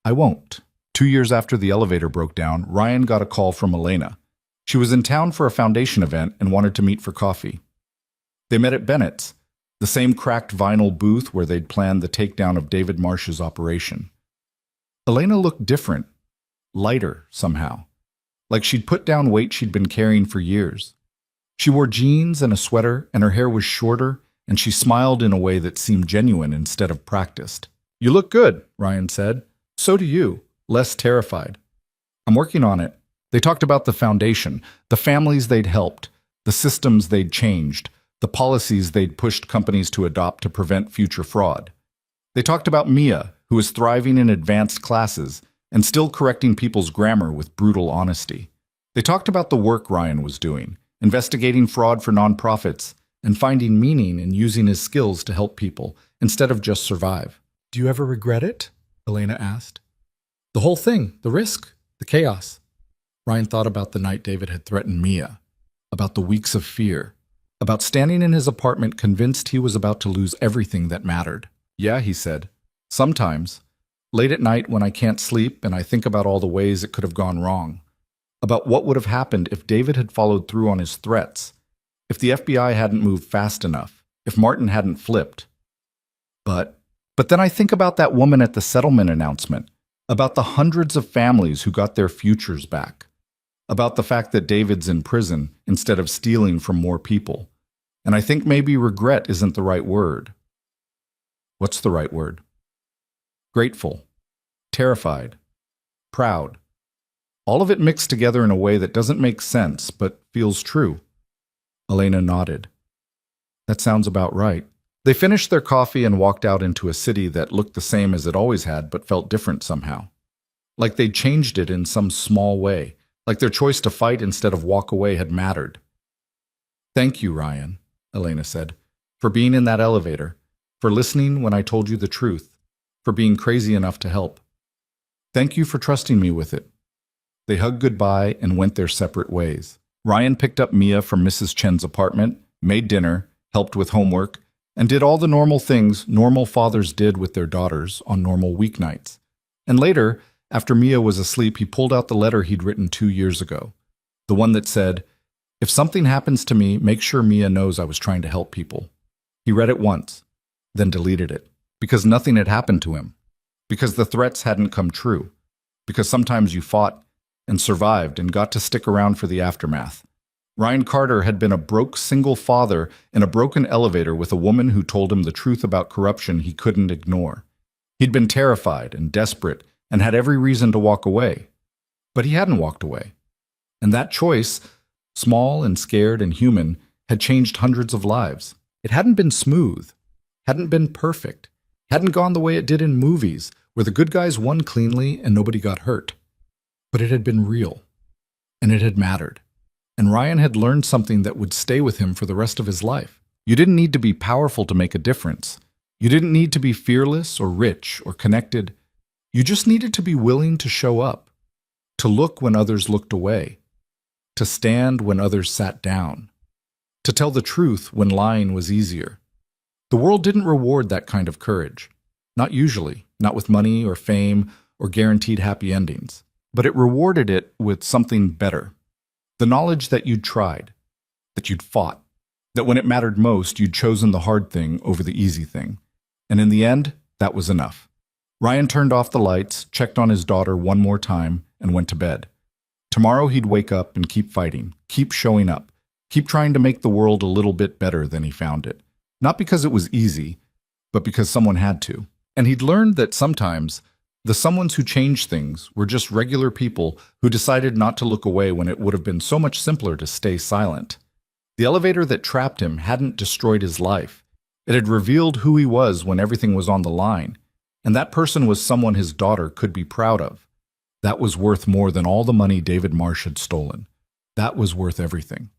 Speaker 1: I won't. 2 years after the elevator broke down, Ryan got a call from Elena. She was in town for a foundation event and wanted to meet for coffee. They met at Bennett's, the same cracked vinyl booth where they'd planned the takedown of David Marsh's operation. Elena looked different, lighter somehow, like she'd put down weight she'd been carrying for years. She wore jeans and a sweater, and her hair was shorter, and she smiled in a way that seemed genuine instead of practiced. You look good, Ryan said. So do you, less terrified. I'm working on it. They talked about the foundation, the families they'd helped, the systems they'd changed, the policies they'd pushed companies to adopt to prevent future fraud. They talked about Mia, who was thriving in advanced classes and still correcting people's grammar with brutal honesty. They talked about the work Ryan was doing, investigating fraud for nonprofits, and finding meaning in using his skills to help people instead of just survive. Do you ever regret it? Elena asked. The whole thing, the risk, the chaos. Ryan thought about the night David had threatened Mia, about the weeks of fear, about standing in his apartment convinced he was about to lose everything that mattered. Yeah, he said. Sometimes, late at night when I can't sleep and I think about all the ways it could have gone wrong, about what would have happened if David had followed through on his threats, if the FBI hadn't moved fast enough, if Martin hadn't flipped. But then I think about that woman at the settlement announcement, about the hundreds of families who got their futures back, about the fact that David's in prison instead of stealing from more people. And I think maybe regret isn't the right word. What's the right word? Grateful, terrified, proud. All of it mixed together in a way that doesn't make sense, but feels true. Elena nodded. That sounds about right. They finished their coffee and walked out into a city that looked the same as it always had, but felt different somehow. Like they'd changed it in some small way, like their choice to fight instead of walk away had mattered. Thank you, Ryan, Elena said, for being in that elevator, for listening when I told you the truth, for being crazy enough to help. Thank you for trusting me with it. They hugged goodbye and went their separate ways. Ryan picked up Mia from Mrs. Chen's apartment, made dinner, helped with homework, and did all the normal things normal fathers did with their daughters on normal weeknights. And later, after Mia was asleep, he pulled out the letter he'd written 2 years ago, the one that said, "If something happens to me, make sure Mia knows I was trying to help people." He read it once, then deleted it, because nothing had happened to him, because the threats hadn't come true, because sometimes you fought and survived and got to stick around for the aftermath. Ryan Carter had been a broke single father in a broken elevator with a woman who told him the truth about corruption he couldn't ignore. He'd been terrified and desperate and had every reason to walk away. But he hadn't walked away. And that choice, small and scared and human, had changed hundreds of lives. It hadn't been smooth, hadn't been perfect, hadn't gone the way it did in movies, where the good guys won cleanly and nobody got hurt. But it had been real, and it had mattered. And Ryan had learned something that would stay with him for the rest of his life. You didn't need to be powerful to make a difference. You didn't need to be fearless or rich or connected. You just needed to be willing to show up, to look when others looked away, to stand when others sat down, to tell the truth when lying was easier. The world didn't reward that kind of courage. Not usually, not with money or fame or guaranteed happy endings. But it rewarded it with something better. The knowledge that you'd tried, that you'd fought, that when it mattered most, you'd chosen the hard thing over the easy thing. And in the end, that was enough. Ryan turned off the lights, checked on his daughter one more time, and went to bed. Tomorrow he'd wake up and keep fighting, keep showing up, keep trying to make the world a little bit better than he found it. Not because it was easy, but because someone had to. And he'd learned that sometimes the someones who changed things were just regular people who decided not to look away when it would have been so much simpler to stay silent. The elevator that trapped him hadn't destroyed his life. It had revealed who he was when everything was on the line. And that person was someone his daughter could be proud of. That was worth more than all the money David Marsh had stolen. That was worth everything.